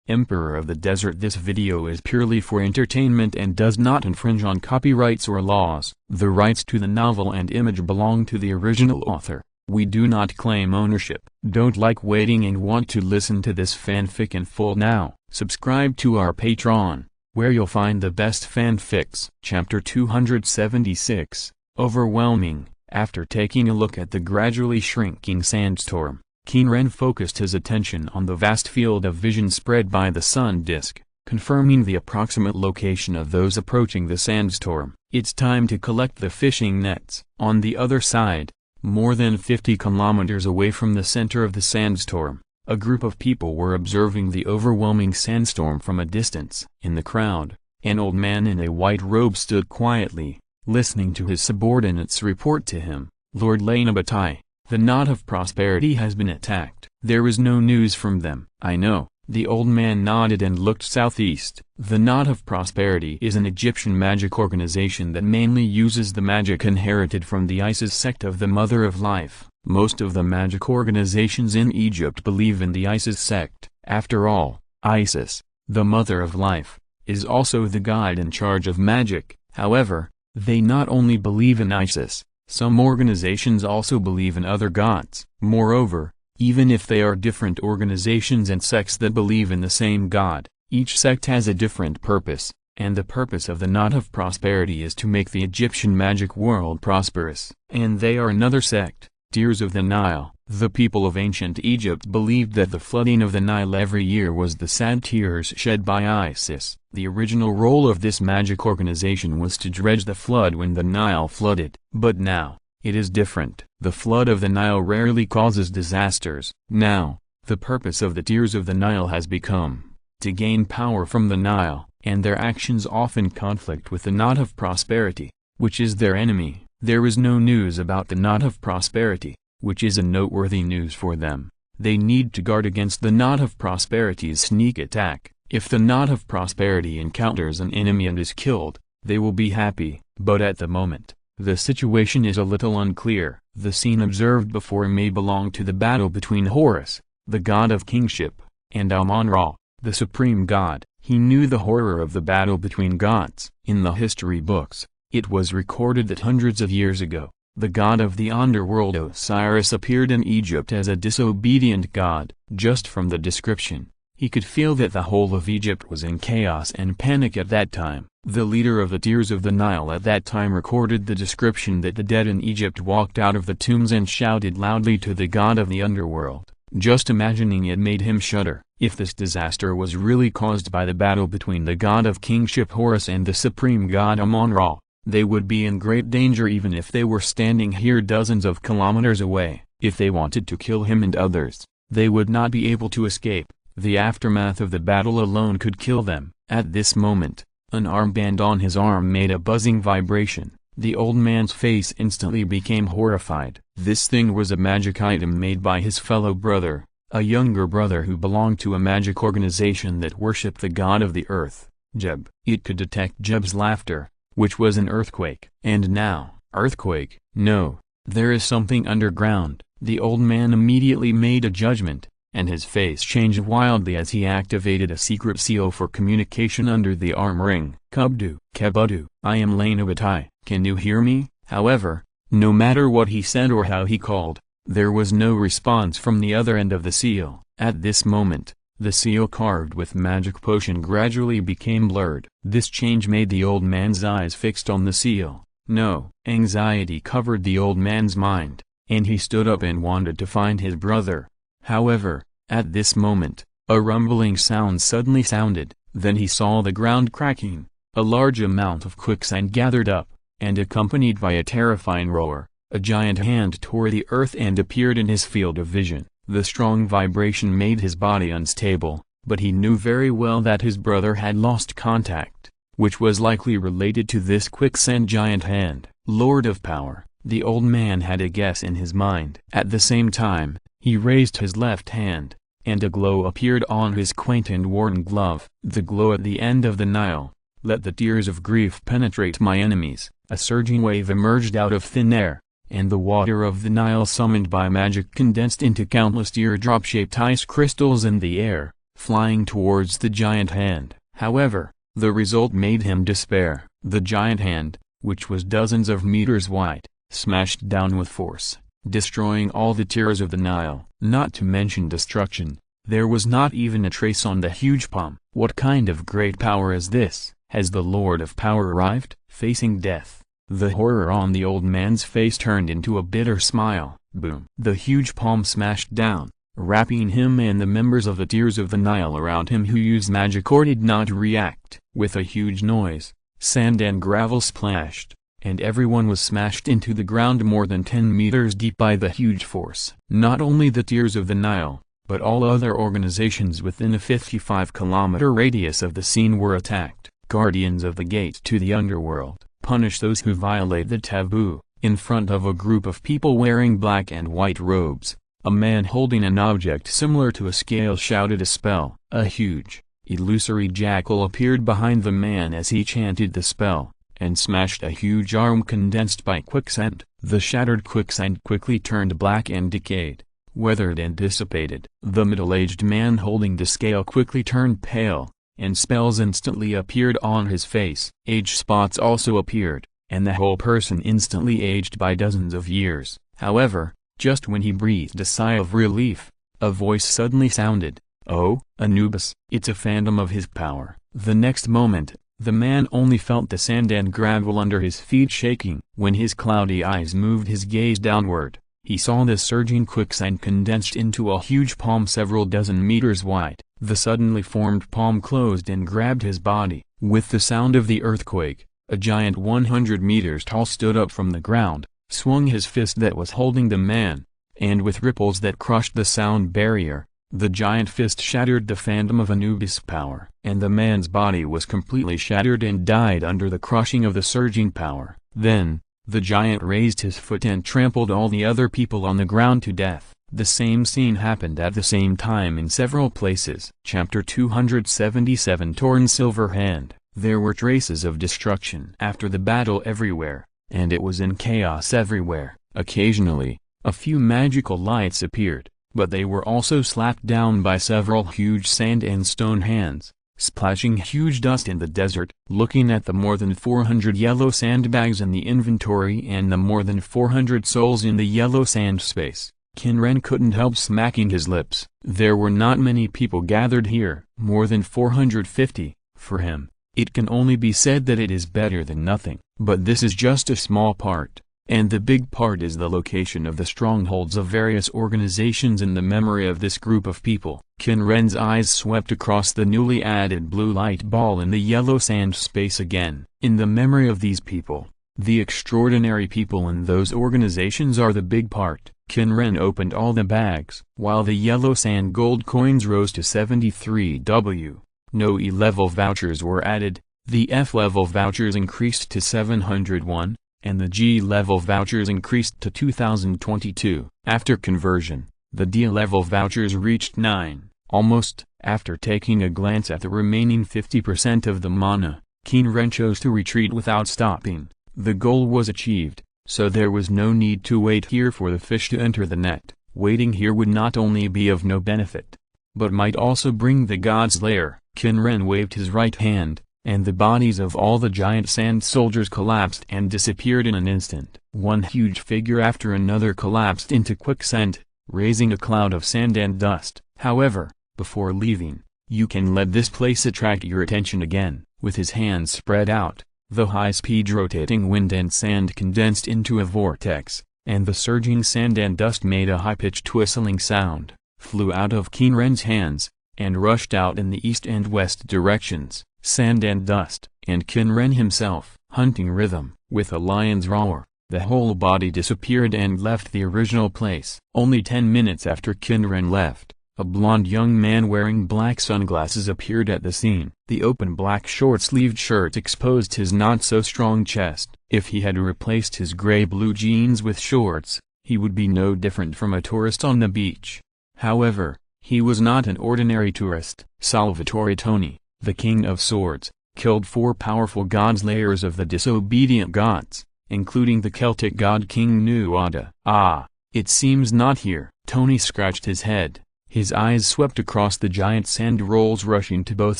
Emperor of the Desert. This video is purely for entertainment and does not infringe on copyrights or laws. The rights to the novel and image belong to the original author. We do not claim ownership. Don't like waiting and want to listen to this fanfic in full now? Subscribe to our Patreon, where you'll find the best fanfics. Chapter 276, Overwhelming. After taking a look at the gradually shrinking sandstorm, Qin Ren focused his attention on the vast field of vision spread by the sun disk, confirming the approximate location of those approaching the sandstorm. It's time to collect the fishing nets. On the other side, more than 50 kilometers away from the center of the sandstorm, a group of people were observing the overwhelming sandstorm from a distance. In the crowd, an old man in a white robe stood quietly, listening to his subordinates report to him. "Lord Lanabatai, the Knot of Prosperity has been attacked. There is no news from them." "I know." The old man nodded and looked southeast. The Knot of Prosperity is an Egyptian magic organization that mainly uses the magic inherited from the Isis sect of the Mother of Life. Most of the magic organizations in Egypt believe in the Isis sect. After all, Isis, the Mother of Life, is also the god in charge of magic. However, they not only believe in Isis, some organizations also believe in other gods. Moreover, even if they are different organizations and sects that believe in the same god, each sect has a different purpose, and the purpose of the Knot of Prosperity is to make the Egyptian magic world prosperous. And they are another sect, Tears of the Nile. The people of ancient Egypt believed that the flooding of the Nile every year was the sad tears shed by Isis. The original role of this magic organization was to dredge the flood when the Nile flooded. But now, it is different. The flood of the Nile rarely causes disasters. Now, the purpose of the Tears of the Nile has become to gain power from the Nile, and their actions often conflict with the Knot of Prosperity, which is their enemy. There is no news about the Knot of Prosperity, which is a noteworthy news for them. They need to guard against the Knot of Prosperity's sneak attack. If the Knot of Prosperity encounters an enemy and is killed, they will be happy. But at the moment, the situation is a little unclear. The scene observed before may belong to the battle between Horus, the god of kingship, and Amun-Ra, the supreme god. He knew the horror of the battle between gods. In the history books, it was recorded that hundreds of years ago, the god of the underworld Osiris appeared in Egypt as a disobedient god. Just from the description, he could feel that the whole of Egypt was in chaos and panic at that time. The leader of the Tears of the Nile at that time recorded the description that the dead in Egypt walked out of the tombs and shouted loudly to the god of the underworld. Just imagining it made him shudder. If this disaster was really caused by the battle between the god of kingship Horus and the supreme god Amun-Ra, they would be in great danger even if they were standing here dozens of kilometers away. If they wanted to kill him and others, they would not be able to escape. The aftermath of the battle alone could kill them. At this moment, an armband on his arm made a buzzing vibration. The old man's face instantly became horrified. This thing was a magic item made by his fellow brother, a younger brother who belonged to a magic organization that worshipped the god of the earth, Jeb. It could detect Jeb's laughter, which was an earthquake. And now, earthquake? No, there is something underground. The old man immediately made a judgment, and his face changed wildly as he activated a secret seal for communication under the arm ring. "Kubdu, Kebudu, I am Lanabatai, can you hear me?" However, no matter what he said or how he called, there was no response from the other end of the seal. At this moment, the seal carved with magic potion gradually became blurred. This change made the old man's eyes fixed on the seal. No, anxiety covered the old man's mind, and he stood up and wanted to find his brother. However, at this moment, a rumbling sound suddenly sounded. Then he saw the ground cracking, a large amount of quicksand gathered up, and accompanied by a terrifying roar, a giant hand tore the earth and appeared in his field of vision. The strong vibration made his body unstable, but he knew very well that his brother had lost contact, which was likely related to this quicksand giant hand. Lord of Power, the old man had a guess in his mind. At the same time, he raised his left hand, and a glow appeared on his quaint and worn glove. The glow at the end of the Nile. "Let the tears of grief penetrate my enemies." A surging wave emerged out of thin air, and the water of the Nile summoned by magic condensed into countless teardrop-shaped ice crystals in the air, flying towards the giant hand. However, the result made him despair. The giant hand, which was dozens of meters wide, smashed down with force, destroying all the tears of the Nile. Not to mention destruction, there was not even a trace on the huge palm. What kind of great power is this? Has the Lord of Power arrived? Facing death, the horror on the old man's face turned into a bitter smile. Boom! The huge palm smashed down, wrapping him and the members of the Tears of the Nile around him who used magic or did not react. With a huge noise, sand and gravel splashed, and everyone was smashed into the ground more than 10 meters deep by the huge force. Not only the Tears of the Nile, but all other organizations within a 55-kilometer radius of the scene were attacked. Guardians of the Gate to the Underworld, punish those who violate the taboo. In front of a group of people wearing black and white robes, a man holding an object similar to a scale shouted a spell. A huge, illusory jackal appeared behind the man as he chanted the spell, and smashed a huge arm condensed by quicksand. The shattered quicksand quickly turned black and decayed, weathered and dissipated. The middle-aged man holding the scale quickly turned pale, and spells instantly appeared on his face. Age spots also appeared, and the whole person instantly aged by dozens of years. However, just when he breathed a sigh of relief, a voice suddenly sounded, "Oh, Anubis." It's a phantom of his power. The next moment, the man only felt the sand and gravel under his feet shaking. When his cloudy eyes moved his gaze downward, he saw the surging quicksand condensed into a huge palm several dozen meters wide. The suddenly formed palm closed and grabbed his body. With the sound of the earthquake, a giant 100 meters tall stood up from the ground, swung his fist that was holding the man, and with ripples that crushed the sound barrier, the giant fist shattered the phantom of Anubis' power. And the man's body was completely shattered and died under the crushing of the surging power. Then, the giant raised his foot and trampled all the other people on the ground to death. The same scene happened at the same time in several places. Chapter 277 Torn Silver Hand. There were traces of destruction after the battle everywhere, and it was in chaos everywhere. Occasionally, a few magical lights appeared, but they were also slapped down by several huge sand and stone hands, splashing huge dust in the desert. Looking at the more than 400 yellow sandbags in the inventory and the more than 400 souls in the yellow sand space, Qin Ren couldn't help smacking his lips. There were not many people gathered here, more than 450. For him, it can only be said that it is better than nothing. But this is just a small part, and the big part is the location of the strongholds of various organizations in the memory of this group of people. Qin Ren's eyes swept across the newly added blue light ball in the yellow sand space again. In the memory of these people, the extraordinary people in those organizations are the big part. Qin Ren opened all the bags. While the yellow sand gold coins rose to 73 W, no E-level vouchers were added, the F-level vouchers increased to 701, and the G-level vouchers increased to 2022. After conversion, the D-level vouchers reached 9. Almost. After taking a glance at the remaining 50% of the mana, Qin Ren chose to retreat without stopping. The goal was achieved, so there was no need to wait here for the fish to enter the net. Waiting here would not only be of no benefit, but might also bring the god's lair. Qin Ren waved his right hand, and the bodies of all the giant sand soldiers collapsed and disappeared in an instant. One huge figure after another collapsed into quicksand, raising a cloud of sand and dust. However, before leaving, you can let this place attract your attention again. With his hands spread out, the high-speed rotating wind and sand condensed into a vortex, and the surging sand and dust made a high-pitched whistling sound, flew out of Qin Ren's hands, and rushed out in the east and west directions. Sand and dust, and Qin Ren himself, hunting rhythm. With a lion's roar, the whole body disappeared and left the original place. Only 10 minutes after Qin Ren left, a blond young man wearing black sunglasses appeared at the scene. The open black short-sleeved shirt exposed his not-so-strong chest. If he had replaced his gray-blue jeans with shorts, he would be no different from a tourist on the beach. However, he was not an ordinary tourist. Salvatore Toni, the King of Swords, killed 4 powerful gods, layers of the disobedient gods, including the Celtic god King Nuada. Ah, it seems not here. Toni scratched his head. His eyes swept across the giant sand rolls rushing to both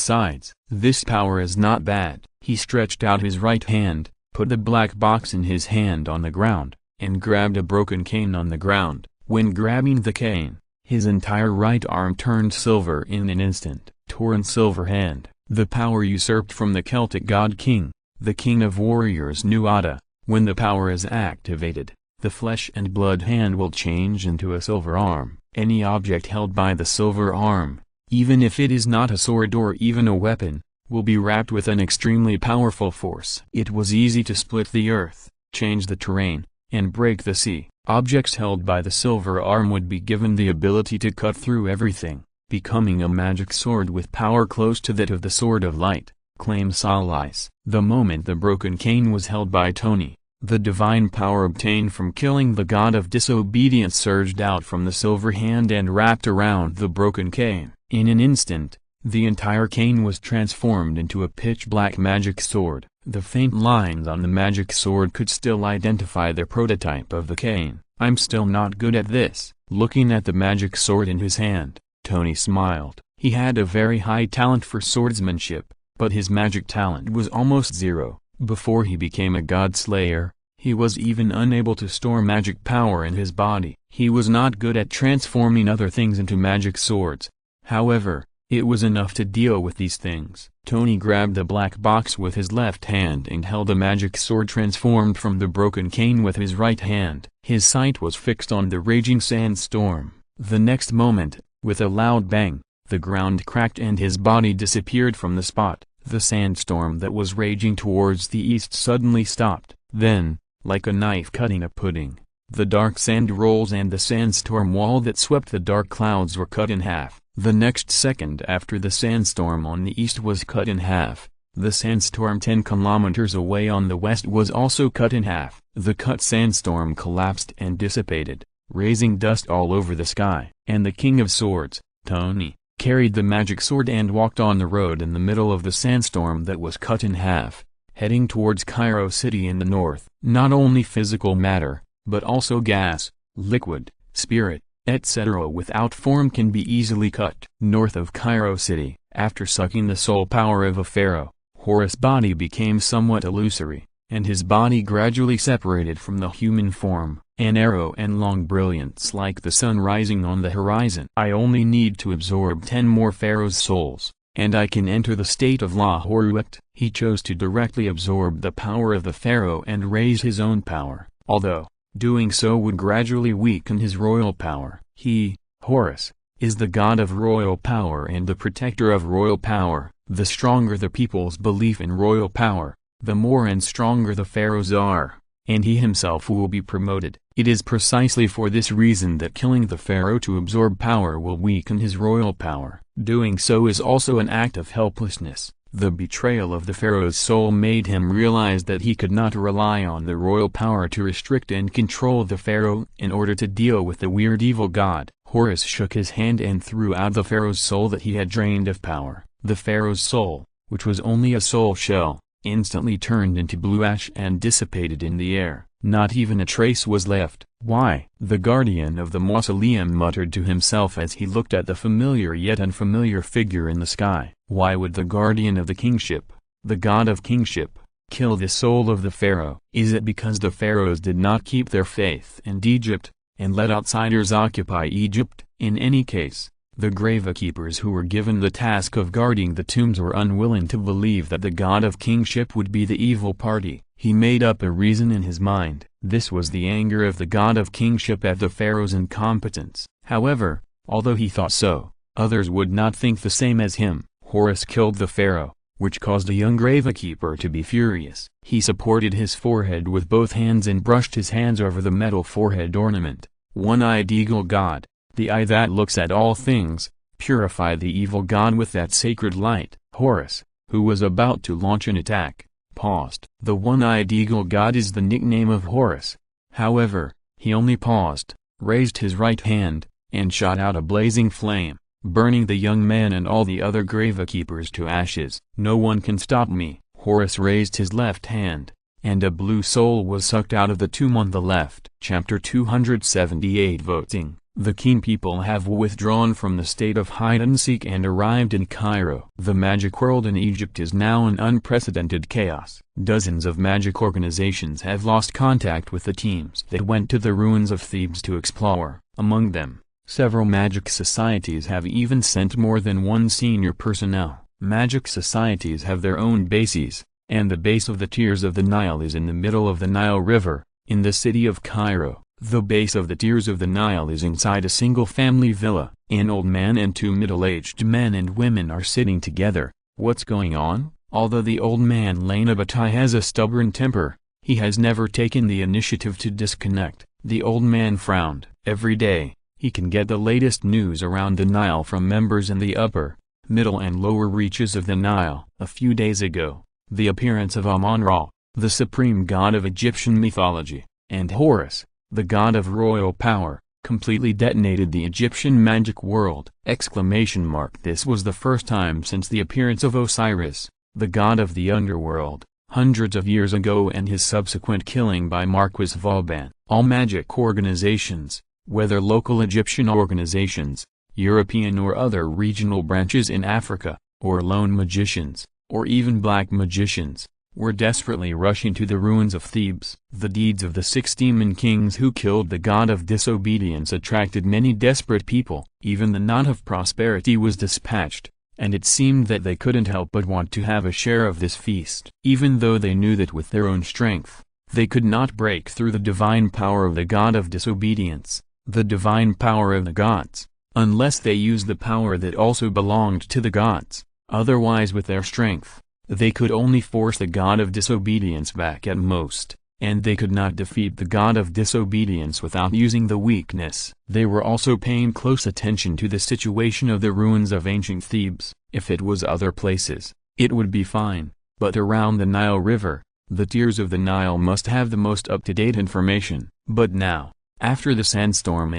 sides. This power is not bad. He stretched out his right hand, put the black box in his hand on the ground, and grabbed a broken cane on the ground. When grabbing the cane, his entire right arm turned silver in an instant. Torn silver hand, the power usurped from the Celtic god king, the king of warriors Nuada. When the power is activated, the flesh and blood hand will change into a silver arm. Any object held by the silver arm, even if it is not a sword or even a weapon, will be wrapped with an extremely powerful force. It was easy to split the earth, change the terrain, and break the sea. Objects held by the silver arm would be given the ability to cut through everything, becoming a magic sword with power close to that of the Sword of Light, claimed Solis. The moment the broken cane was held by Tony, the divine power obtained from killing the god of disobedience surged out from the silver hand and wrapped around the broken cane. In an instant, the entire cane was transformed into a pitch-black magic sword. The faint lines on the magic sword could still identify the prototype of the cane. "I'm still not good at this." Looking at the magic sword in his hand, Tony smiled. He had a very high talent for swordsmanship, but his magic talent was almost zero. Before he became a god slayer, he was even unable to store magic power in his body. He was not good at transforming other things into magic swords. However, it was enough to deal with these things. Tony grabbed the black box with his left hand and held a magic sword transformed from the broken cane with his right hand. His sight was fixed on the raging sandstorm. The next moment, with a loud bang, the ground cracked and his body disappeared from the spot. The sandstorm that was raging towards the east suddenly stopped. Then, like a knife cutting a pudding, the dark sand rolls and the sandstorm wall that swept the dark clouds were cut in half. The next second after the sandstorm on the east was cut in half, the sandstorm 10 kilometers away on the west was also cut in half. The cut sandstorm collapsed and dissipated, raising dust all over the sky. And the King of Swords, Tony, carried the magic sword and walked on the road in the middle of the sandstorm that was cut in half, heading towards Cairo City in the north. Not only physical matter, but also gas, liquid, spirit, etc. without form can be easily cut. North of Cairo City, after sucking the soul power of a pharaoh, Horus' body became somewhat illusory, and his body gradually separated from the human form, an arrow and long brilliance like the sun rising on the horizon. "I only need to absorb 10 more pharaoh's souls, and I can enter the state of Lahoruet." He chose to directly absorb the power of the pharaoh and raise his own power, although, doing so would gradually weaken his royal power. He, Horus, is the god of royal power and the protector of royal power. The stronger the people's belief in royal power, the more and stronger the pharaohs are, and he himself will be promoted. It is precisely for this reason that killing the pharaoh to absorb power will weaken his royal power. Doing so is also an act of helplessness. The betrayal of the pharaoh's soul made him realize that he could not rely on the royal power to restrict and control the pharaoh in order to deal with the weird evil god. Horus shook his hand and threw out the pharaoh's soul that he had drained of power. The pharaoh's soul, which was only a soul shell, instantly turned into blue ash and dissipated in the air. Not even a trace was left. "Why?" the guardian of the mausoleum muttered to himself as he looked at the familiar yet unfamiliar figure in the sky. Why would the guardian of the kingship, the god of kingship, kill the soul of the pharaoh? Is it because the pharaohs did not keep their faith in Egypt, and let outsiders occupy Egypt? In any case, the gravekeepers who were given the task of guarding the tombs were unwilling to believe that the god of kingship would be the evil party. He made up a reason in his mind. This was the anger of the god of kingship at the pharaoh's incompetence. However, although he thought so, others would not think the same as him. Horus killed the pharaoh, which caused a young gravekeeper to be furious. He supported his forehead with both hands and brushed his hands over the metal forehead ornament. "One-eyed eagle god, the eye that looks at all things, purify the evil god with that sacred light." Horus, who was about to launch an attack, paused. The one-eyed eagle god is the nickname of Horus. However, he only paused, raised his right hand, and shot out a blazing flame, burning the young man and all the other gravekeepers to ashes. "No one can stop me." Horus raised his left hand, and a blue soul was sucked out of the tomb on the left. Chapter 278 Voting. The Qin people have withdrawn from the state of hide-and-seek and arrived in Cairo. The magic world in Egypt is now in unprecedented chaos. Dozens of magic organizations have lost contact with the teams that went to the ruins of Thebes to explore. Among them, several magic societies have even sent more than one senior personnel. Magic societies have their own bases, and the base of the Tears of the Nile is in the middle of the Nile River, in the city of Cairo. The base of the Tears of the Nile is inside a single-family villa. An old man and two middle-aged men and women are sitting together. What's going on? Although the old man Lainabatai has a stubborn temper, he has never taken the initiative to disconnect. The old man frowned. Every day, he can get the latest news around the Nile from members in the upper, middle and lower reaches of the Nile. A few days ago, the appearance of Amun-Ra, the supreme god of Egyptian mythology, and Horus, the god of royal power, completely detonated the Egyptian magic world! This was the first time since the appearance of Osiris, the god of the underworld, hundreds of years ago, and his subsequent killing by Marquis Vauban. All magic organizations, whether local Egyptian organizations, European or other regional branches in Africa, or lone magicians, or even black magicians, were desperately rushing to the ruins of Thebes. The deeds of the 6 demon kings who killed the god of disobedience attracted many desperate people. Even the knot of prosperity was dispatched, and it seemed that they couldn't help but want to have a share of this feast. Even though they knew that with their own strength, they could not break through the divine power of the god of disobedience, the divine power of the gods, unless they used the power that also belonged to the gods. Otherwise, with their strength, they could only force the god of disobedience back at most, and they could not defeat the god of disobedience without using the weakness. They were also paying close attention to the situation of the ruins of ancient Thebes. If it was other places, it would be fine, but around the Nile River, the Tears of the Nile must have the most up-to-date information. But now, after the sandstorm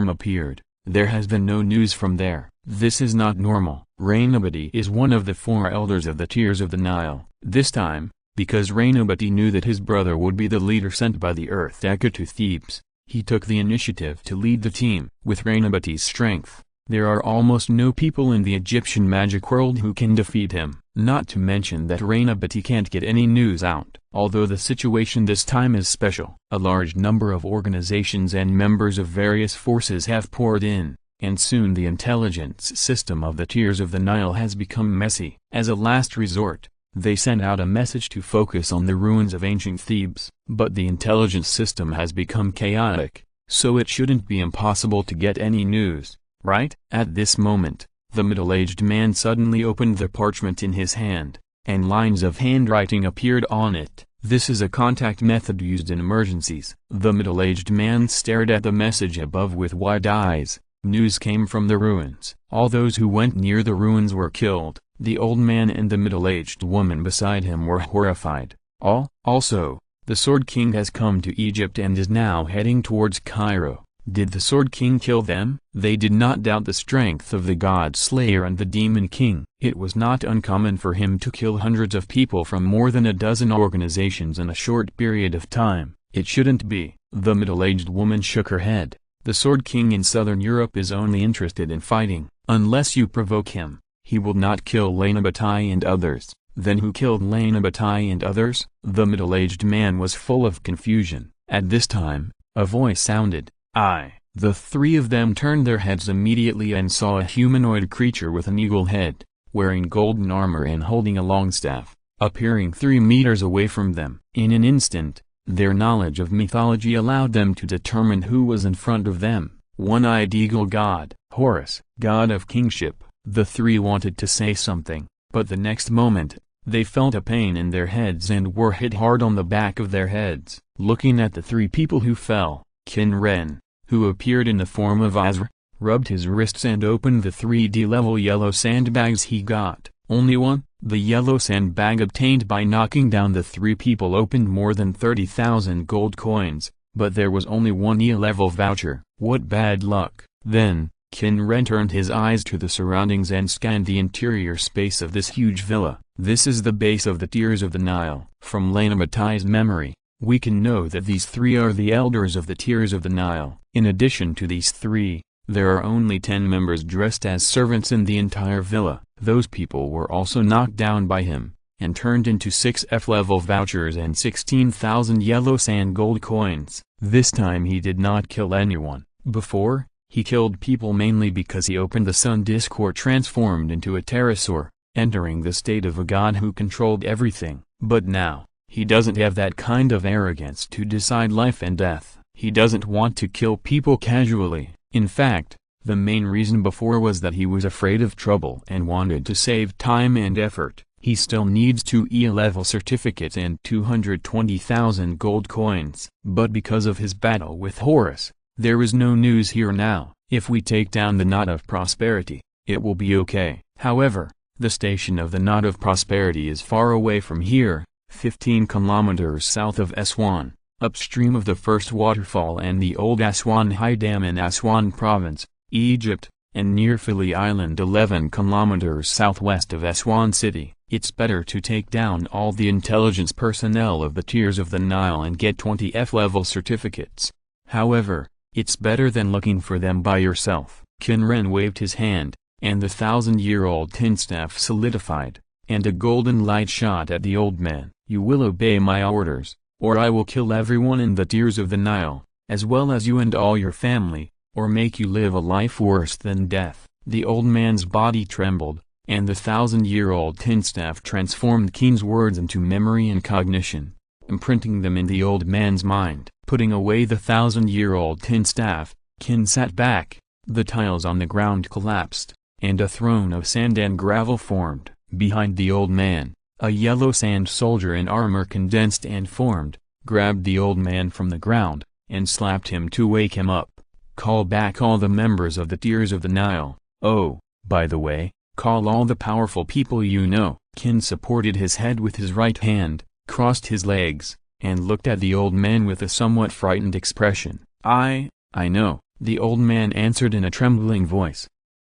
appeared, there has been no news from there. This is not normal. Rainabati is one of the 4 elders of the Tears of the Nile. This time, because Rainabati knew that his brother would be the leader sent by the Earth Deka to Thebes, he took the initiative to lead the team. With Rainabati's strength, there are almost no people in the Egyptian magic world who can defeat him. Not to mention that Rainabati can't get any news out. Although the situation this time is special, a large number of organizations and members of various forces have poured in, and soon the intelligence system of the Tears of the Nile has become messy. As a last resort, they sent out a message to focus on the ruins of ancient Thebes. But the intelligence system has become chaotic, so it shouldn't be impossible to get any news, right? At this moment, the middle-aged man suddenly opened the parchment in his hand, and lines of handwriting appeared on it. This is a contact method used in emergencies. The middle-aged man stared at the message above with wide eyes. News came from the ruins. All those who went near the ruins were killed. The old man and the middle-aged woman beside him were horrified. Also, the Sword King has come to Egypt and is now heading towards Cairo. Did the Sword King kill them? They did not doubt the strength of the God Slayer and the Demon King. It was not uncommon for him to kill hundreds of people from more than a dozen organizations in a short period of time. It shouldn't be. The middle-aged woman shook her head. The Sword King in southern Europe is only interested in fighting. Unless you provoke him, he will not kill Lainabatai and others. Then who killed Lainabatai and others? The middle-aged man was full of confusion. At this time, a voice sounded. The 3 of them turned their heads immediately and saw a humanoid creature with an eagle head, wearing golden armor and holding a long staff, appearing 3 meters away from them. In an instant, their knowledge of mythology allowed them to determine who was in front of them. One-eyed eagle god, Horus, god of kingship. The 3 wanted to say something, but the next moment, they felt a pain in their heads and were hit hard on the back of their heads. Looking at the 3 people who fell, Qin Ren, who appeared in the form of Izir, rubbed his wrists and opened the 3D level yellow sandbags he got. Only one. The yellow sandbag obtained by knocking down the 3 people opened more than 30,000 gold coins, but there was only one E-level voucher. What bad luck. Then, Qin Ren turned his eyes to the surroundings and scanned the interior space of this huge villa. This is the base of the Tears of the Nile. From Lainabatai's memory, we can know that these 3 are the elders of the Tears of the Nile. In addition to these 3, there are only 10 members dressed as servants in the entire villa. Those people were also knocked down by him, and turned into 6 F-level vouchers and 16,000 yellow sand gold coins. This time he did not kill anyone. Before, he killed people mainly because he opened the sun disk or transformed into a pterosaur, entering the state of a god who controlled everything. But now, he doesn't have that kind of arrogance to decide life and death. He doesn't want to kill people casually. In fact, the main reason before was that he was afraid of trouble and wanted to save time and effort. He still needs 2 E-level certificates and 220,000 gold coins. But because of his battle with Horus, there is no news here now. If we take down the Knot of Prosperity, it will be okay. However, the station of the Knot of Prosperity is far away from here, 15 kilometers south of Aswan, upstream of the first waterfall and the old Aswan High Dam in Aswan Province, Egypt, and near Philae Island 11 kilometers southwest of Aswan City. It's better to take down all the intelligence personnel of the Tears of the Nile and get 20 F-level certificates. However, it's better than looking for them by yourself. Qin Ren waved his hand, and the 1,000-year-old tin staff solidified, and a golden light shot at the old man. You will obey my orders, or I will kill everyone in the Tears of the Nile, as well as you and all your family, or make you live a life worse than death. The old man's body trembled, and the 1,000-year-old tin staff transformed Qin's words into memory and cognition, imprinting them in the old man's mind. Putting away the 1,000-year-old tin staff, Qin sat back, the tiles on the ground collapsed, and a throne of sand and gravel formed. Behind the old man, a yellow sand soldier in armor condensed and formed, grabbed the old man from the ground, and slapped him to wake him up. Call back all the members of the Tears of the Nile. Oh, by the way, call all the powerful people you know. Qin supported his head with his right hand, crossed his legs, and looked at the old man with a somewhat frightened expression. I know, the old man answered in a trembling voice.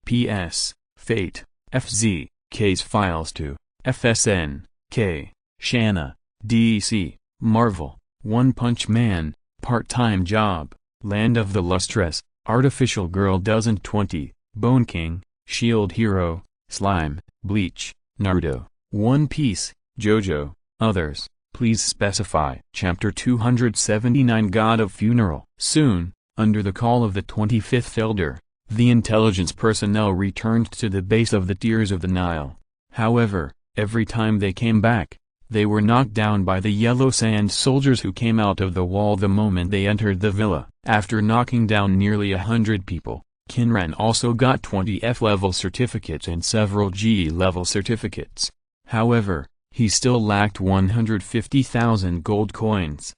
P.S. Fate, FZ, Case Files to, FSN, K, Shanna, DC, Marvel, One Punch Man, Part-Time Job, Land of the Lustrous, Artificial Girl Doesn't 20, Bone King, Shield Hero, Slime, Bleach, Naruto, One Piece, JoJo, Others. Please specify. Chapter 279 God of Funeral. Soon, under the call of the 25th Elder, the intelligence personnel returned to the base of the Tears of the Nile. However, every time they came back, they were knocked down by the yellow sand soldiers who came out of the wall the moment they entered the villa. After knocking down nearly 100 people, Qin Ren also got 20 F-level certificates and several G-level certificates. However, he still lacked 150,000 gold coins.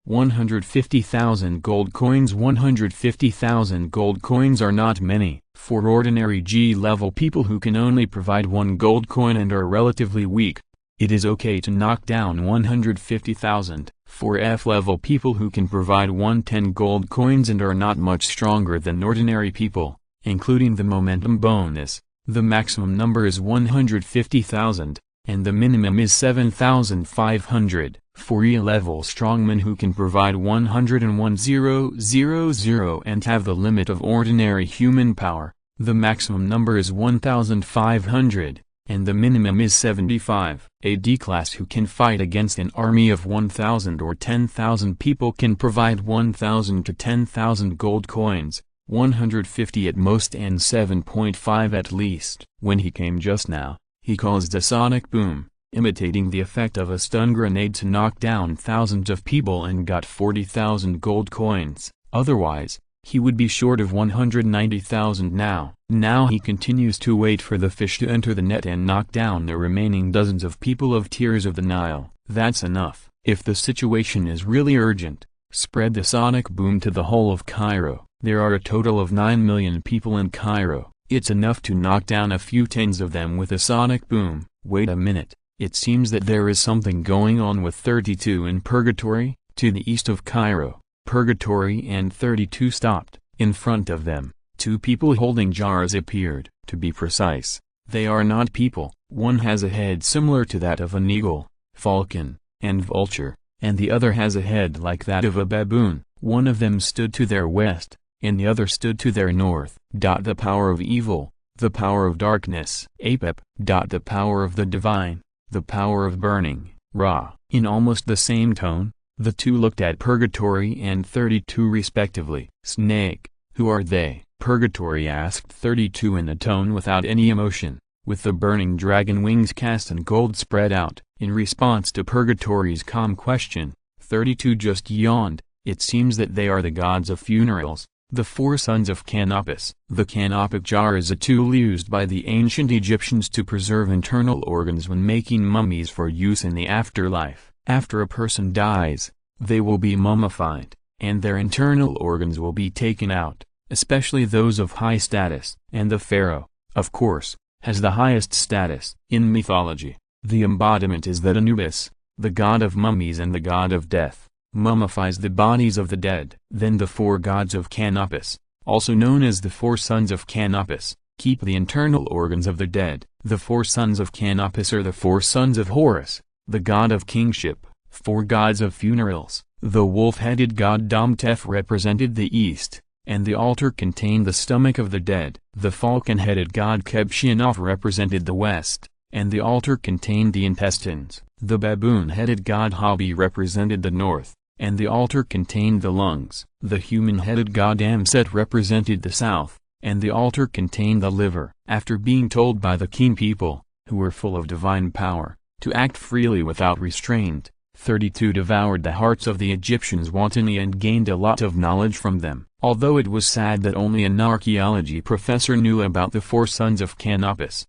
150,000 gold coins. 150,000 gold coins are not many. For ordinary G-level people who can only provide 1 gold coin and are relatively weak, it is okay to knock down 150,000. For F-level people who can provide 110 gold coins and are not much stronger than ordinary people, including the momentum bonus, the maximum number is 150,000. And the minimum is 7,500. For E-level strongmen who can provide 101,000 and have the limit of ordinary human power, the maximum number is 1,500, and the minimum is 75. A D-class who can fight against an army of 1,000 or 10,000 people can provide 1,000 to 10,000 gold coins, 150 at most and 7.5 at least. When he came just now, he caused a sonic boom, imitating the effect of a stun grenade to knock down thousands of people and got 40,000 gold coins. Otherwise, he would be short of 190,000 now. Now he continues to wait for the fish to enter the net and knock down the remaining dozens of people of Tears of the Nile. That's enough. If the situation is really urgent, spread the sonic boom to the whole of Cairo. There are a total of 9 million people in Cairo. It's enough to knock down a few tens of them with a sonic boom. Wait a minute, it seems that there is something going on with 32 in Purgatory, to the east of Cairo. Purgatory and 32 stopped. In front of them, 2 people holding jars appeared. To be precise, they are not people. One has a head similar to that of an eagle, falcon, and vulture, and the other has a head like that of a baboon. One of them stood to their west, and the other stood to their north. The power of evil, the power of darkness, Apep. The power of the divine, the power of burning, Ra. In almost the same tone, the two looked at Purgatory and 32 respectively. Snake, who are they? Purgatory asked 32 in a tone without any emotion, with the burning dragon wings cast and gold spread out. In response to Purgatory's calm question, 32 just yawned. It seems that they are the gods of funerals, the four sons of Canopus. The canopic jar is a tool used by the ancient Egyptians to preserve internal organs when making mummies for use in the afterlife. After a person dies, they will be mummified, and their internal organs will be taken out, especially those of high status. And the pharaoh, of course, has the highest status. In mythology, the embodiment is that Anubis, the god of mummies and the god of death, mummifies the bodies of the dead. Then the four gods of Canopus, also known as the four sons of Canopus, keep the internal organs of the dead. The four sons of Canopus are the four sons of Horus, the god of kingship, four gods of funerals. The wolf-headed god Domtef represented the east, and the altar contained the stomach of the dead. The falcon-headed god Kebshinov represented the west, and the altar contained the intestines. The baboon-headed god Habi represented the north, and the altar contained the lungs. The human-headed god Amset represented the south, and the altar contained the liver. After being told by the Qin people, who were full of divine power, to act freely without restraint, 32 devoured the hearts of the Egyptians wantonly and gained a lot of knowledge from them. Although it was sad that only an archaeology professor knew about the four sons of Canopus.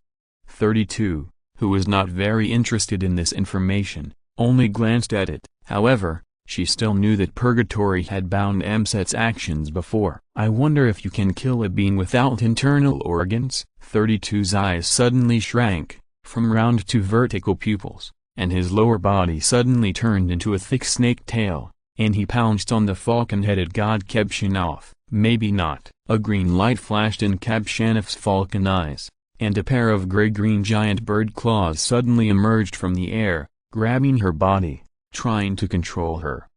32, who was not very interested in this information, only glanced at it. However, she still knew that Purgatory had bound Amset's actions before. I wonder if you can kill a being without internal organs? 32's eyes suddenly shrank, from round to vertical pupils, and his lower body suddenly turned into a thick snake tail, and he pounced on the falcon-headed god Kebshinov. Maybe not. A green light flashed in Kebshinov's falcon eyes, and a pair of gray-green giant bird claws suddenly emerged from the air, grabbing her body, trying to control her.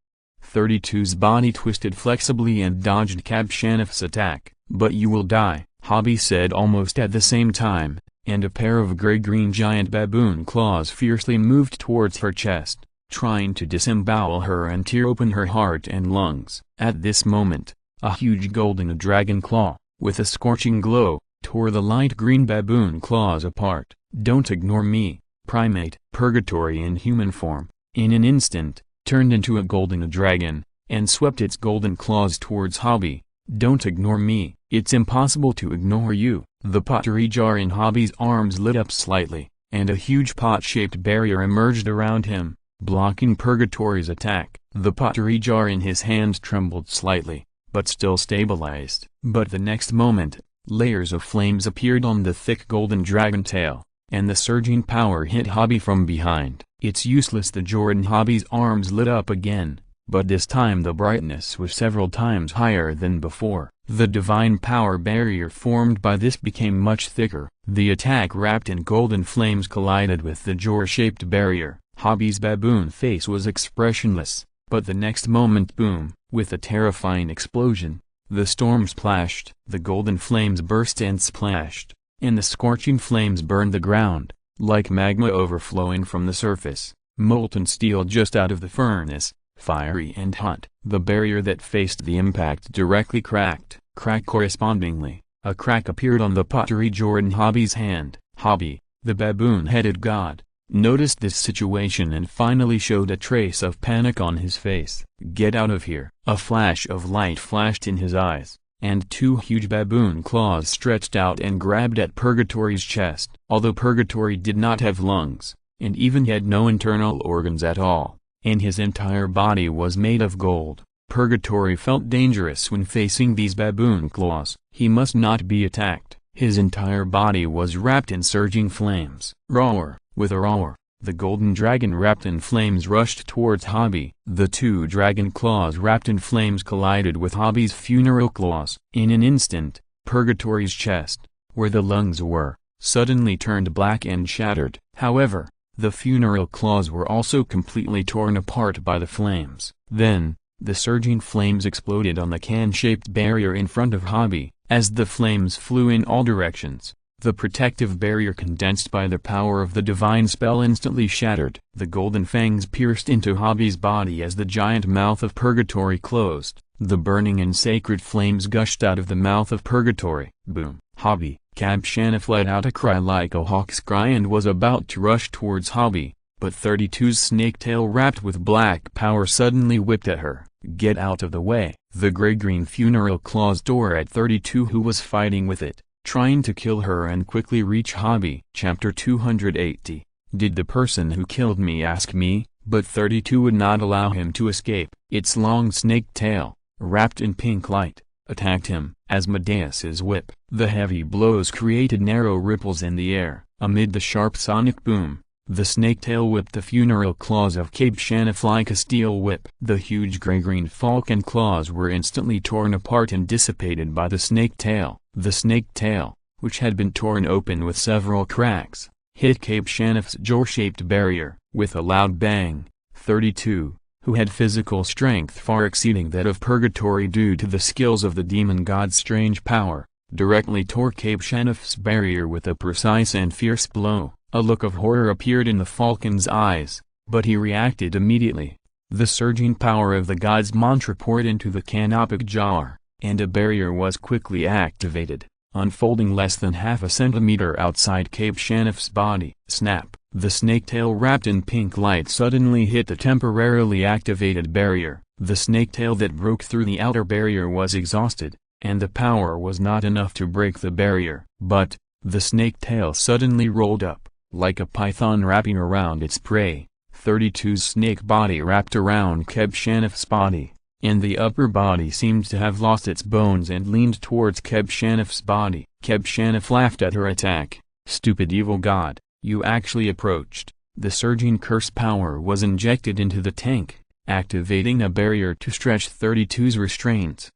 32's body twisted flexibly and dodged Kebshinov's attack. But you will die, Habi said almost at the same time, and a pair of gray-green giant baboon claws fiercely moved towards her chest, trying to disembowel her and tear open her heart and lungs. At this moment, a huge golden dragon claw, with a scorching glow, tore the light green baboon claws apart. Don't ignore me, primate. Purgatory in human form, in an instant, turned into a golden dragon, and swept its golden claws towards Habi. Don't ignore me. It's impossible to ignore you. The pottery jar in Habi's arms lit up slightly, and a huge pot-shaped barrier emerged around him, blocking Purgatory's attack. The pottery jar in his hand trembled slightly, but still stabilized. But the next moment, layers of flames appeared on the thick golden dragon tail, and the surging power hit Habi from behind. It's useless. The jar in Habi's arms lit up again, but this time the brightness was several times higher than before. The divine power barrier formed by this became much thicker. The attack wrapped in golden flames collided with the jar-shaped barrier. Habi's baboon face was expressionless, but the next moment, boom, with a terrifying explosion, the storm splashed. The golden flames burst and splashed, and the scorching flames burned the ground, like magma overflowing from the surface, molten steel just out of the furnace, fiery and hot. The barrier that faced the impact directly cracked. Correspondingly, a crack appeared on the pottery jar in Habi's hand. Habi, the baboon-headed god, noticed this situation and finally showed a trace of panic on his face. Get out of here. A flash of light flashed in his eyes, and two huge baboon claws stretched out and grabbed at Purgatory's chest. Although Purgatory did not have lungs, and even had no internal organs at all, and his entire body was made of gold, Purgatory felt dangerous when facing these baboon claws. He must not be attacked. His entire body was wrapped in surging flames. Roar! With a roar, the golden dragon wrapped in flames rushed towards Habi. The two dragon claws wrapped in flames collided with Habi's funeral claws. In an instant, Purgatory's chest, where the lungs were, suddenly turned black and shattered. However, the funeral claws were also completely torn apart by the flames. Then, The surging flames exploded on the can-shaped barrier in front of Hobby. As the flames flew in all directions, the protective barrier condensed by the power of the divine spell instantly shattered. The golden fangs pierced into Hobby's body as the giant mouth of Purgatory closed. The burning and sacred flames gushed out of the mouth of Purgatory. Boom! Hobby, Kabshanif let out a cry like a hawk's cry and was about to rush towards Hobby, but 32's snake tail wrapped with black power suddenly whipped at her. Get out of the way! The gray-green funeral claws tore at 32 who was fighting with it, trying to kill her and quickly reach Hobby. Chapter 280. Did the person who killed me ask me? But 32 would not allow him to escape. Its long snake tail, wrapped in pink light, attacked him. As Medeus's whip, the heavy blows created narrow ripples in the air. Amid the sharp sonic boom, the snake tail whipped the funeral claws of Kabshanif like a steel whip. The huge gray-green falcon claws were instantly torn apart and dissipated by the snake tail. The snake tail, which had been torn open with several cracks, hit Kabshanif's jaw-shaped barrier. With a loud bang, 32, who had physical strength far exceeding that of Purgatory due to the skills of the demon god's strange power, directly tore Kabshanif's barrier with a precise and fierce blow. A look of horror appeared in the falcon's eyes, but he reacted immediately. The surging power of the god's mantra poured into the canopic jar, and a barrier was quickly activated, unfolding less than half a centimeter outside Kabshanif's body. Snap! The snake tail wrapped in pink light suddenly hit the temporarily activated barrier. The snake tail that broke through the outer barrier was exhausted, and the power was not enough to break the barrier. But, the snake tail suddenly rolled up, like a python wrapping around its prey. 32's snake body wrapped around Kabshanif's body, and the upper body seemed to have lost its bones and leaned towards Kabshanif's body. Kabshanif laughed at her attack. Stupid evil god, you actually approached. The surging curse power was injected into the tank, activating a barrier to stretch 32's restraints,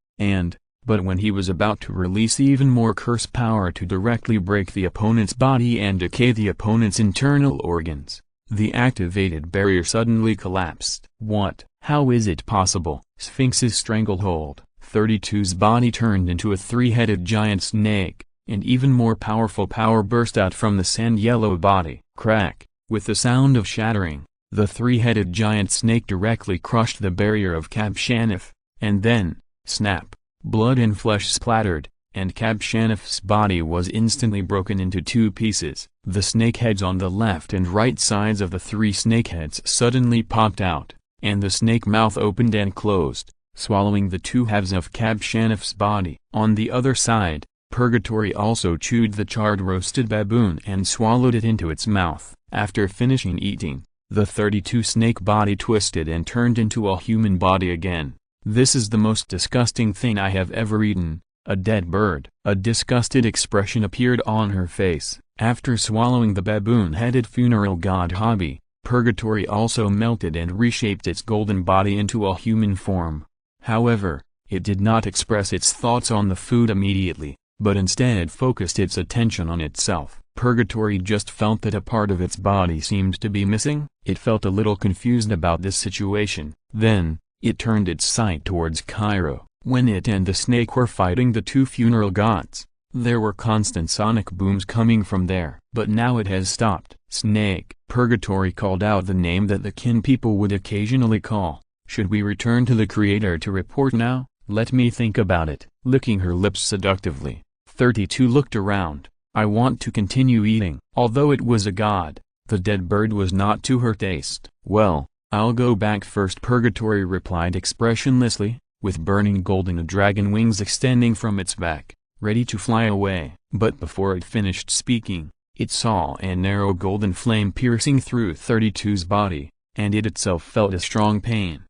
but when he was about to release even more curse power to directly break the opponent's body and decay the opponent's internal organs, the activated barrier suddenly collapsed. What? How is it possible? Sphinx's stranglehold. 32's body turned into a three-headed giant snake, and even more powerful power burst out from the sand-yellow body. Crack! With the sound of shattering, the three-headed giant snake directly crushed the barrier of Kabshanif, and then, snap! Blood and flesh splattered, and Kabshanif's body was instantly broken into two pieces. The snakeheads on the left and right sides of the three snakeheads suddenly popped out, and the snake mouth opened and closed, swallowing the two halves of Kabshanif's body. On the other side, Purgatory also chewed the charred roasted baboon and swallowed it into its mouth. After finishing eating, the 32 snake body twisted and turned into a human body again. This is the most disgusting thing I have ever eaten, a dead bird. A disgusted expression appeared on her face. After swallowing the baboon-headed funeral god Hobby, Purgatory also melted and reshaped its golden body into a human form. However, it did not express its thoughts on the food immediately, but instead focused its attention on itself. Purgatory just felt that a part of its body seemed to be missing. It felt a little confused about this situation. Then, it turned its sight towards Cairo. When it and the snake were fighting the two funeral gods, there were constant sonic booms coming from there. But now it has stopped. Snake! Purgatory called out the name that the Qin people would occasionally call. Should we return to the creator to report now? Let me think about it. Licking her lips seductively, 32 looked around. I want to continue eating. Although it was a god, the dead bird was not to her taste. Well, I'll go back first, Purgatory replied expressionlessly, with burning golden dragon wings extending from its back, ready to fly away. But before it finished speaking, it saw a narrow golden flame piercing through 32's body, and it itself felt a strong pain.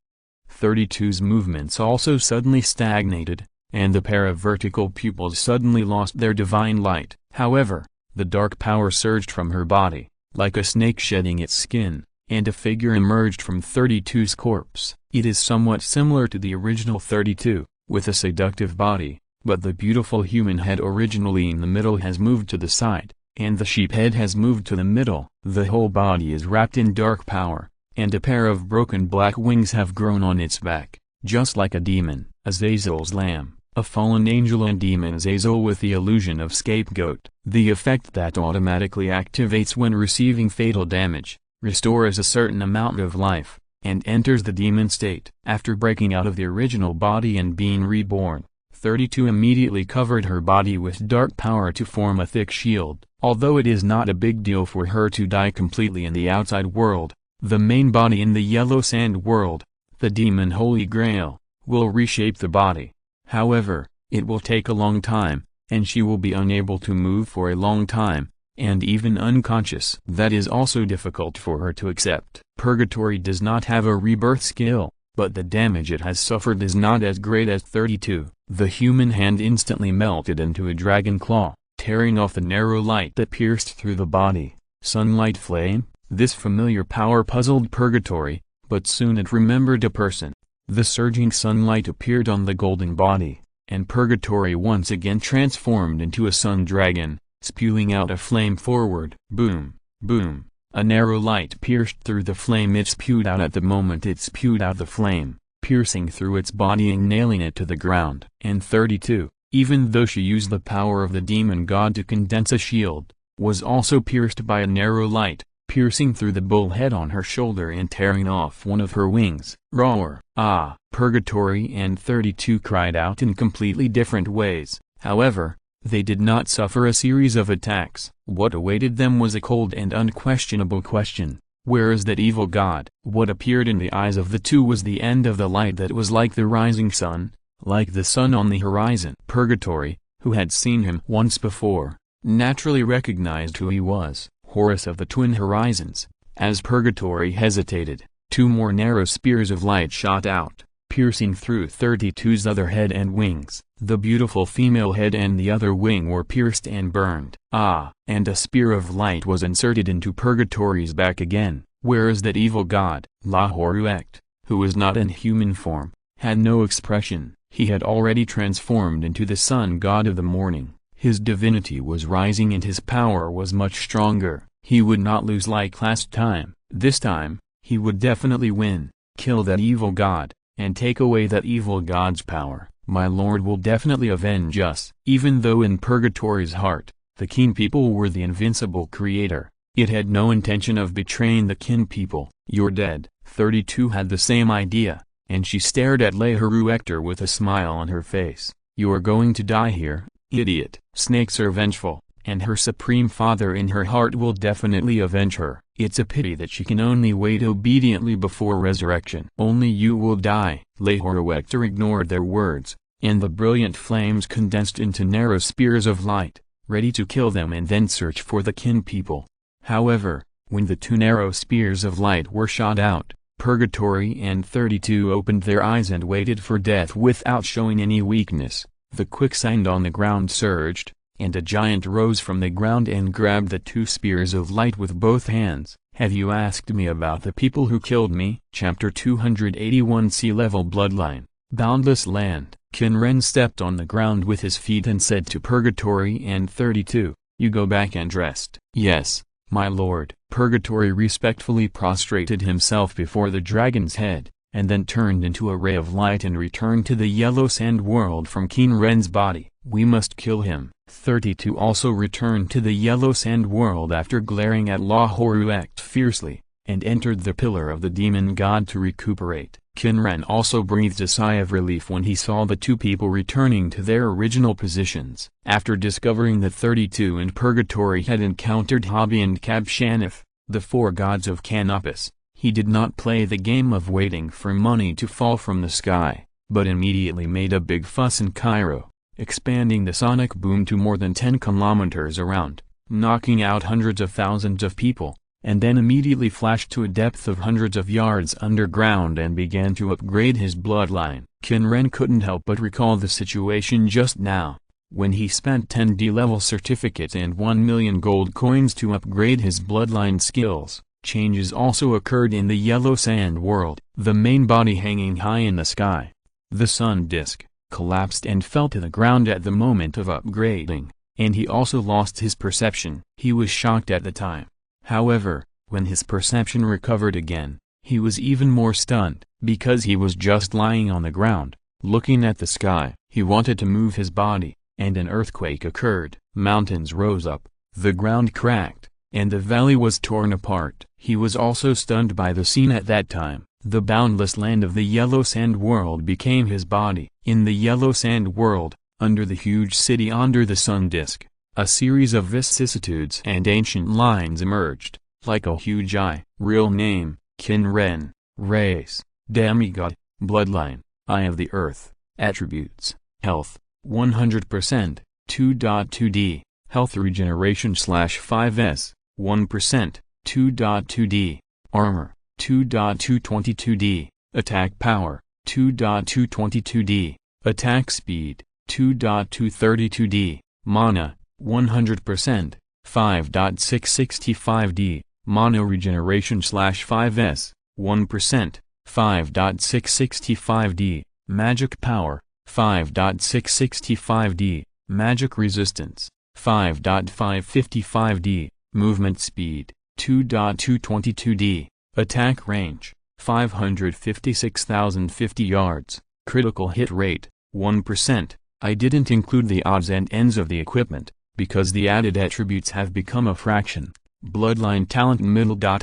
32's movements also suddenly stagnated, and the pair of vertical pupils suddenly lost their divine light. However, the dark power surged from her body, like a snake shedding its skin, and a figure emerged from 32's corpse. It is somewhat similar to the original 32, with a seductive body, but the beautiful human head originally in the middle has moved to the side, and the sheep head has moved to the middle. The whole body is wrapped in dark power, and a pair of broken black wings have grown on its back. just like a demon. Azazel's lamb, a fallen angel and demon Azazel with the illusion of scapegoat. The effect that automatically activates when receiving fatal damage, restores a certain amount of life, and enters the demon state. After breaking out of the original body and being reborn, 32 immediately covered her body with dark power to form a thick shield. Although it is not a big deal for her to die completely in the outside world, the main body in the yellow sand world, the demon Holy Grail, will reshape the body. However, it will take a long time, and she will be unable to move for a long time, and even unconscious. That is also difficult for her to accept. Purgatory does not have a rebirth skill, but the damage it has suffered is not as great as 32. The human hand instantly melted into a dragon claw, tearing off the narrow light that pierced through the body. Sunlight flame? This familiar power puzzled Purgatory, but soon it remembered a person. The surging sunlight appeared on the golden body, and Purgatory once again transformed into a sun dragon, spewing out a flame forward. Boom, boom, a narrow light pierced through the flame it spewed out at the moment it spewed out the flame, piercing through its body and nailing it to the ground. And 32, even though she used the power of the demon god to condense a shield, was also pierced by a narrow light, piercing through the bull head on her shoulder and tearing off one of her wings. Roar! Ah! Purgatory and 32 cried out in completely different ways. However, they did not suffer a series of attacks. What awaited them was a cold and unquestionable question. Where is that evil god? What appeared in the eyes of the two was the end of the light that was like the rising sun, like the sun on the horizon. Purgatory, who had seen him once before, naturally recognized who he was. Horus of the Twin Horizons. As Purgatory hesitated, two more narrow spears of light shot out, piercing through 32's other head and wings. The beautiful female head and the other wing were pierced and burned. Ah! And a spear of light was inserted into Purgatory's back again. Where is that evil god? Lahoruect, who was not in human form, had no expression. He had already transformed into the sun god of the morning. His divinity was rising and his power was much stronger. He would not lose like last time. This time, he would definitely win. Kill that evil god, and take away that evil god's power. My lord will definitely avenge us. Even though in Purgatory's heart, the Qin people were the invincible creator, it had no intention of betraying the Qin people. You're dead. 32 had the same idea, and she stared at Lahoruector with a smile on her face. You're going to die here, idiot. Snakes are vengeful, and her supreme father in her heart will definitely avenge her. It's a pity that she can only wait obediently before resurrection. Only you will die. Lahoruector ignored their words, and the brilliant flames condensed into narrow spears of light, ready to kill them and then search for the Qin people. However, when the two narrow spears of light were shot out, Purgatory and 32 opened their eyes and waited for death without showing any weakness. The quicksand on the ground surged, and a giant rose from the ground and grabbed the two spears of light with both hands. Have you asked me about the people who killed me? Chapter 281 Sea Level Bloodline. Boundless Land. Qin Ren stepped on the ground with his feet and said to Purgatory and 32, you go back and rest. Yes, my lord. Purgatory respectfully prostrated himself before the dragon's head, and then turned into a ray of light and returned to the yellow sand world from Qin Ren's body. We must kill him. 32 also returned to the yellow sand world after glaring at Lahoruect fiercely, and entered the pillar of the demon god to recuperate. Qin Ren also breathed a sigh of relief when he saw the two people returning to their original positions. After discovering that 32 and Purgatory had encountered Hobby and Kabshanif, the four gods of Canopus, he did not play the game of waiting for money to fall from the sky, but immediately made a big fuss in Cairo, expanding the sonic boom to more than 10 kilometers around, knocking out hundreds of thousands of people, and then immediately flashed to a depth of hundreds of yards underground and began to upgrade his bloodline. Qin Ren couldn't help but recall the situation just now, when he spent 10 D-level certificates and 1 million gold coins to upgrade his bloodline skills. Changes also occurred in the yellow sand world. The main body hanging high in the sky, the sun disk, collapsed and fell to the ground at the moment of upgrading, and he also lost his perception. He was shocked at the time. However, when his perception recovered again, He was even more stunned, because he was just lying on the ground, looking at the sky. He wanted to move his body, and an earthquake occurred. Mountains rose up, the ground cracked, and the valley was torn apart. He was also stunned by the scene at that time. The boundless land of the Yellow Sand World became his body. In the Yellow Sand World, under the huge city under the sun disk, a series of vicissitudes and ancient lines emerged, like a huge eye. Real name, Qin Ren. Race, demigod. Bloodline, eye of the earth. Attributes, health, 100%, 2.2D. Health regeneration /5S, 1%, 2.2D. Armor, 2.222D. Attack power, 2.222D. Attack speed, 2.232D. Mana, 100%, 5.665D. Mana regeneration /5S, 1%, 5.665D. Magic power, 5.665D. Magic resistance, 5.555D. Movement speed, 2.222D. Attack range, 556,050 yards. Critical hit rate, 1%. I didn't include the odds and ends of the equipment, because the added attributes have become a fraction. Bloodline talent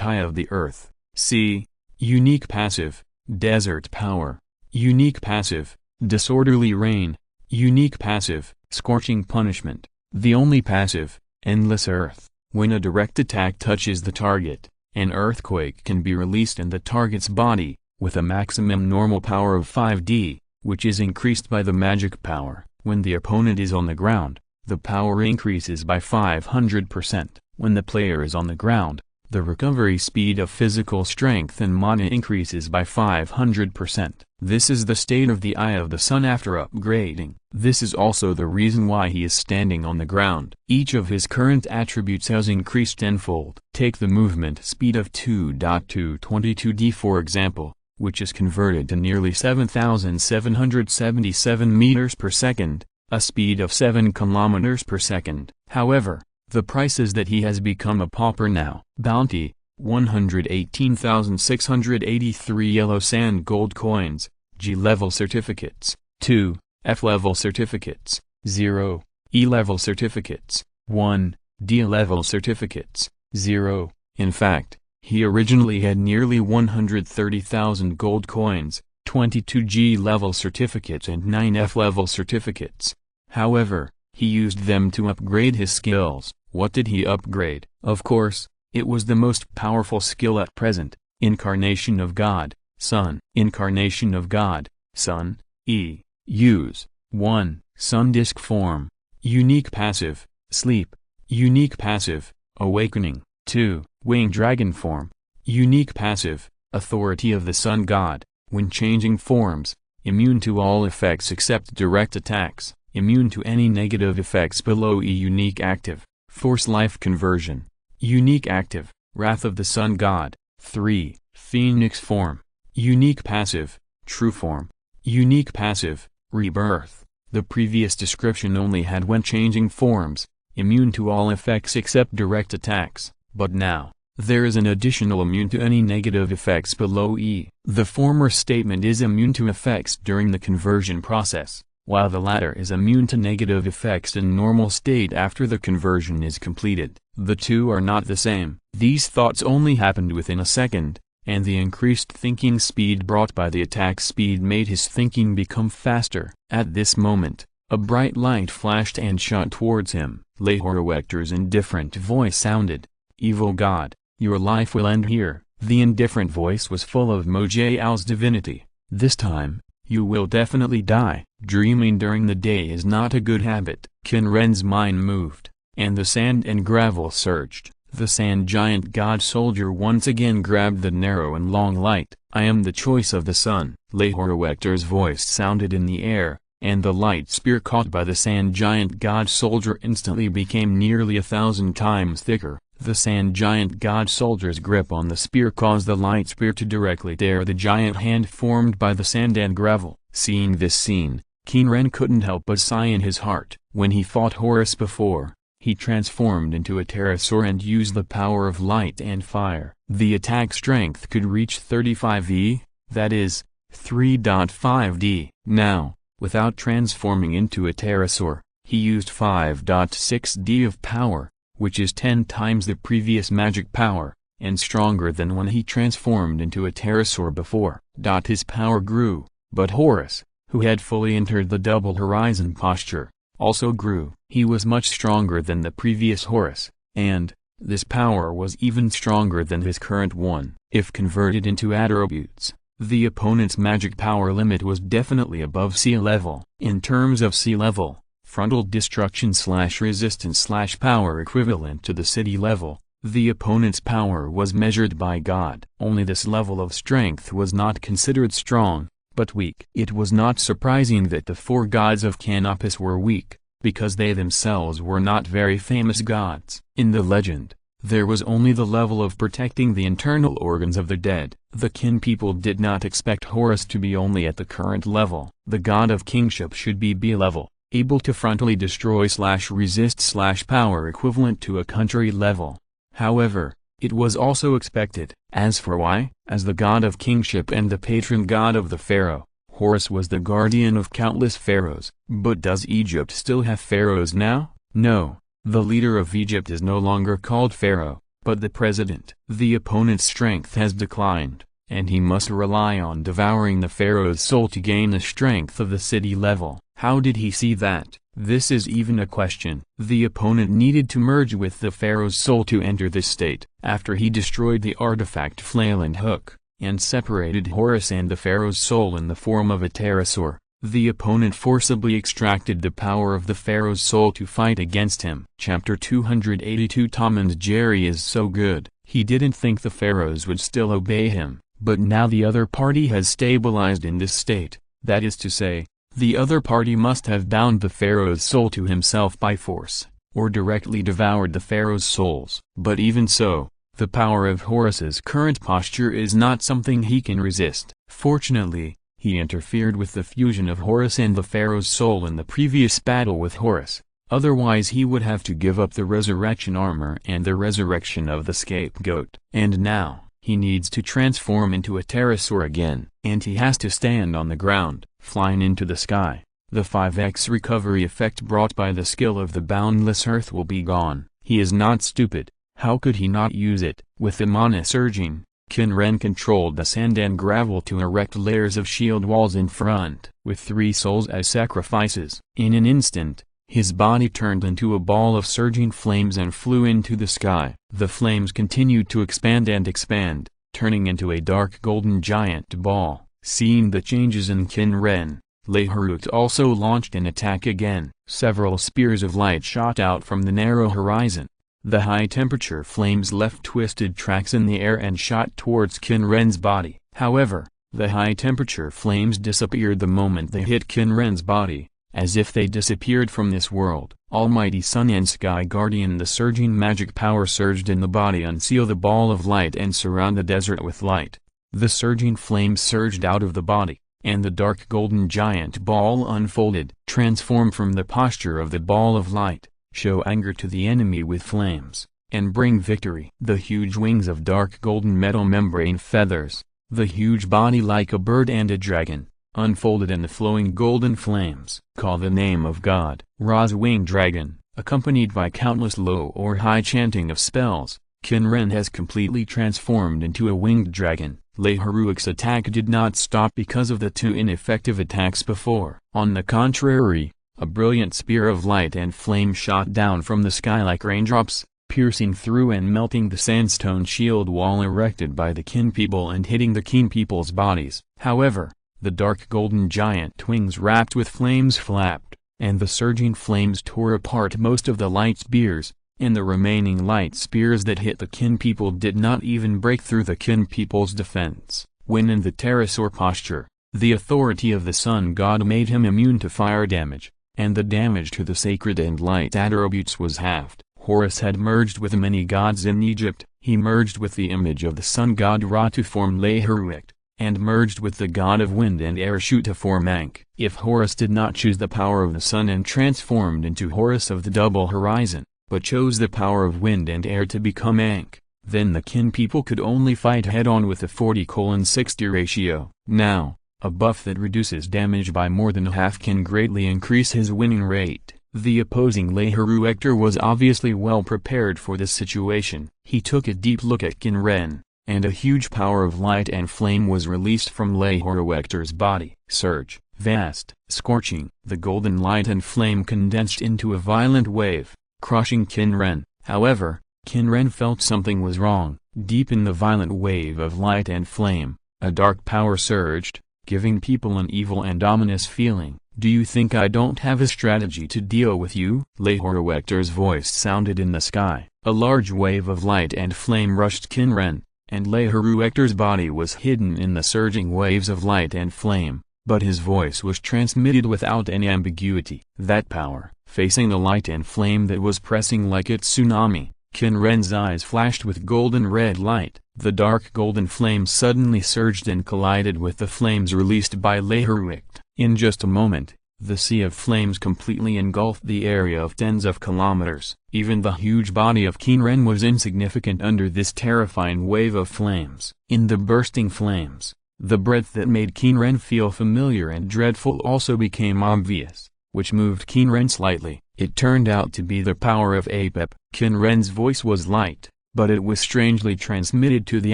eye of the earth. C. Unique passive, desert power. Unique passive, disorderly rain. Unique passive, scorching punishment. The only passive, endless earth. When a direct attack touches the target, an earthquake can be released in the target's body, with a maximum normal power of 5D, which is increased by the magic power. When the opponent is on the ground, the power increases by 500%. When the player is on the ground, the recovery speed of physical strength and mana increases by 500%. This is the state of the Eye of the Sun after upgrading. This is also the reason why he is standing on the ground. Each of his current attributes has increased tenfold. Take the movement speed of 2.222D for example, which is converted to nearly 7,777 meters per second, a speed of 7 kilometers per second. However, the price is that he has become a pauper now. Bounty, 118,683 yellow sand gold coins. G-level certificates, 2, F-level certificates, 0, E-level certificates, 1, D-level certificates, 0. In fact, he originally had nearly 130,000 gold coins, 22 G-level certificates and 9 F-level certificates. However, he used them to upgrade his skills. What did he upgrade? Of course, it was the most powerful skill at present, Incarnation of God, Sun. Incarnation of God, Sun, E. Use, 1. Sun disk form. Unique passive, Sleep. Unique passive, Awakening. 2. Winged dragon form. Unique passive, Authority of the Sun God. When changing forms, immune to all effects except direct attacks. Immune to any negative effects below E. Unique active, Force life conversion. Unique active, Wrath of the Sun God. 3. Phoenix form. Unique passive, True form. Unique passive, Rebirth. The previous description only had when changing forms, immune to all effects except direct attacks, but now, there is an additional immune to any negative effects below E. The former statement is immune to effects during the conversion process, while the latter is immune to negative effects in normal state after the conversion is completed. The two are not the same. These thoughts only happened within a second, and the increased thinking speed brought by the attack speed made his thinking become faster. At this moment, a bright light flashed and shot towards him. Lahorowector's indifferent voice sounded. Evil God, your life will end here. The indifferent voice was full of Mojao's divinity. This time, you will definitely die. Dreaming during the day is not a good habit. Qin Ren's mind moved, and the sand and gravel surged. The sand giant god soldier once again grabbed the narrow and long light. I am the choice of the sun. Lahorowector's voice sounded in the air, and the light spear caught by the sand giant god soldier instantly became nearly 1,000 times thicker. The sand giant god soldier's grip on the spear caused the light spear to directly tear the giant hand formed by the sand and gravel. Seeing this scene, Qin Ren couldn't help but sigh in his heart. When he fought Horus before, he transformed into a pterosaur and used the power of light and fire. The attack strength could reach 35 that is, 3.5d. Now, without transforming into a pterosaur, he used 5.6d of power, which is 10 times the previous magic power, and stronger than when he transformed into a pterosaur before. His power grew, but Horus, who had fully entered the double horizon posture, also grew. He was much stronger than the previous Horus, and this power was even stronger than his current one. If converted into attributes, the opponent's magic power limit was definitely above sea level. In terms of sea level, frontal destruction/resistance/power equivalent to the city level, the opponent's power was measured by God. Only this level of strength was not considered strong, but weak. It was not surprising that the 4 gods of Canopus were weak, because they themselves were not very famous gods. In the legend, there was only the level of protecting the internal organs of the dead. The Qin people did not expect Horus to be only at the current level. The god of kingship should be B level, able to frontally destroy/resist/power equivalent to a country level. However, it was also expected. As for why, as the god of kingship and the patron god of the pharaoh, Horus was the guardian of countless pharaohs. But does Egypt still have pharaohs now? No, the leader of Egypt is no longer called pharaoh, but the president. The opponent's strength has declined, and he must rely on devouring the pharaoh's soul to gain the strength of the city level. How did he see that? This is even a question. The opponent needed to merge with the pharaoh's soul to enter this state. After he destroyed the artifact flail and hook, and separated Horus and the pharaoh's soul in the form of a pterosaur, the opponent forcibly extracted the power of the pharaoh's soul to fight against him. Chapter 282 Tom and Jerry is so good. He didn't think the pharaohs would still obey him, but now the other party has stabilized in this state, that is to say, the other party must have bound the pharaoh's soul to himself by force, or directly devoured the pharaoh's souls. But even so, the power of Horus's current posture is not something he can resist. Fortunately, he interfered with the fusion of Horus and the pharaoh's soul in the previous battle with Horus, otherwise he would have to give up the resurrection armor and the resurrection of the scapegoat. And now, he needs to transform into a pterosaur again, and he has to stand on the ground, flying into the sky. The 5x recovery effect brought by the skill of the boundless earth will be gone. He is not stupid. How could he not use it? With the mana surging, Qin Ren controlled the sand and gravel to erect layers of shield walls in front. With 3 souls as sacrifices, in an instant, his body turned into a ball of surging flames and flew into the sky. The flames continued to expand and expand, turning into a dark golden giant ball. Seeing the changes in Qin Ren, Leherut also launched an attack again. Several spears of light shot out from the narrow horizon. The high-temperature flames left twisted tracks in the air and shot towards Qin Ren's body. However, the high-temperature flames disappeared the moment they hit Qin Ren's body, as if they disappeared from this world. Almighty Sun and Sky Guardian, the surging magic power surged in the body, unseal the ball of light and surround the desert with light. The surging flames surged out of the body, and the dark golden giant ball unfolded. Transform from the posture of the ball of light, show anger to the enemy with flames, and bring victory. The huge wings of dark golden metal membrane feathers, the huge body like a bird and a dragon, unfolded in the flowing golden flames. Call the name of God. Ra's winged dragon, accompanied by countless low or high chanting of spells, Qin Ren has completely transformed into a winged dragon. Leherut's attack did not stop because of the 2 ineffective attacks before. On the contrary, a brilliant spear of light and flame shot down from the sky like raindrops, piercing through and melting the sandstone shield wall erected by the Qin people and hitting the Qin people's bodies. However, the dark golden giant wings wrapped with flames flapped, and the surging flames tore apart most of the light spears, and the remaining light spears that hit the Qin people did not even break through the Qin people's defense. When in the pterosaur posture, the authority of the sun god made him immune to fire damage, and the damage to the sacred and light attributes was halved. Horus had merged with many gods in Egypt. He merged with the image of the sun god Ra to form Leherut, and merged with the god of wind and air Shu to form Ankh. If Horus did not choose the power of the sun and transformed into Horus of the double horizon, but chose the power of wind and air to become Ankh. Then the Qin people could only fight head-on with a 40:60 ratio. Now, a buff that reduces damage by more than half can greatly increase his winning rate. The opposing Lei-Heruector was obviously well prepared for this situation. He took a deep look at Qin Ren, and a huge power of light and flame was released from Lei-Heruector's body. Surge, vast, scorching. The golden light and flame condensed into a violent wave, crushing Qin Ren. However, Qin Ren felt something was wrong. Deep in the violent wave of light and flame, a dark power surged, giving people an evil and ominous feeling. "Do you think I don't have a strategy to deal with you?" Lei-Heruector's voice sounded in the sky. A large wave of light and flame rushed Qin Ren, and Lei-Heruector's body was hidden in the surging waves of light and flame, but his voice was transmitted without any ambiguity. That power, facing the light and flame that was pressing like a tsunami, Qin Ren's eyes flashed with golden red light. The dark golden flame suddenly surged and collided with the flames released by Lei-Heruector. In just a moment, the sea of flames completely engulfed the area of tens of kilometers. Even the huge body of Qin Ren was insignificant under this terrifying wave of flames. In the bursting flames, the breath that made Qin Ren feel familiar and dreadful also became obvious, which moved Qin Ren slightly. It turned out to be the power of Apep. Qin Ren's voice was light, but it was strangely transmitted to the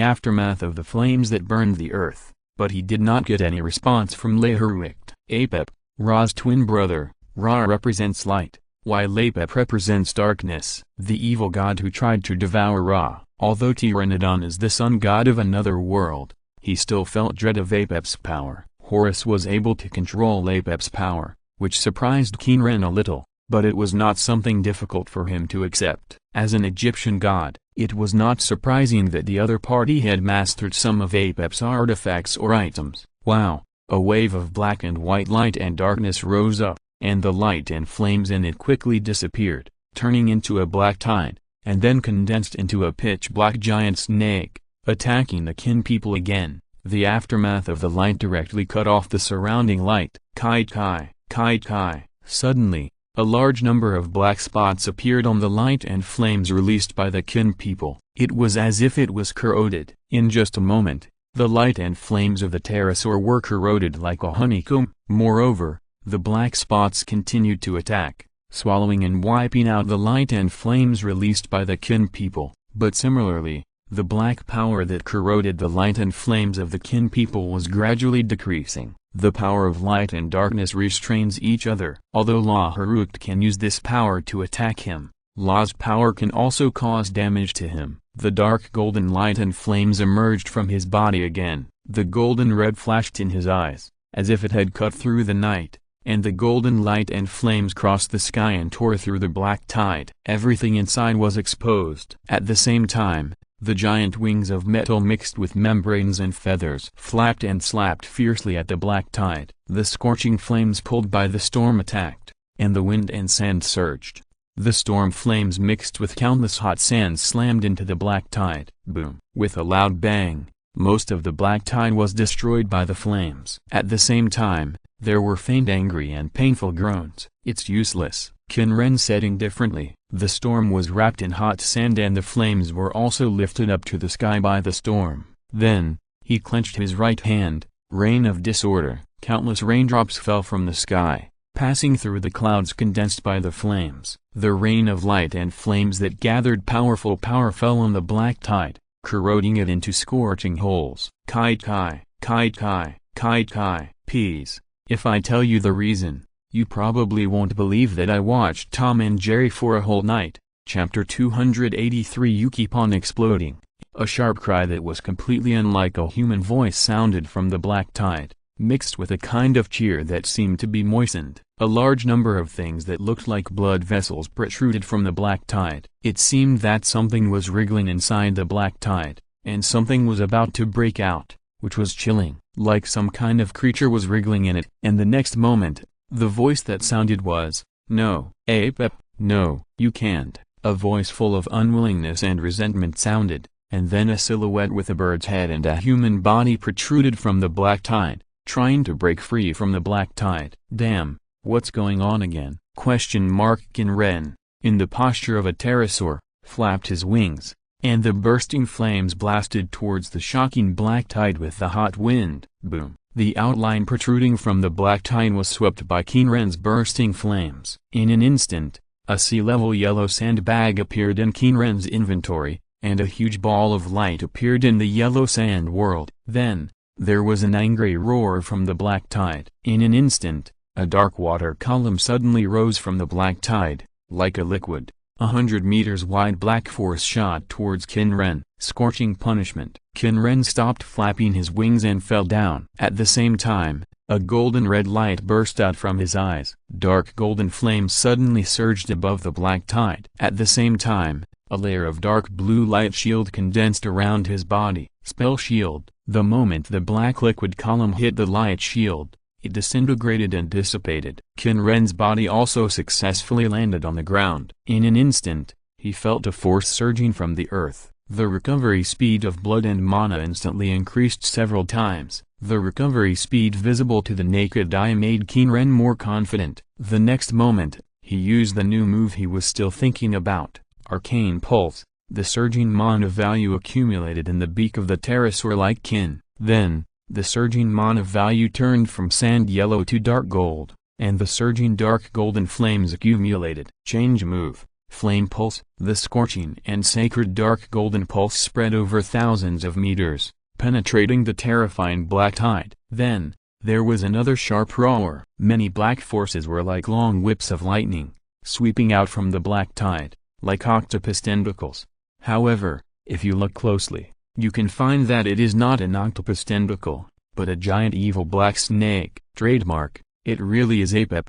aftermath of the flames that burned the earth. But he did not get any response from Lei-Heruector. Apep, Ra's twin brother, Ra represents light, while Apep represents darkness. The evil god who tried to devour Ra. Although Pteranodon is the sun god of another world, he still felt dread of Apep's power. Horus was able to control Apep's power, which surprised Qin Ren a little, but it was not something difficult for him to accept. As an Egyptian god, it was not surprising that the other party had mastered some of Apep's artifacts or items. Wow! A wave of black and white light and darkness rose up, and the light and flames in it quickly disappeared, turning into a black tide, and then condensed into a pitch-black giant snake, attacking the Qin people again. The aftermath of the light directly cut off the surrounding light. Kai kai, kai kai. Suddenly, a large number of black spots appeared on the light and flames released by the Qin people. It was as if it was corroded. In just a moment, the light and flames of the pterosaur were corroded like a honeycomb. Moreover, the black spots continued to attack, swallowing and wiping out the light and flames released by the Qin people. But similarly, the black power that corroded the light and flames of the Qin people was gradually decreasing. The power of light and darkness restrains each other. Although Lei-Heruector can use this power to attack him, La's power can also cause damage to him. The dark golden light and flames emerged from his body again. The golden red flashed in his eyes, as if it had cut through the night, and the golden light and flames crossed the sky and tore through the black tide. Everything inside was exposed. At the same time, the giant wings of metal mixed with membranes and feathers flapped and slapped fiercely at the black tide. The scorching flames pulled by the storm attacked, and the wind and sand surged. The storm flames mixed with countless hot sands slammed into the black tide. Boom! With a loud bang, most of the black tide was destroyed by the flames. At the same time, there were faint angry and painful groans. "It's useless," Qin Ren said indifferently. The storm was wrapped in hot sand and the flames were also lifted up to the sky by the storm. Then, he clenched his right hand. Rain of disorder. Countless raindrops fell from the sky, passing through the clouds condensed by the flames. The rain of light and flames that gathered powerful power fell on the black tide, corroding it into scorching holes. Kai kai, kai kai, kai kai. Peas. If I tell you the reason, you probably won't believe that I watched Tom and Jerry for a whole night. Chapter 283. You keep on exploding. A sharp cry that was completely unlike a human voice sounded from the black tide, mixed with a kind of cheer that seemed to be moistened. A large number of things that looked like blood vessels protruded from the black tide. It seemed that something was wriggling inside the black tide, and something was about to break out, which was chilling, like some kind of creature was wriggling in it. And the next moment, the voice that sounded was, "No, Apep, no, you can't." A voice full of unwillingness and resentment sounded, and then a silhouette with a bird's head and a human body protruded from the black tide, trying to break free from the black tide. "Damn, what's going on again?" Qin Ren, in the posture of a pterosaur, flapped his wings, and the bursting flames blasted towards the shocking black tide with the hot wind. Boom! The outline protruding from the black tide was swept by Qin Ren's bursting flames. In an instant, a sea-level yellow sandbag appeared in Qin Ren's inventory, and a huge ball of light appeared in the yellow sand world. Then, there was an angry roar from the black tide. In an instant, a dark water column suddenly rose from the black tide, like a liquid, 100 meters wide black force shot towards Qin Ren. Scorching punishment. Qin Ren stopped flapping his wings and fell down. At the same time, a golden red light burst out from his eyes. Dark golden flames suddenly surged above the black tide. At the same time, a layer of dark blue light shield condensed around his body. Spell shield. The moment the black liquid column hit the light shield, it disintegrated and dissipated. Qin Ren's body also successfully landed on the ground. In an instant, he felt a force surging from the earth. The recovery speed of blood and mana instantly increased several times. The recovery speed visible to the naked eye made Qin Ren more confident. The next moment, he used the new move he was still thinking about, Arcane Pulse. The surging mana value accumulated in the beak of the pterosaur-like Qin. Then, the surging mana value turned from sand yellow to dark gold, and the surging dark golden flames accumulated. Change move. Flame Pulse. The scorching and sacred dark golden pulse spread over thousands of meters, penetrating the terrifying black tide. Then, there was another sharp roar. Many black forces were like long whips of lightning, sweeping out from the black tide, like octopus tentacles. However, if you look closely, you can find that it is not an octopus tentacle, but a giant evil black snake. Trademark. It really is APEP?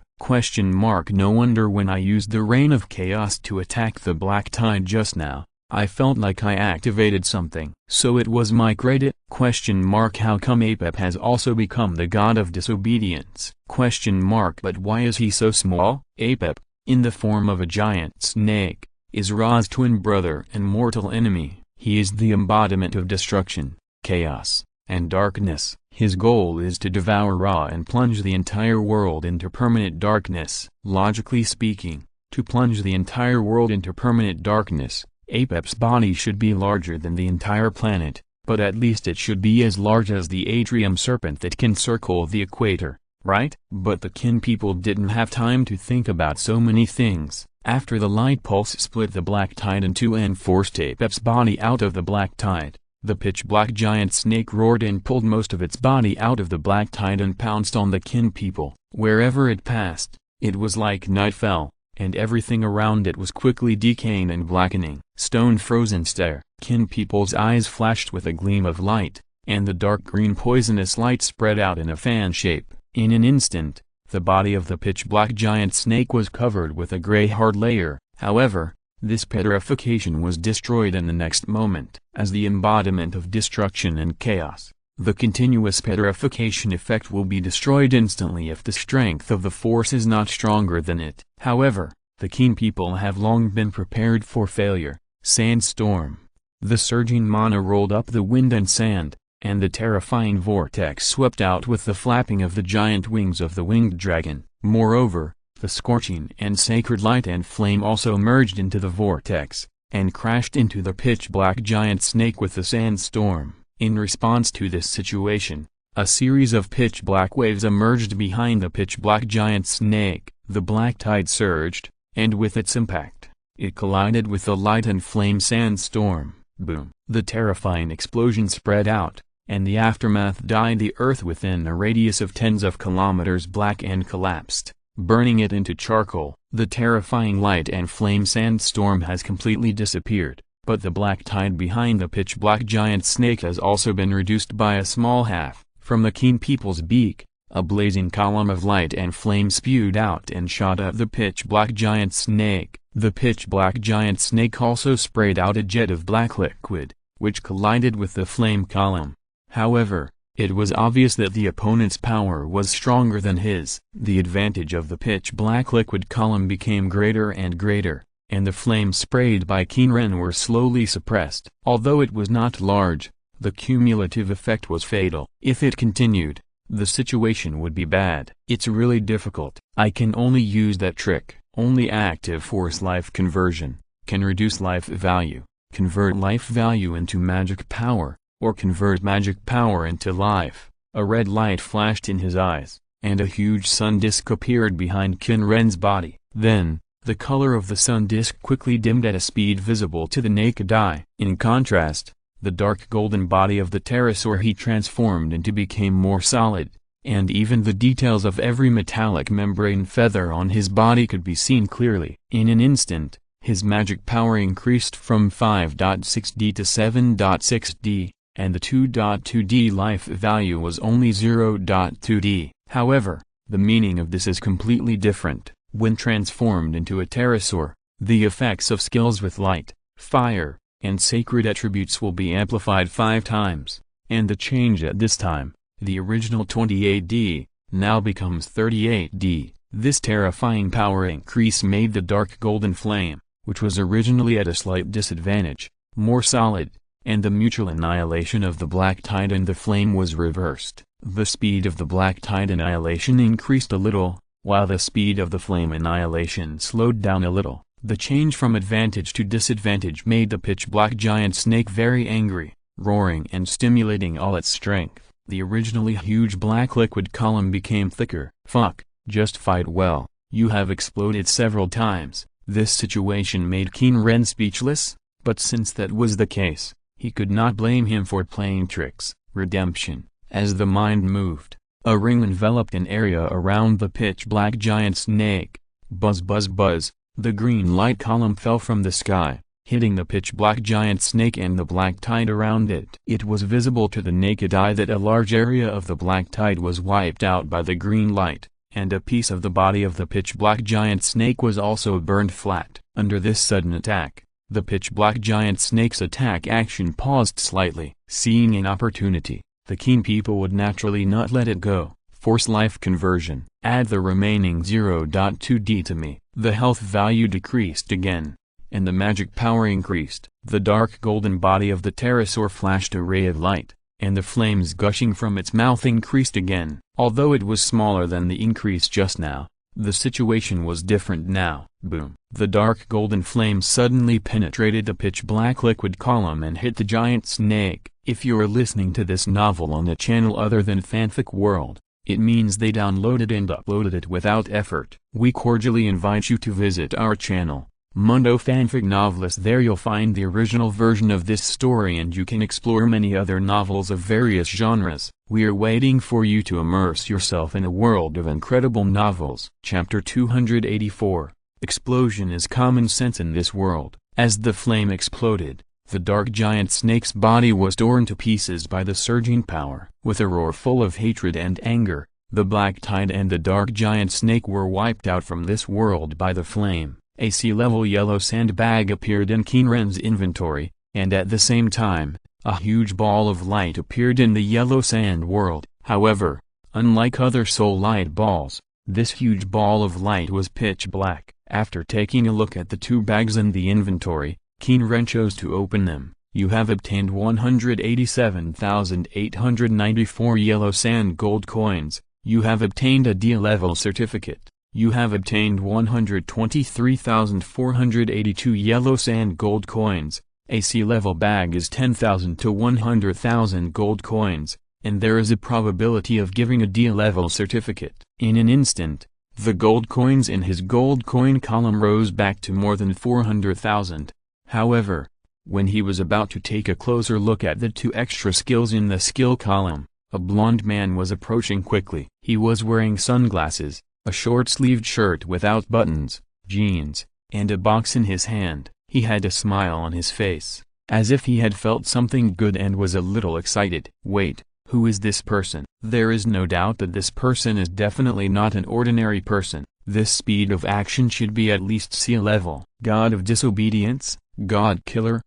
No wonder when I used the Rain of Chaos to attack the black tide just now, I felt like I activated something. So it was my credit? How come APEP has also become the god of disobedience? But why is he so small? APEP, in the form of a giant snake, is Ra's twin brother and mortal enemy. He is the embodiment of destruction, chaos, and darkness. His goal is to devour Ra and plunge the entire world into permanent darkness. Logically speaking, to plunge the entire world into permanent darkness, APEP's body should be larger than the entire planet, but at least it should be as large as the atrium serpent that can circle the equator, right? But the Qin people didn't have time to think about so many things. After the light pulse split the black tide in two and forced APEP's body out of the black tide, the pitch-black giant snake roared and pulled most of its body out of the black tide and pounced on the Qin people. Wherever it passed, it was like night fell, and everything around it was quickly decaying and blackening. Stone-frozen stare. Qin people's eyes flashed with a gleam of light, and the dark green poisonous light spread out in a fan shape. In an instant, the body of the pitch-black giant snake was covered with a gray hard layer. However, this petrification was destroyed in the next moment. As the embodiment of destruction and chaos, the continuous petrification effect will be destroyed instantly if the strength of the force is not stronger than it. However, the Qin people have long been prepared for failure. Sandstorm. The surging mana rolled up the wind and sand, and the terrifying vortex swept out with the flapping of the giant wings of the winged dragon. Moreover, the scorching and sacred light and flame also merged into the vortex, and crashed into the pitch-black giant snake with the sandstorm. In response to this situation, a series of pitch-black waves emerged behind the pitch-black giant snake. The black tide surged, and with its impact, it collided with the light and flame sandstorm. Boom! The terrifying explosion spread out, and the aftermath dyed the earth within a radius of tens of kilometers black and collapsed, burning it into charcoal. The terrifying light and flame sandstorm has completely disappeared, but the black tide behind the pitch-black giant snake has also been reduced by a small half. From the Qin people's beak, a blazing column of light and flame spewed out and shot at the pitch-black giant snake. The pitch-black giant snake also sprayed out a jet of black liquid, which collided with the flame column. However, it was obvious that the opponent's power was stronger than his. The advantage of the pitch-black liquid column became greater and greater, and the flames sprayed by Qin Ren were slowly suppressed. Although it was not large, the cumulative effect was fatal. If it continued, the situation would be bad. It's really difficult. I can only use that trick. Only active force life conversion can reduce life value, convert life value into magic power, or convert magic power into life. A red light flashed in his eyes, and a huge sun disk appeared behind Qin Ren's body. Then, the color of the sun disk quickly dimmed at a speed visible to the naked eye. In contrast, the dark golden body of the pterosaur he transformed into became more solid, and even the details of every metallic membrane feather on his body could be seen clearly. In an instant, his magic power increased from 5.6D to 7.6D, and the 2.2D life value was only 0.2D. However, the meaning of this is completely different. When transformed into a pterosaur, the effects of skills with light, fire, and sacred attributes will be amplified 5 times, and the change at this time, the original 28D, now becomes 38D. This terrifying power increase made the dark golden flame, which was originally at a slight disadvantage, more solid, and the mutual annihilation of the black tide and the flame was reversed. The speed of the black tide annihilation increased a little, while the speed of the flame annihilation slowed down a little. The change from advantage to disadvantage made the pitch-black giant snake very angry, roaring and stimulating all its strength. The originally huge black liquid column became thicker. "Fuck, just fight well, you have exploded several times." This situation made Qin Ren speechless, but since that was the case, he could not blame him for playing tricks. Redemption. As the mind moved, a ring enveloped an area around the pitch-black giant snake. Buzz buzz buzz, the green light column fell from the sky, hitting the pitch-black giant snake and the black tide around it. It was visible to the naked eye that a large area of the black tide was wiped out by the green light, and a piece of the body of the pitch-black giant snake was also burned flat. Under this sudden attack, the pitch-black giant snake's attack action paused slightly. Seeing an opportunity, the Qin people would naturally not let it go. Force life conversion. Add the remaining 0.2D to me. The health value decreased again, and the magic power increased. The dark golden body of the pterosaur flashed a ray of light, and the flames gushing from its mouth increased again. Although it was smaller than the increase just now, the situation was different now. Boom. The dark golden flame suddenly penetrated the pitch-black liquid column and hit the giant snake. If you're listening to this novel on a channel other than Fanfic World, it means they downloaded and uploaded it without effort. We cordially invite you to visit our channel, Mundo Fanfic Novelist. There you'll find the original version of this story and you can explore many other novels of various genres. We are waiting for you to immerse yourself in a world of incredible novels. Chapter 284. Explosion is common sense in this world. As the flame exploded, the dark giant snake's body was torn to pieces by the surging power. With a roar full of hatred and anger, the black tide and the dark giant snake were wiped out from this world by the flame. A sea-level yellow sandbag appeared in Qin Ren's inventory, and at the same time, a huge ball of light appeared in the yellow sand world. However, unlike other soul light balls, this huge ball of light was pitch black. After taking a look at the 2 bags in the inventory, Qin Ren chose to open them. You have obtained 187,894 yellow sand gold coins. You have obtained a D-level certificate. You have obtained 123,482 yellow sand gold coins. A C-level bag is 10,000 to 100,000 gold coins, and there is a probability of giving a D-level certificate. In an instant, the gold coins in his gold coin column rose back to more than 400,000. However, when he was about to take a closer look at the 2 extra skills in the skill column, a blond man was approaching quickly. He was wearing sunglasses, a short-sleeved shirt without buttons, jeans, and a box in his hand. He had a smile on his face, as if he had felt something good and was a little excited. Wait, who is this person? There is no doubt that this person is definitely not an ordinary person. This speed of action should be at least sea level. God of disobedience, God killer,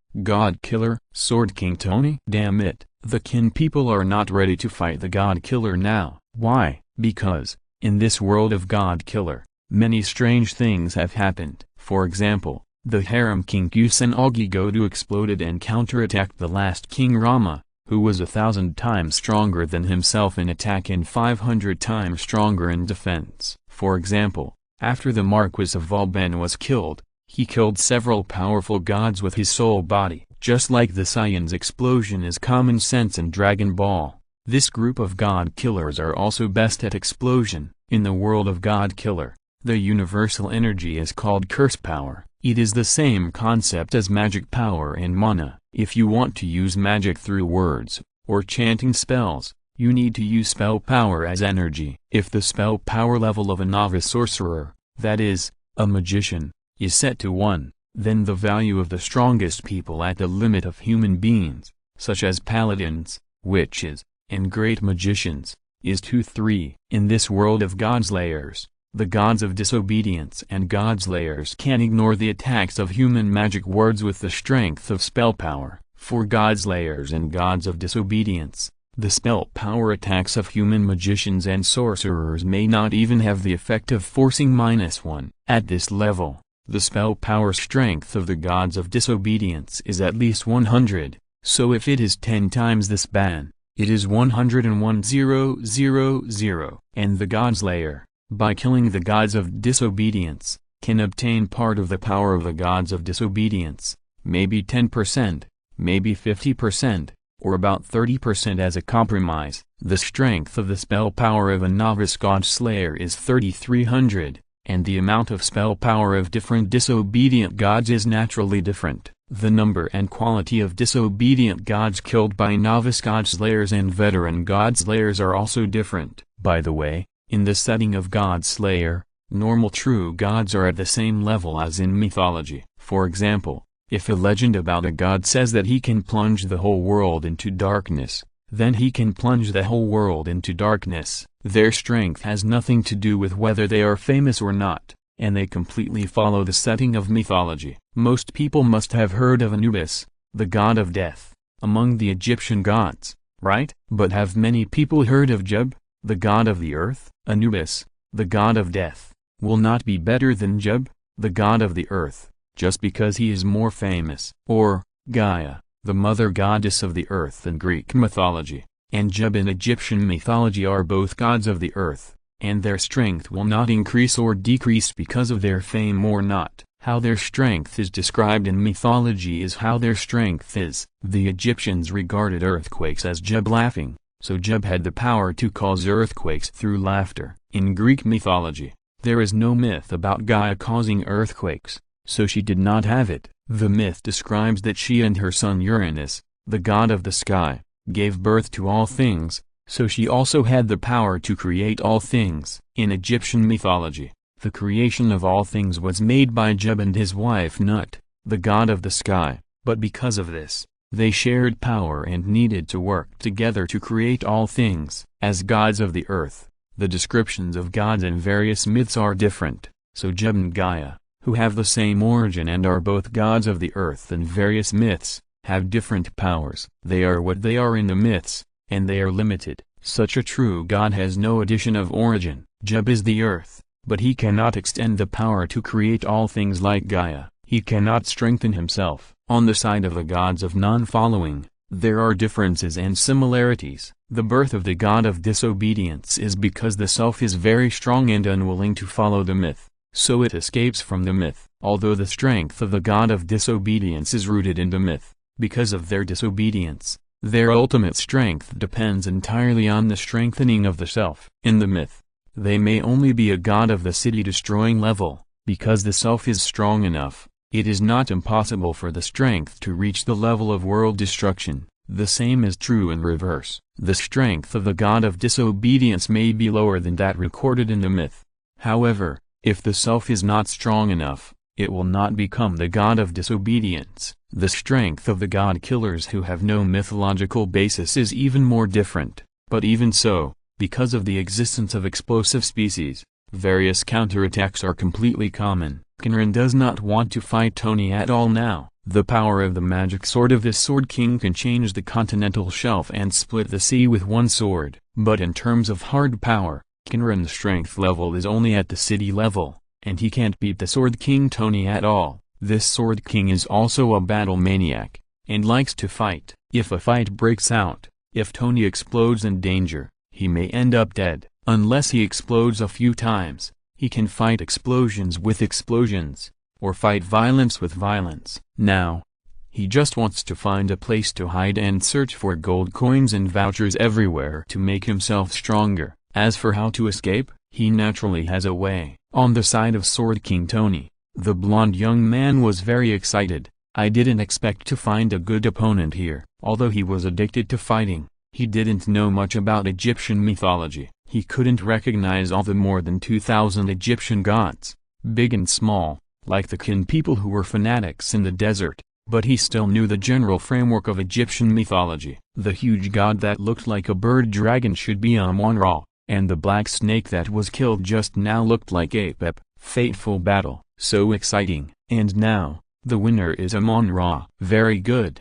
Sword King Tony? Damn it, the Qin people are not ready to fight the God killer now. Why? Because, in this world of God killer, many strange things have happened. For example, the harem King Kusen Agigodu exploded and counterattacked the last King Rama, who was 1,000 times stronger than himself in attack and 500 times stronger in defense. For example, After the Marquis of Vauban was killed, he killed several powerful gods with his soul body. Just like the Saiyan's explosion is common sense in Dragon Ball, this group of god killers are also best at explosion. In the world of god killer, the universal energy is called curse power. It is the same concept as magic power and mana. If you want to use magic through words, or chanting spells, you need to use spell power as energy. If the spell power level of a novice sorcerer, that is, a magician, is set to 1, then the value of the strongest people at the limit of human beings, such as paladins, witches, and great magicians, is 2-3. In this world of godslayers, the gods of disobedience and godslayers can ignore the attacks of human magic words with the strength of spell power. For godslayers and gods of disobedience, the spell power attacks of human magicians and sorcerers may not even have the effect of forcing -1. At this level, the spell power strength of the gods of disobedience is at least 100, so if it is 10 times this ban, it is 101,000, and the godslayer, by killing the gods of disobedience, can obtain part of the power of the gods of disobedience, maybe 10%, maybe 50%, or about 30% as a compromise. The strength of the spell power of a novice godslayer is 3,300, and the amount of spell power of different disobedient gods is naturally different. The number and quality of disobedient gods killed by novice godslayers and veteran godslayers are also different. By the way, in the setting of godslayer, normal true gods are at the same level as in mythology. For example, if a legend about a god says that he can plunge the whole world into darkness, then he can plunge the whole world into darkness. Their strength has nothing to do with whether they are famous or not, and they completely follow the setting of mythology. Most people must have heard of Anubis, the god of death, among the Egyptian gods, right? But have many people heard of Jeb, the god of the earth? Anubis, the god of death, will not be better than Jeb, the god of the earth, just because he is more famous. Or, Gaia, the mother goddess of the earth in Greek mythology, and Jeb in Egyptian mythology are both gods of the earth, and their strength will not increase or decrease because of their fame or not. How their strength is described in mythology is how their strength is. The Egyptians regarded earthquakes as Jeb laughing, so Jeb had the power to cause earthquakes through laughter. In Greek mythology, there is no myth about Gaia causing earthquakes, so she did not have it. The myth describes that she and her son Uranus, the god of the sky, gave birth to all things, so she also had the power to create all things. In Egyptian mythology, the creation of all things was made by Jeb and his wife Nut, the god of the sky, but because of this, they shared power and needed to work together to create all things. As gods of the earth, the descriptions of gods in various myths are different, so Jeb and Gaia, who have the same origin and are both gods of the earth in various myths, have different powers. They are what they are in the myths, and they are limited. Such a true god has no addition of origin. Jeb is the earth, but he cannot extend the power to create all things like Gaia. He cannot strengthen himself. On the side of the gods of non-following, there are differences and similarities. The birth of the god of disobedience is because the self is very strong and unwilling to follow the myth, so it escapes from the myth. Although the strength of the god of disobedience is rooted in the myth, because of their disobedience, their ultimate strength depends entirely on the strengthening of the self. In the myth, they may only be a god of the city-destroying level, because the self is strong enough. It is not impossible for the strength to reach the level of world destruction. The same is true in reverse. The strength of the god of disobedience may be lower than that recorded in the myth. However, if the self is not strong enough, it will not become the god of disobedience. The strength of the god killers who have no mythological basis is even more different. But even so, because of the existence of explosive species, various counterattacks are completely common. Qin Ren does not want to fight Tony at all now. The power of the magic sword of this Sword King can change the continental shelf and split the sea with one sword. But in terms of hard power, Qin Ren's strength level is only at the city level, and he can't beat the Sword King Tony at all. This Sword King is also a battle maniac, and likes to fight. If a fight breaks out, if Tony explodes in danger, he may end up dead. Unless he explodes a few times, He can fight explosions with explosions, or fight violence with violence. Now, he just wants to find a place to hide and search for gold coins and vouchers everywhere to make himself stronger. As for how to escape, he naturally has a way. On the side of Sword King Tony, the blonde young man was very excited. I didn't expect to find a good opponent here. Although he was addicted to fighting, he didn't know much about Egyptian mythology. He couldn't recognize all the more than 2,000 Egyptian gods, big and small, like the Qin people who were fanatics in the desert. But he still knew the general framework of Egyptian mythology. The huge god that looked like a bird dragon should be Amon-Ra, and the black snake that was killed just now looked like Apep. Fateful battle, so exciting. And now, the winner is Amon-Ra. Very good,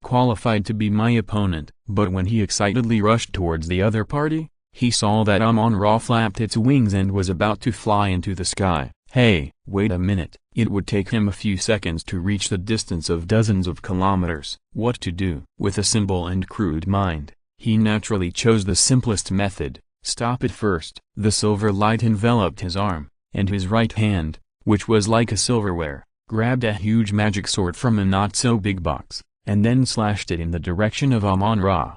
qualified to be my opponent. But when he excitedly rushed towards the other party, he saw that Amon-Ra flapped its wings and was about to fly into the sky. Hey, wait a minute. It would take him a few seconds to reach the distance of dozens of kilometers. What to do? With a simple and crude mind, he naturally chose the simplest method. Stop it first. The silver light enveloped his arm, and his right hand, which was like a silverware, grabbed a huge magic sword from a not-so-big box, and then slashed it in the direction of Amon-Ra.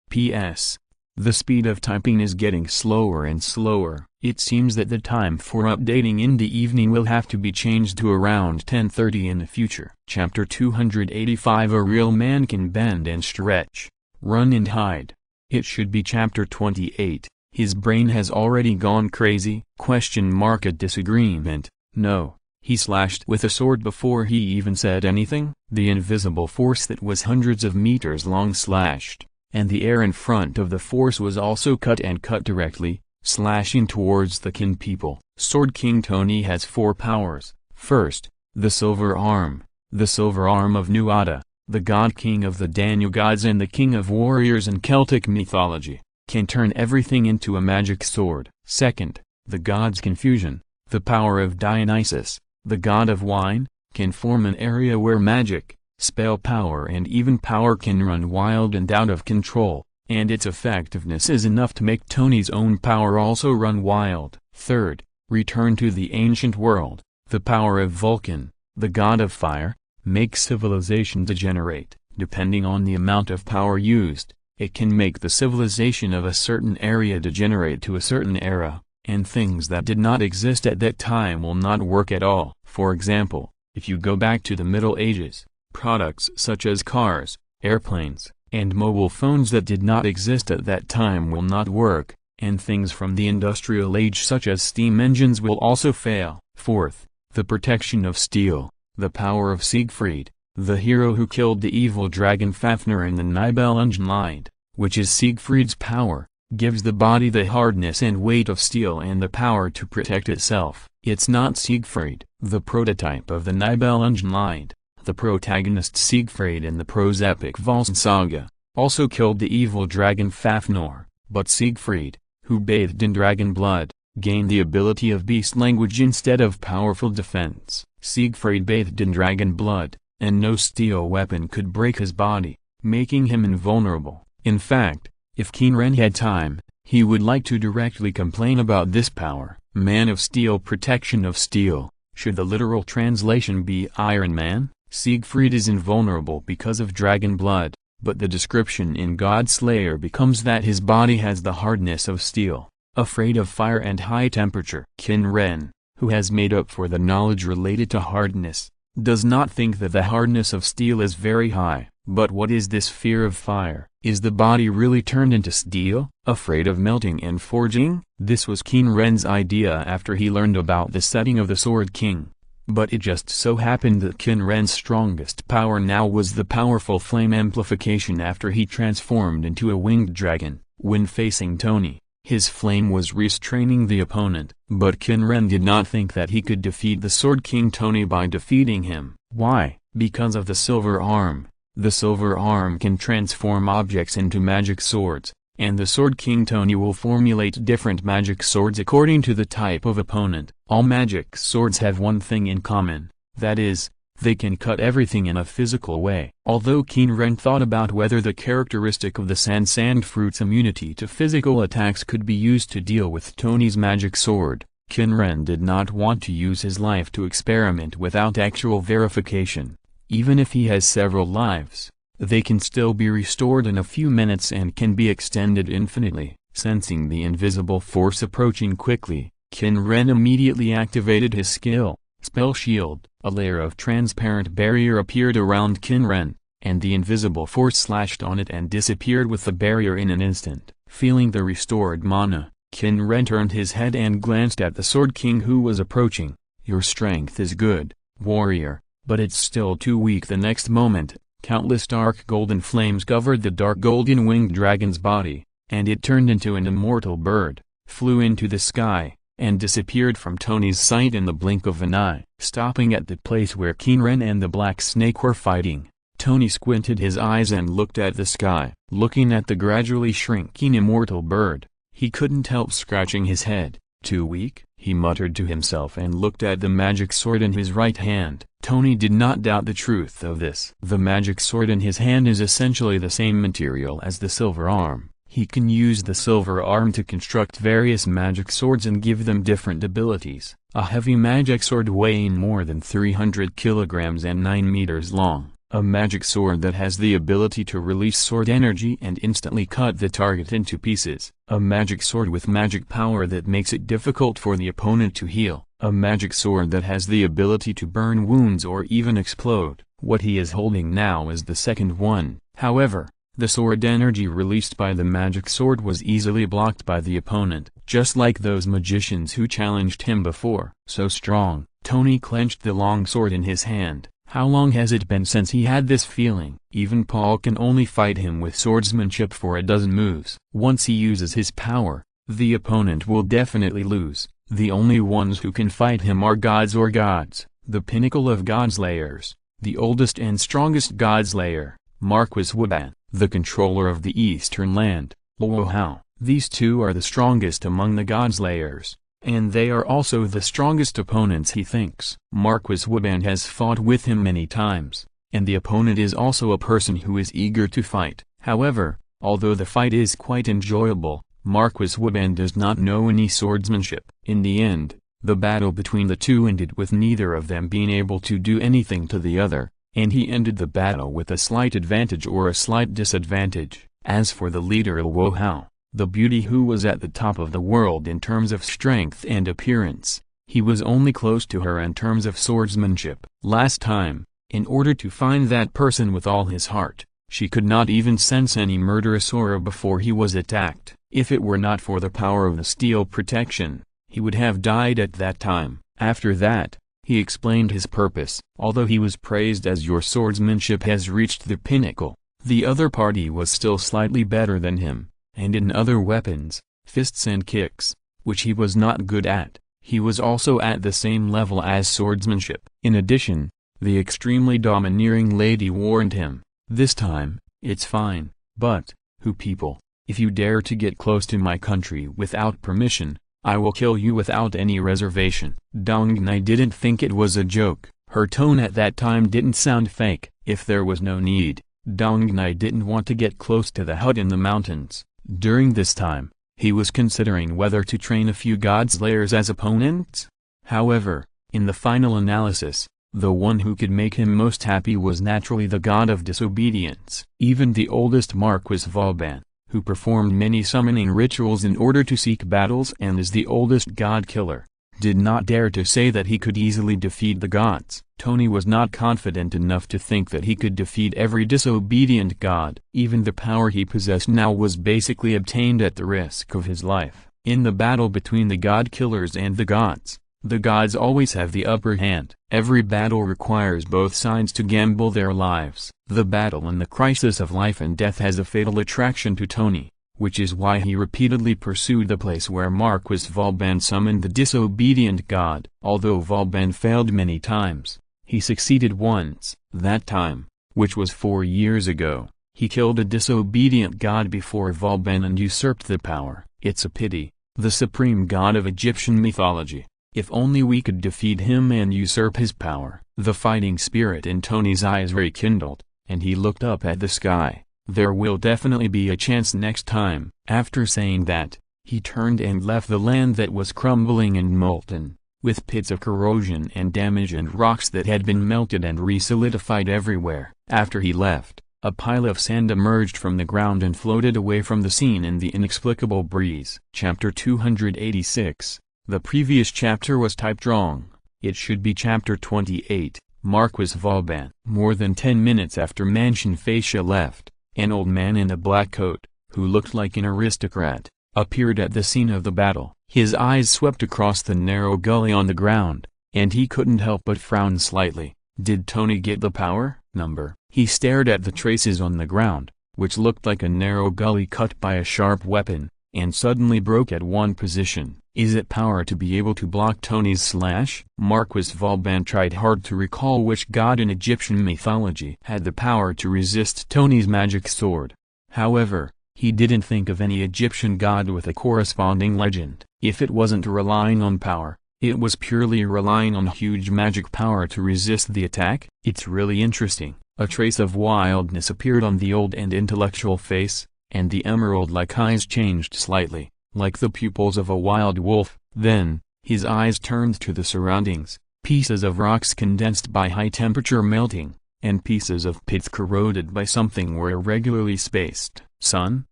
P.S. The speed of typing is getting slower and slower. It seems that the time for updating in the evening will have to be changed to around 10:30 in the future. Chapter 285 A real man can bend and stretch, run and hide. It should be chapter 28. His brain has already gone crazy? A disagreement. No, he slashed with a sword before he even said anything. The invisible force that was hundreds of meters long slashed, and the air in front of the force was also cut directly, slashing towards the Qin people. Sword King Tony has 4 powers. First, the Silver Arm of Nuada, the God King of the Danu gods and the King of warriors in Celtic mythology, can turn everything into a magic sword. Second, the God's Confusion, the power of Dionysus, the god of wine, can form an area where magic, spell power and even power can run wild and out of control, and its effectiveness is enough to make Tony's own power also run wild. Third, return to the ancient world, the power of Vulcan, the god of fire, makes civilization degenerate. Depending on the amount of power used, it can make the civilization of a certain area degenerate to a certain era, and things that did not exist at that time will not work at all. For example, if you go back to the Middle Ages, products such as cars, airplanes, and mobile phones that did not exist at that time will not work, and things from the Industrial Age such as steam engines will also fail. Fourth, the protection of steel, the power of Siegfried, the hero who killed the evil dragon Fafnir in the Nibelungen, which is Siegfried's power, gives the body the hardness and weight of steel and the power to protect itself. It's not Siegfried, the prototype of the Nibelungen. The protagonist Siegfried in the prose epic Volsung Saga, also killed the evil dragon Fafnir, but Siegfried, who bathed in dragon blood, gained the ability of beast language instead of powerful defense. Siegfried bathed in dragon blood, and no steel weapon could break his body, making him invulnerable. In fact, if Qin Ren had time, he would like to directly complain about this power. Man of Steel, protection of steel. Should the literal translation be Iron Man? Siegfried is invulnerable because of dragon blood, but the description in God Slayer becomes that his body has the hardness of steel, afraid of fire and high temperature. Qin Ren, who has made up for the knowledge related to hardness, does not think that the hardness of steel is very high. But what is this fear of fire? Is the body really turned into steel, afraid of melting and forging? This was Qin Ren's idea after he learned about the setting of the Sword King. But it just so happened that Qin Ren's strongest power now was the powerful flame amplification after he transformed into a winged dragon. When facing Tony, his flame was restraining the opponent. But Qin Ren did not think that he could defeat the Sword King Tony by defeating him. Why? Because of the Silver Arm. The Silver Arm can transform objects into magic swords, and the Sword King Tony will formulate different magic swords according to the type of opponent. All magic swords have one thing in common, that is, they can cut everything in a physical way. Although Qin Ren thought about whether the characteristic of the sand fruit's immunity to physical attacks could be used to deal with Tony's magic sword, Qin Ren did not want to use his life to experiment without actual verification. Even if he has several lives, they can still be restored in a few minutes and can be extended infinitely. Sensing the invisible force approaching quickly, Qin Ren immediately activated his skill, Spell Shield. A layer of transparent barrier appeared around Qin Ren, and the invisible force slashed on it and disappeared with the barrier in an instant. Feeling the restored mana, Qin Ren turned his head and glanced at the Sword King who was approaching. "Your strength is good, warrior, but it's still too weak." The next moment, countless dark golden flames covered the dark golden winged dragon's body, and it turned into an immortal bird, flew into the sky, and disappeared from Tony's sight in the blink of an eye. Stopping at the place where Qin Ren and the Black Snake were fighting, Tony squinted his eyes and looked at the sky. Looking at the gradually shrinking immortal bird, he couldn't help scratching his head. "Too weak?" he muttered to himself and looked at the magic sword in his right hand. Tony did not doubt the truth of this. The magic sword in his hand is essentially the same material as the silver arm. He can use the silver arm to construct various magic swords and give them different abilities. A heavy magic sword weighing more than 300 kilograms and 9 meters long. A magic sword that has the ability to release sword energy and instantly cut the target into pieces. A magic sword with magic power that makes it difficult for the opponent to heal. A magic sword that has the ability to burn wounds or even explode. What he is holding now is the second one. However, the sword energy released by the magic sword was easily blocked by the opponent, just like those magicians who challenged him before. So strong. Tony clenched the long sword in his hand. How long has it been since he had this feeling? Even Paul can only fight him with swordsmanship for a dozen moves. Once he uses his power, the opponent will definitely lose. The only ones who can fight him are gods or gods, the pinnacle of Godslayers, the oldest and strongest Godslayer, Marquis Wuban, the controller of the Eastern Land, Luo Hao. These two are the strongest among the Godslayers, and they are also the strongest opponents he thinks. Marquis Wuban has fought with him many times, and the opponent is also a person who is eager to fight. However, although the fight is quite enjoyable, Marquis Wuban does not know any swordsmanship. In the end, the battle between the two ended with neither of them being able to do anything to the other, and he ended the battle with a slight advantage or a slight disadvantage. As for the leader Luo Hao, the beauty who was at the top of the world in terms of strength and appearance, he was only close to her in terms of swordsmanship. Last time, in order to find that person with all his heart, she could not even sense any murderous aura before he was attacked. If it were not for the power of the steel protection, he would have died at that time. After that, he explained his purpose. Although he was praised as "your swordsmanship has reached the pinnacle," the other party was still slightly better than him, and in other weapons, fists and kicks, which he was not good at, he was also at the same level as swordsmanship. In addition, the extremely domineering lady warned him, "This time, it's fine, but, who people, if you dare to get close to my country without permission, I will kill you without any reservation." Dong Nai didn't think it was a joke. Her tone at that time didn't sound fake. If there was no need, Dong Nai didn't want to get close to the hut in the mountains. During this time, he was considering whether to train a few Godslayers as opponents. However, in the final analysis, the one who could make him most happy was naturally the god of disobedience. Even the oldest Marquis Vauban, who performed many summoning rituals in order to seek battles and is the oldest god killer, did not dare to say that he could easily defeat the gods. Tony was not confident enough to think that he could defeat every disobedient god. Even the power he possessed now was basically obtained at the risk of his life. In the battle between the god killers and the gods always have the upper hand. Every battle requires both sides to gamble their lives. The battle in the crisis of life and death has a fatal attraction to Tony, which is why he repeatedly pursued the place where Marquis Vauban summoned the disobedient god. Although Vauban failed many times, he succeeded once. That time, which was 4 years ago, he killed a disobedient god before Vauban and usurped the power. It's a pity, the supreme god of Egyptian mythology. If only we could defeat him and usurp his power. The fighting spirit in Tony's eyes rekindled, and he looked up at the sky. There will definitely be a chance next time. After saying that, He turned and left the land that was crumbling and molten, with pits of corrosion and damage and rocks that had been melted and re-solidified everywhere. After he left, a pile of sand emerged from the ground and floated away from the scene in the inexplicable breeze. Chapter 286. The previous chapter was typed wrong. It should be Chapter 28, Marquis Vauban. More than 10 minutes after Mansion Fascia left, an old man in a black coat, who looked like an aristocrat, appeared at the scene of the battle. His eyes swept across the narrow gully on the ground, and he couldn't help but frown slightly. Did Tony get the power number? He stared at the traces on the ground, which looked like a narrow gully cut by a sharp weapon, and suddenly broke at one position. Is it power to be able to block Tony's slash? Marquis Vauban tried hard to recall which god in Egyptian mythology had the power to resist Tony's magic sword. However, he didn't think of any Egyptian god with a corresponding legend. If it wasn't relying on power, it was purely relying on huge magic power to resist the attack. It's really interesting. A trace of wildness appeared on the old and intellectual face, and the emerald-like eyes changed slightly, like the pupils of a wild wolf. Then, his eyes turned to the surroundings, pieces of rocks condensed by high temperature melting, and pieces of pits corroded by something were irregularly spaced. Sun?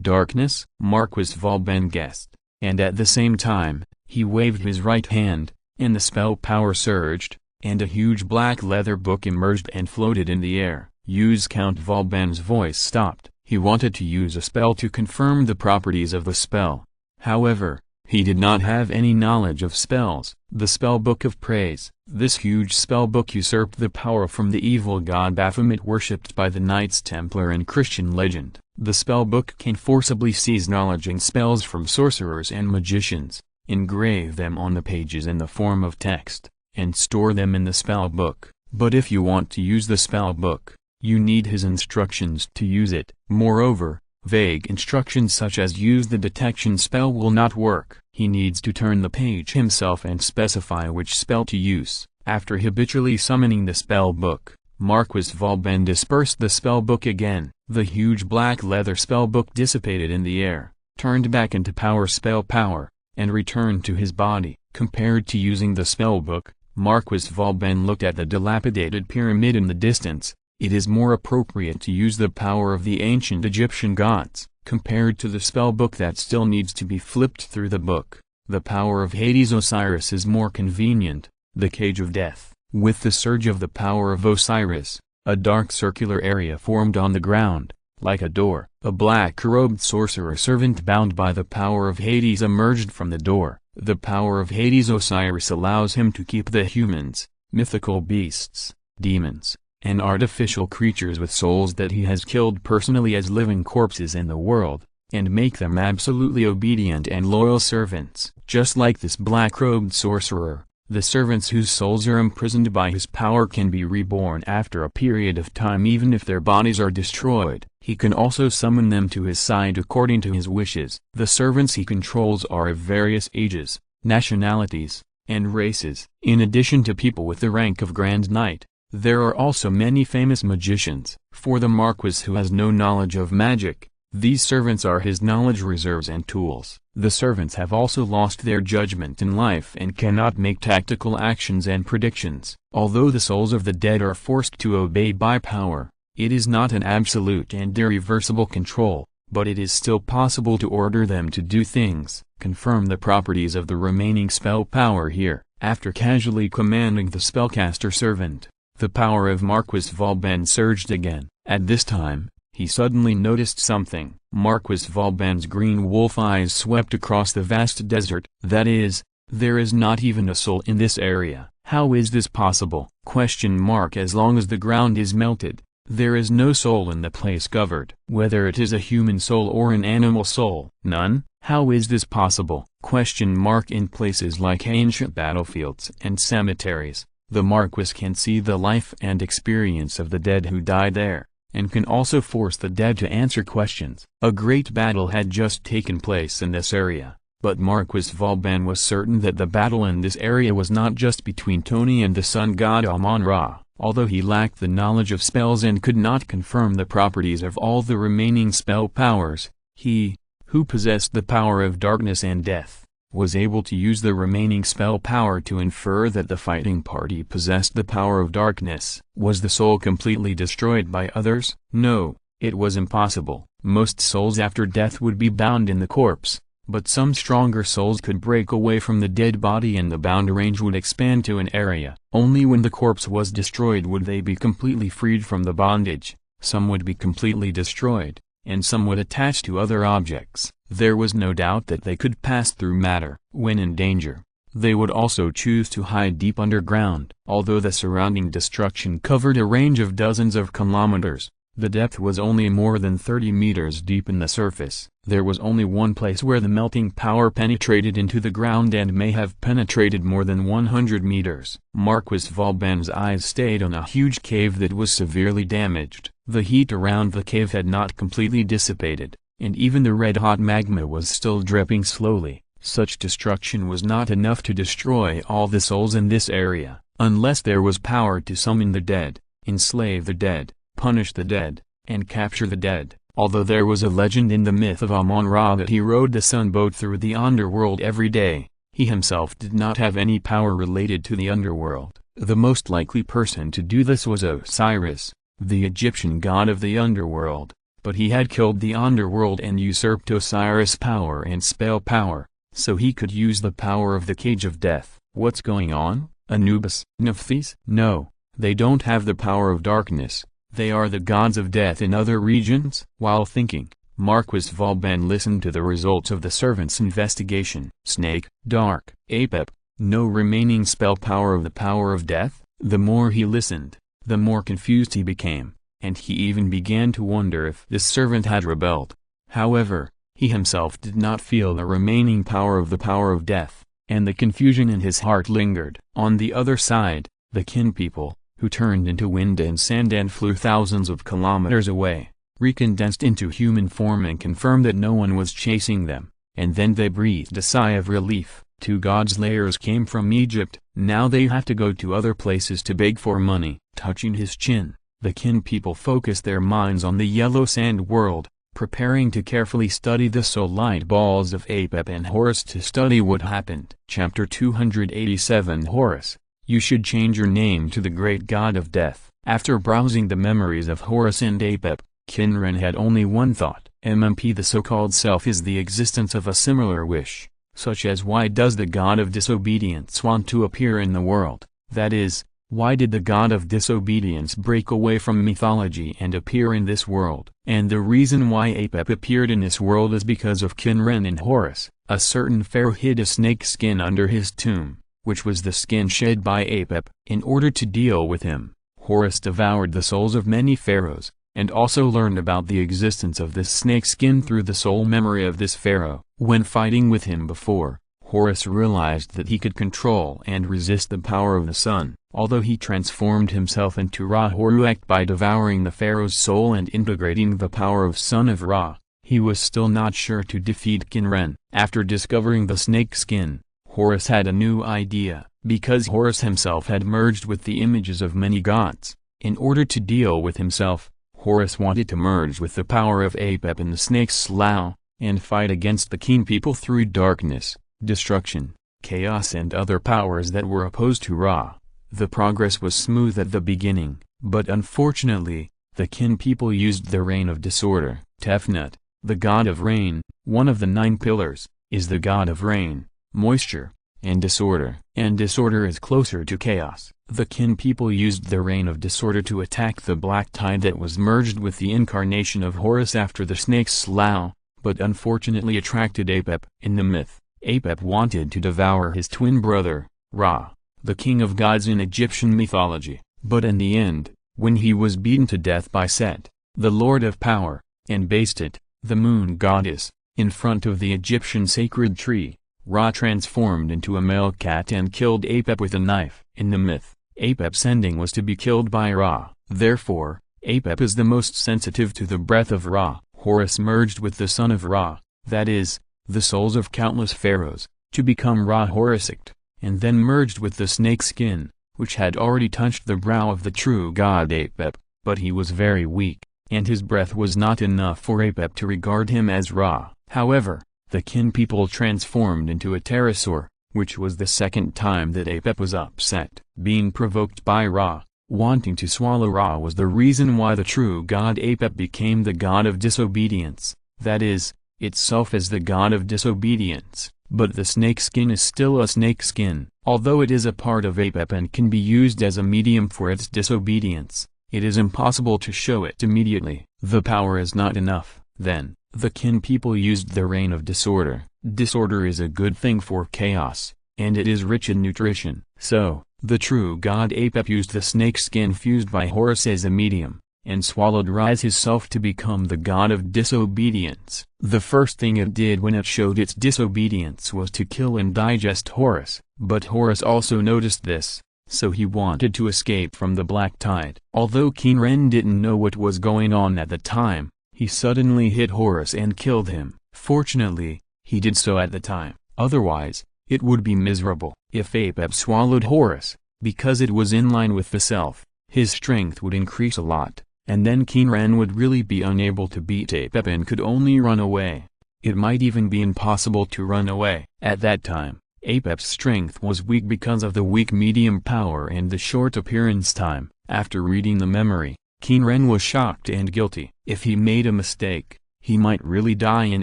Darkness? Marquis Vauban guessed, and at the same time, he waved his right hand, and the spell power surged, and a huge black leather book emerged and floated in the air. Use. Count Vauban's voice stopped. He wanted to use a spell to confirm the properties of the spell. However, he did not have any knowledge of spells. The Spellbook of Praise. This huge spellbook usurped the power from the evil god Baphomet worshipped by the Knights Templar in Christian legend. The spellbook can forcibly seize knowledge and spells from sorcerers and magicians, engrave them on the pages in the form of text, and store them in the spellbook. But if you want to use the spellbook, you need his instructions to use it. Moreover, vague instructions such as use the detection spell will not work. He needs to turn the page himself and specify which spell to use. After habitually summoning the spellbook, Marquis Vauban dispersed the spellbook again. The huge black leather spellbook dissipated in the air, turned back into spell power, and returned to his body. Compared to using the spellbook, Marquis Vauban looked at the dilapidated pyramid in the distance. It is more appropriate to use the power of the ancient Egyptian gods. Compared to the spellbook that still needs to be flipped through the book, the power of Hades Osiris is more convenient. The Cage of Death. With the surge of the power of Osiris, a dark circular area formed on the ground, like a door. A black-robed sorcerer servant bound by the power of Hades emerged from the door. The power of Hades Osiris allows him to keep the humans, mythical beasts, demons, and artificial creatures with souls that he has killed personally as living corpses in the world, and make them absolutely obedient and loyal servants. Just like this black-robed sorcerer, the servants whose souls are imprisoned by his power can be reborn after a period of time even if their bodies are destroyed. He can also summon them to his side according to his wishes. The servants he controls are of various ages, nationalities, and races. In addition to people with the rank of Grand Knight, there are also many famous magicians. For the Marquis who has no knowledge of magic, these servants are his knowledge reserves and tools. The servants have also lost their judgment in life and cannot make tactical actions and predictions. Although the souls of the dead are forced to obey by power, it is not an absolute and irreversible control, but it is still possible to order them to do things. Confirm the properties of the remaining spell power here. After casually commanding the spellcaster servant, the power of Marquis Vauban surged again. At this time, he suddenly noticed something. Marquis Vauban's green wolf eyes swept across the vast desert. That is, there is not even a soul in this area. How is this possible? As long as the ground is melted, there is no soul in the place covered. Whether it is a human soul or an animal soul. None? How is this possible? In places like ancient battlefields and cemeteries, the Marquis can see the life and experience of the dead who died there, and can also force the dead to answer questions. A great battle had just taken place in this area, but Marquis Vauban was certain that the battle in this area was not just between Tony and the sun god Amon-Ra. Although he lacked the knowledge of spells and could not confirm the properties of all the remaining spell powers, he, who possessed the power of darkness and death, was able to use the remaining spell power to infer that the fighting party possessed the power of darkness. Was the soul completely destroyed by others? No, it was impossible. Most souls after death would be bound in the corpse, but some stronger souls could break away from the dead body and the bound range would expand to an area. Only when the corpse was destroyed would they be completely freed from the bondage. Some would be completely destroyed, and some would attach to other objects. There was no doubt that they could pass through matter. When in danger, they would also choose to hide deep underground. Although the surrounding destruction covered a range of dozens of kilometers, the depth was only more than 30 meters deep in the surface. There was only one place where the melting power penetrated into the ground and may have penetrated more than 100 meters. Marquis Vauban's eyes stayed on a huge cave that was severely damaged. The heat around the cave had not completely dissipated, and even the red-hot magma was still dripping slowly. Such destruction was not enough to destroy all the souls in this area, unless there was power to summon the dead, enslave the dead, punish the dead, and capture the dead. Although there was a legend in the myth of Amon-Ra that he rode the sun boat through the underworld every day, he himself did not have any power related to the underworld. The most likely person to do this was Osiris, the Egyptian god of the underworld, but he had killed the underworld and usurped Osiris' power and spell power, so he could use the power of the cage of death. What's going on? Anubis? Nephthys? No, they don't have the power of darkness. They are the gods of death in other regions? While thinking, Marquis Vauban listened to the results of the servant's investigation. Snake, dark, Apep, no remaining spell power of the power of death? The more he listened, the more confused he became, and he even began to wonder if this servant had rebelled. However, he himself did not feel the remaining power of the power of death, and the confusion in his heart lingered. On the other side, the Qin people, who turned into wind and sand and flew thousands of kilometers away, recondensed into human form and confirmed that no one was chasing them, and then they breathed a sigh of relief. 2 gods' layers came from Egypt, now they have to go to other places to beg for money. Touching his chin, the Qin people focused their minds on the yellow sand world, preparing to carefully study the soul light balls of Apep and Horus to study what happened. Chapter 287 Horus, you should change your name to the great god of death. After browsing the memories of Horus and Apep, Qin Ren had only one thought. The so-called self is the existence of a similar wish, such as why does the god of disobedience want to appear in the world? That is, why did the god of disobedience break away from mythology and appear in this world? And the reason why Apep appeared in this world is because of Qin Ren and Horus. A certain pharaoh hid a snake skin under his tomb, which was the skin shed by Apep. In order to deal with him, Horus devoured the souls of many pharaohs, and also learned about the existence of this snake skin through the soul memory of this pharaoh. When fighting with him before, Horus realized that he could control and resist the power of the sun. Although he transformed himself into Ra-Horuach by devouring the pharaoh's soul and integrating the power of son of Ra, he was still not sure to defeat Qin Ren. After discovering the snake skin, Horus had a new idea. Because Horus himself had merged with the images of many gods, in order to deal with himself, Horus wanted to merge with the power of Apep and the snake's slough, and fight against the Qin people through darkness, destruction, chaos and other powers that were opposed to Ra. The progress was smooth at the beginning, but unfortunately, the Qin people used the reign of disorder. Tefnut, the god of rain, one of the 9 pillars, is the god of rain, moisture, and disorder. And disorder is closer to chaos. The Qin people used the reign of disorder to attack the black tide that was merged with the incarnation of Horus after the snake's slough, but unfortunately attracted Apep. In the myth, Apep wanted to devour his twin brother, Ra, the king of gods in Egyptian mythology, but in the end, when he was beaten to death by Set, the lord of power, and Bastet, the moon goddess, in front of the Egyptian sacred tree, Ra transformed into a male cat and killed Apep with a knife. In the myth, Apep's ending was to be killed by Ra. Therefore, Apep is the most sensitive to the breath of Ra. Horus merged with the son of Ra, that is, the souls of countless pharaohs, to become Ra-Horuach, and then merged with the snake skin, which had already touched the brow of the true god Apep, but he was very weak, and his breath was not enough for Apep to regard him as Ra. However, the Qin people transformed into a pterosaur, which was the second time that Apep was upset. Being provoked by Ra, wanting to swallow Ra was the reason why the true god Apep became the god of disobedience, that is, itself as the god of disobedience. But the snake skin is still a snake skin, although it is a part of Apep and can be used as a medium for its disobedience. It is impossible to show it immediately. The power is not enough. Then, the Qin people used the reign of disorder. Disorder is a good thing for chaos, and it is rich in nutrition. So, the true god Apep used the snake skin fused by Horus as a medium, and swallowed Ra as his self to become the god of disobedience. The first thing it did when it showed its disobedience was to kill and digest Horus, but Horus also noticed this, so he wanted to escape from the black tide. Although Qin Ren didn't know what was going on at the time, he suddenly hit Horus and killed him. Fortunately, he did so at the time, otherwise, it would be miserable. If Apep swallowed Horus, because it was in line with the self, his strength would increase a lot, and then Qin Ren would really be unable to beat Apep and could only run away. It might even be impossible to run away. At that time, Apep's strength was weak because of the weak medium power and the short appearance time. After reading the memory, Qin Ren was shocked and guilty. If he made a mistake, he might really die in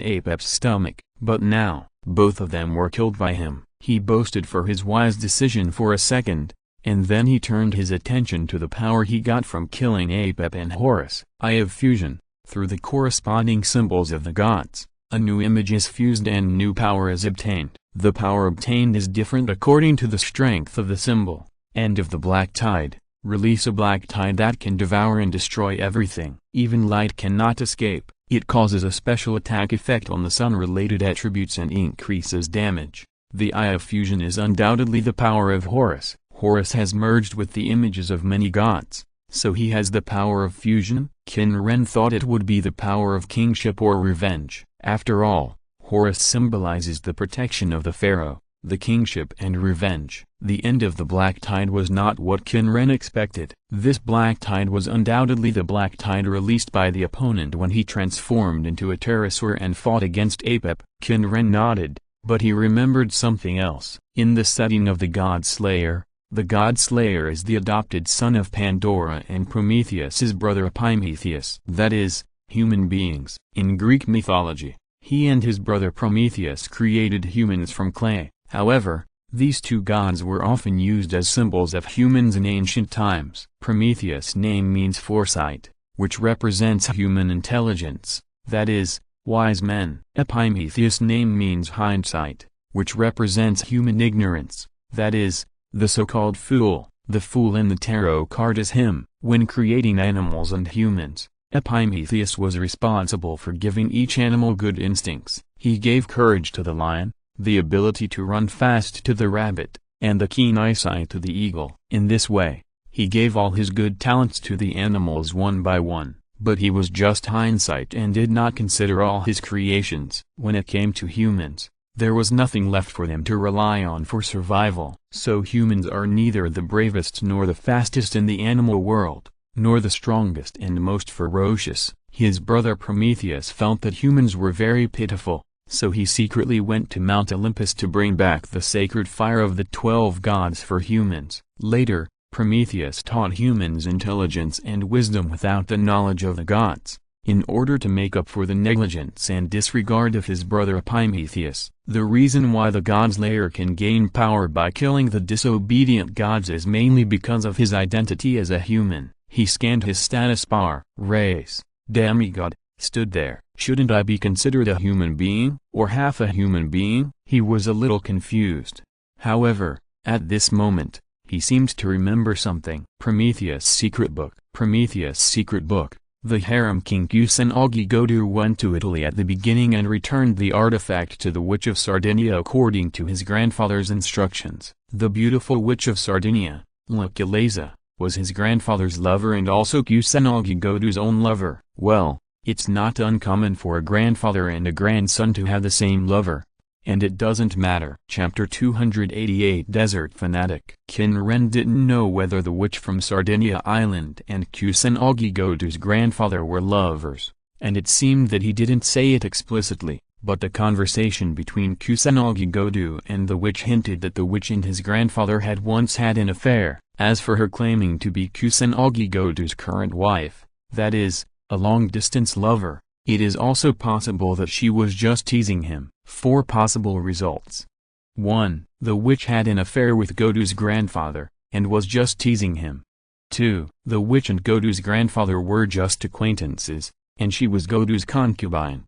Apep's stomach, but now, both of them were killed by him. He boasted for his wise decision for a second, and then he turned his attention to the power he got from killing Apep and Horus. Eye of fusion. Through the corresponding symbols of the gods, a new image is fused and new power is obtained. The power obtained is different according to the strength of the symbol. End of the black tide. Release a black tide that can devour and destroy everything. Even light cannot escape. It causes a special attack effect on the sun-related attributes and increases damage. The Eye of Fusion is undoubtedly the power of Horus. Horus has merged with the images of many gods, so he has the power of fusion. Qin Ren thought it would be the power of kingship or revenge. After all, Horus symbolizes the protection of the pharaoh, the kingship and revenge. The end of the black tide was not what Qin Ren expected. This black tide was undoubtedly the black tide released by the opponent when he transformed into a pterosaur and fought against Apep. Qin Ren nodded, but he remembered something else. In the setting of the God Slayer, the God Slayer is the adopted son of Pandora and Prometheus's brother Epimetheus. That is, human beings. In Greek mythology, he and his brother Prometheus created humans from clay. However, these two gods were often used as symbols of humans in ancient times. Prometheus' name means foresight, which represents human intelligence, that is, wise men. Epimetheus' name means hindsight, which represents human ignorance, that is, the so-called fool. The fool in the tarot card is him. When creating animals and humans, Epimetheus was responsible for giving each animal good instincts. He gave courage to the lion, the ability to run fast to the rabbit, and the keen eyesight to the eagle. In this way, he gave all his good talents to the animals one by one, but he was just hindsight and did not consider all his creations. When it came to humans, there was nothing left for them to rely on for survival. So humans are neither the bravest nor the fastest in the animal world, nor the strongest and most ferocious. His brother Prometheus felt that humans were very pitiful, so he secretly went to Mount Olympus to bring back the sacred fire of the 12 gods for humans. Later, Prometheus taught humans intelligence and wisdom without the knowledge of the gods, in order to make up for the negligence and disregard of his brother Epimetheus. The reason why the God Slayer can gain power by killing the disobedient gods is mainly because of his identity as a human. He scanned his status bar. Race, demigod, stood there. Shouldn't I be considered a human being, or half a human being? He was a little confused. However, at this moment, he seemed to remember something. Prometheus' Secret Book. Prometheus' Secret Book. The harem king Qin Ren went to Italy at the beginning and returned the artifact to the Witch of Sardinia according to his grandfather's instructions. The beautiful Witch of Sardinia, Luculeza, was his grandfather's lover and also Qin own lover. Well, it's not uncommon for a grandfather and a grandson to have the same lover. And it doesn't matter. Chapter 288 Desert Fanatic. Qin Ren didn't know whether the witch from Sardinia Island and Qin grandfather were lovers, and it seemed that he didn't say it explicitly, but the conversation between Kusanagi Godu and the witch hinted that the witch and his grandfather had once had an affair. As for her claiming to be Kusanagi Godu's current wife, that is, a long-distance lover, it is also possible that she was just teasing him. 4 possible results. 1. The witch had an affair with Godu's grandfather, and was just teasing him. 2. The witch and Godu's grandfather were just acquaintances, and she was Godu's concubine.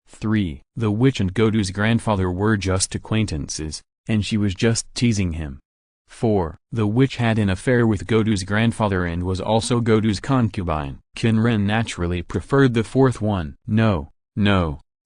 3. The witch and Godu's grandfather were just acquaintances, and she was just teasing him. 4. The witch had an affair with Godu's grandfather and was also Godu's concubine. Qin Ren naturally preferred the 4th one. No,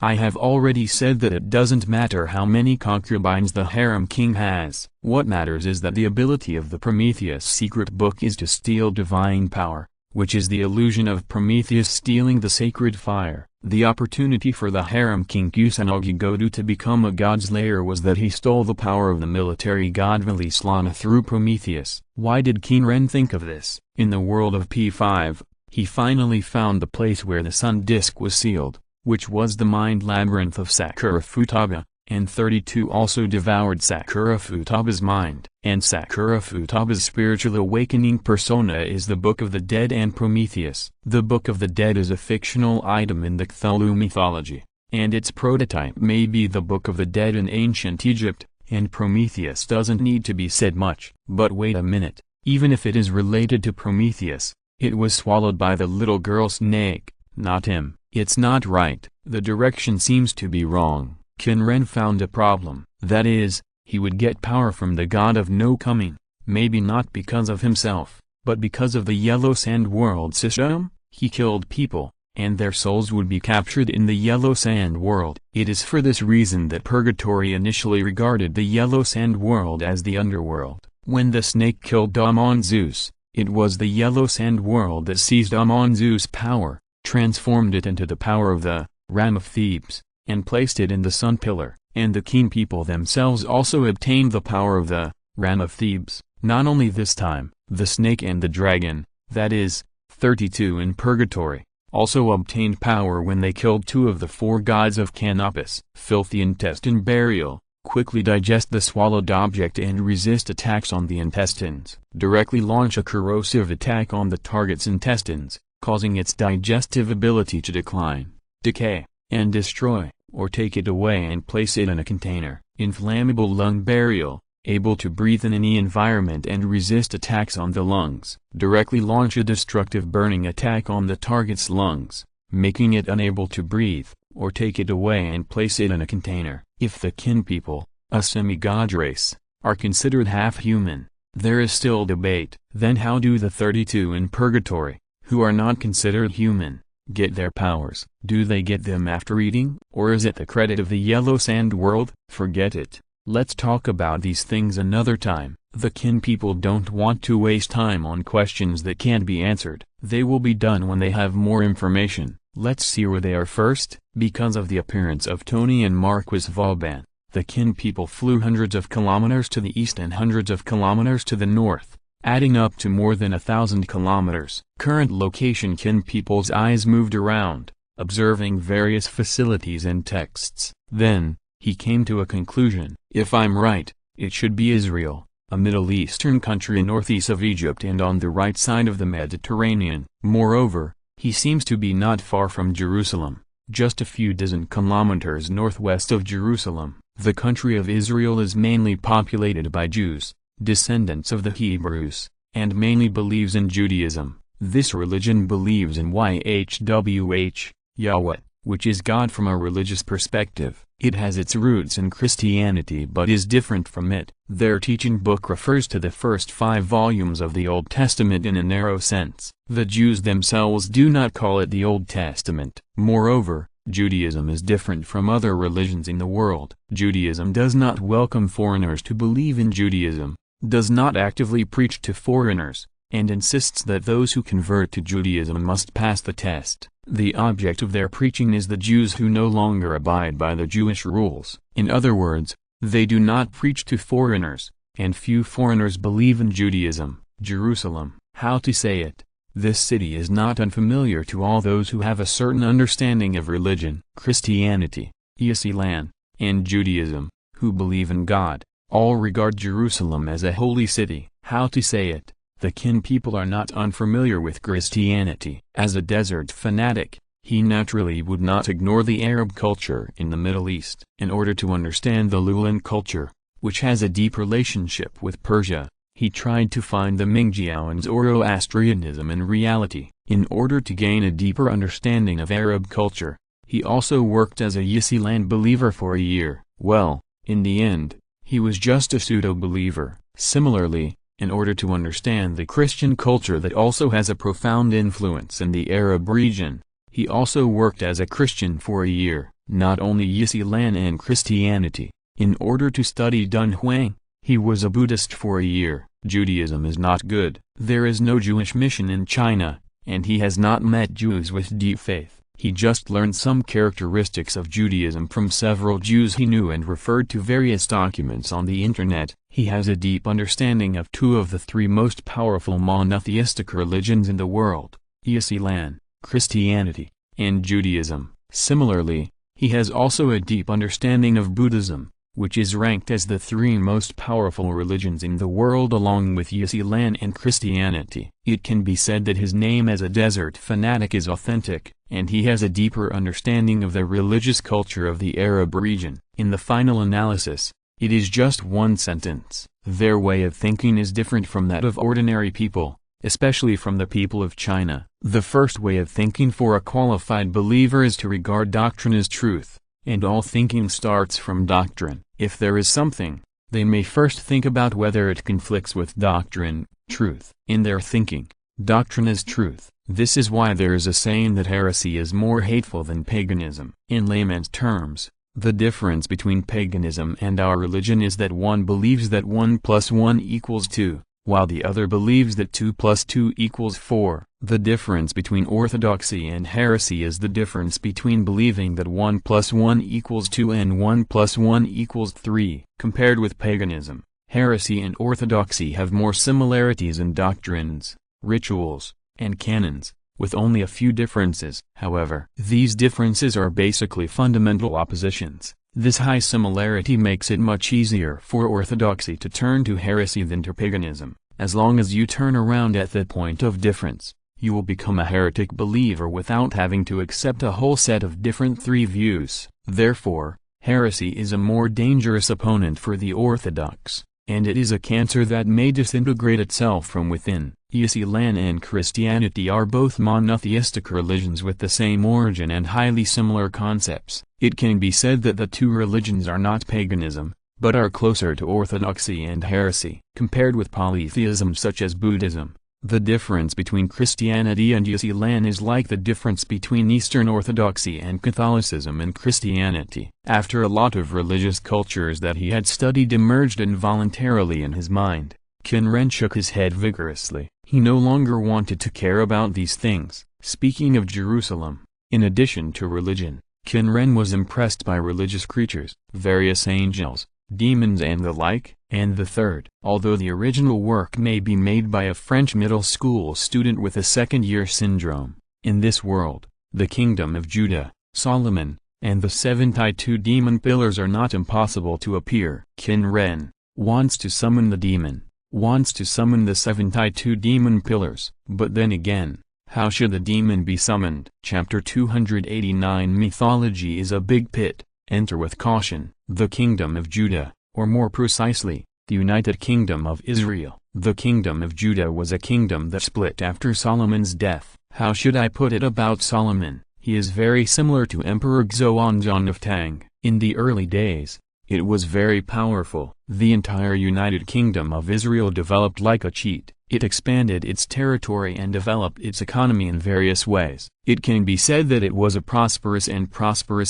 I have already said that it doesn't matter how many concubines the harem king has. What matters is that the ability of the Prometheus secret book is to steal divine power, which is the illusion of Prometheus stealing the sacred fire. The opportunity for the harem king Kusanagi Godu to become a godslayer was that he stole the power of the military god Velislana through Prometheus. Why did Qin Ren think of this? In the world of P5, he finally found the place where the sun disk was sealed, which was the mind labyrinth of Sakura Futaba, and 32 also devoured Sakura Futaba's mind. And Sakura Futaba's spiritual awakening persona is the Book of the Dead and Prometheus. The Book of the Dead is a fictional item in the Cthulhu mythology, and its prototype may be the Book of the Dead in ancient Egypt, and Prometheus doesn't need to be said much. But wait a minute, even if it is related to Prometheus, it was swallowed by the little girl snake, not him. It's not right. The direction seems to be wrong. Qin Ren found a problem. That is, he would get power from the god of no coming, maybe not because of himself, but because of the Yellow Sand world system. He killed people, and their souls would be captured in the Yellow Sand world. It is for this reason that Purgatory initially regarded the Yellow Sand world as the underworld. When the snake killed Amon Zeus, it was the Yellow Sand world that seized Amon Zeus' power, transformed it into the power of the Ram of Thebes, and placed it in the Sun Pillar. And the Qin people themselves also obtained the power of the Ram of Thebes. Not only this time, the snake and the dragon, that is, 32 in Purgatory, also obtained power when they killed 2 of the 4 gods of Canopus. Filthy intestine burial. Quickly digest the swallowed object and resist attacks on the intestines. Directly launch a corrosive attack on the target's intestines, causing its digestive ability to decline, decay, and destroy, or take it away and place it in a container. Inflammable lung burial. Able to breathe in any environment and resist attacks on the lungs. Directly launch a destructive burning attack on the target's lungs, making it unable to breathe, or take it away and place it in a container. If the Qin people, a semi-god race, are considered half-human, there is still debate. Then how do the 32 in Purgatory, who are not considered human, get their powers? Do they get them after eating? Or is it the credit of the Yellow Sand world? Forget it. Let's talk about these things another time. The Qin people don't want to waste time on questions that can't be answered. They will be done when they have more information. Let's see where they are first. Because of the appearance of Tony and Marquis Vauban, the Qin people flew hundreds of kilometers to the east and hundreds of kilometers to the north, adding up to more than 1,000 kilometers. Current location. Qin people's eyes moved around, observing various facilities and texts. Then, he came to a conclusion. If I'm right, it should be Israel, a Middle Eastern country northeast of Egypt and on the right side of the Mediterranean. Moreover, he seems to be not far from Jerusalem, just a few dozen kilometers northwest of Jerusalem. The country of Israel is mainly populated by Jews, descendants of the Hebrews, and mainly believes in Judaism. This religion believes in YHWH, Yahweh, which is God from a religious perspective. It has its roots in Christianity but is different from it. Their teaching book refers to the first 5 volumes of the Old Testament in a narrow sense. The Jews themselves do not call it the Old Testament. Moreover, Judaism is different from other religions in the world. Judaism does not welcome foreigners to believe in Judaism, does not actively preach to foreigners, and insists that those who convert to Judaism must pass the test. The object of their preaching is the Jews who no longer abide by the Jewish rules. In other words, they do not preach to foreigners, and few foreigners believe in Judaism. Jerusalem. How to say it? This city is not unfamiliar to all those who have a certain understanding of religion. Christianity, Islam, and Judaism, who believe in God, all regard Jerusalem as a holy city. How to say it? The Qin people are not unfamiliar with Christianity. As a desert fanatic, he naturally would not ignore the Arab culture in the Middle East. In order to understand the Lulan culture, which has a deep relationship with Persia, he tried to find the Mingjiao and Zoroastrianism in reality. In order to gain a deeper understanding of Arab culture, he also worked as a Islam believer for a year. Well, in the end, he was just a pseudo-believer. Similarly, in order to understand the Christian culture that also has a profound influence in the Arab region, he also worked as a Christian for a year. Not only Islam and Christianity. In order to study Dunhuang, he was a Buddhist for a year. Judaism is not good. There is no Jewish mission in China, and he has not met Jews with deep faith. He just learned some characteristics of Judaism from several Jews he knew and referred to various documents on the internet. He has a deep understanding of two of the three most powerful monotheistic religions in the world, Islam, Christianity, and Judaism. Similarly, he has also a deep understanding of Buddhism, which is ranked as the three most powerful religions in the world along with Islam and Christianity. It can be said that his name as a desert fanatic is authentic, and he has a deeper understanding of the religious culture of the Arab region. In the final analysis, it is just one sentence. Their way of thinking is different from that of ordinary people, especially from the people of China. The first way of thinking for a qualified believer is to regard doctrine as truth, and all thinking starts from doctrine. If there is something, they may first think about whether it conflicts with doctrine, truth. In their thinking, doctrine is truth. This is why there is a saying that heresy is more hateful than paganism. In layman's terms, the difference between paganism and our religion is that one believes that 1 + 1 = 2. While the other believes that 2 + 2 = 4. The difference between orthodoxy and heresy is the difference between believing that 1 + 1 = 2 and 1 + 1 = 3. Compared with paganism, heresy and orthodoxy have more similarities in doctrines, rituals, and canons, with only a few differences. However, these differences are basically fundamental oppositions. This high similarity makes it much easier for orthodoxy to turn to heresy than to paganism. As long as you turn around at the point of difference, you will become a heretic believer without having to accept a whole set of different three views. Therefore, heresy is a more dangerous opponent for the orthodox, and it is a cancer that may disintegrate itself from within. Islam and Christianity are both monotheistic religions with the same origin and highly similar concepts. It can be said that the two religions are not paganism, but are closer to orthodoxy and heresy. Compared with polytheism such as Buddhism, the difference between Christianity and Islam is like the difference between Eastern Orthodoxy and Catholicism and Christianity. After a lot of religious cultures that he had studied emerged involuntarily in his mind, Qin Ren shook his head vigorously. He no longer wanted to care about these things. Speaking of Jerusalem, in addition to religion, Qin Ren was impressed by religious creatures, various angels, demons and the like. And the third, although the original work may be made by a French middle school student with a second-year syndrome, in this world, the kingdom of Judah, Solomon, and the 72 demon pillars are not impossible to appear. Qin Ren wants to summon the demon, wants to summon the 72 demon pillars. But then again, how should the demon be summoned? Chapter 289 Mythology is a big pit, enter with caution. The kingdom of Judah, or more precisely, the United Kingdom of Israel. The kingdom of Judah was a kingdom that split after Solomon's death. How should I put it about Solomon? He is very similar to Emperor Xuanzang of Tang. In the early days, it was very powerful. The entire United Kingdom of Israel developed like a cheat. It expanded its territory and developed its economy in various ways. It can be said that it was a prosperous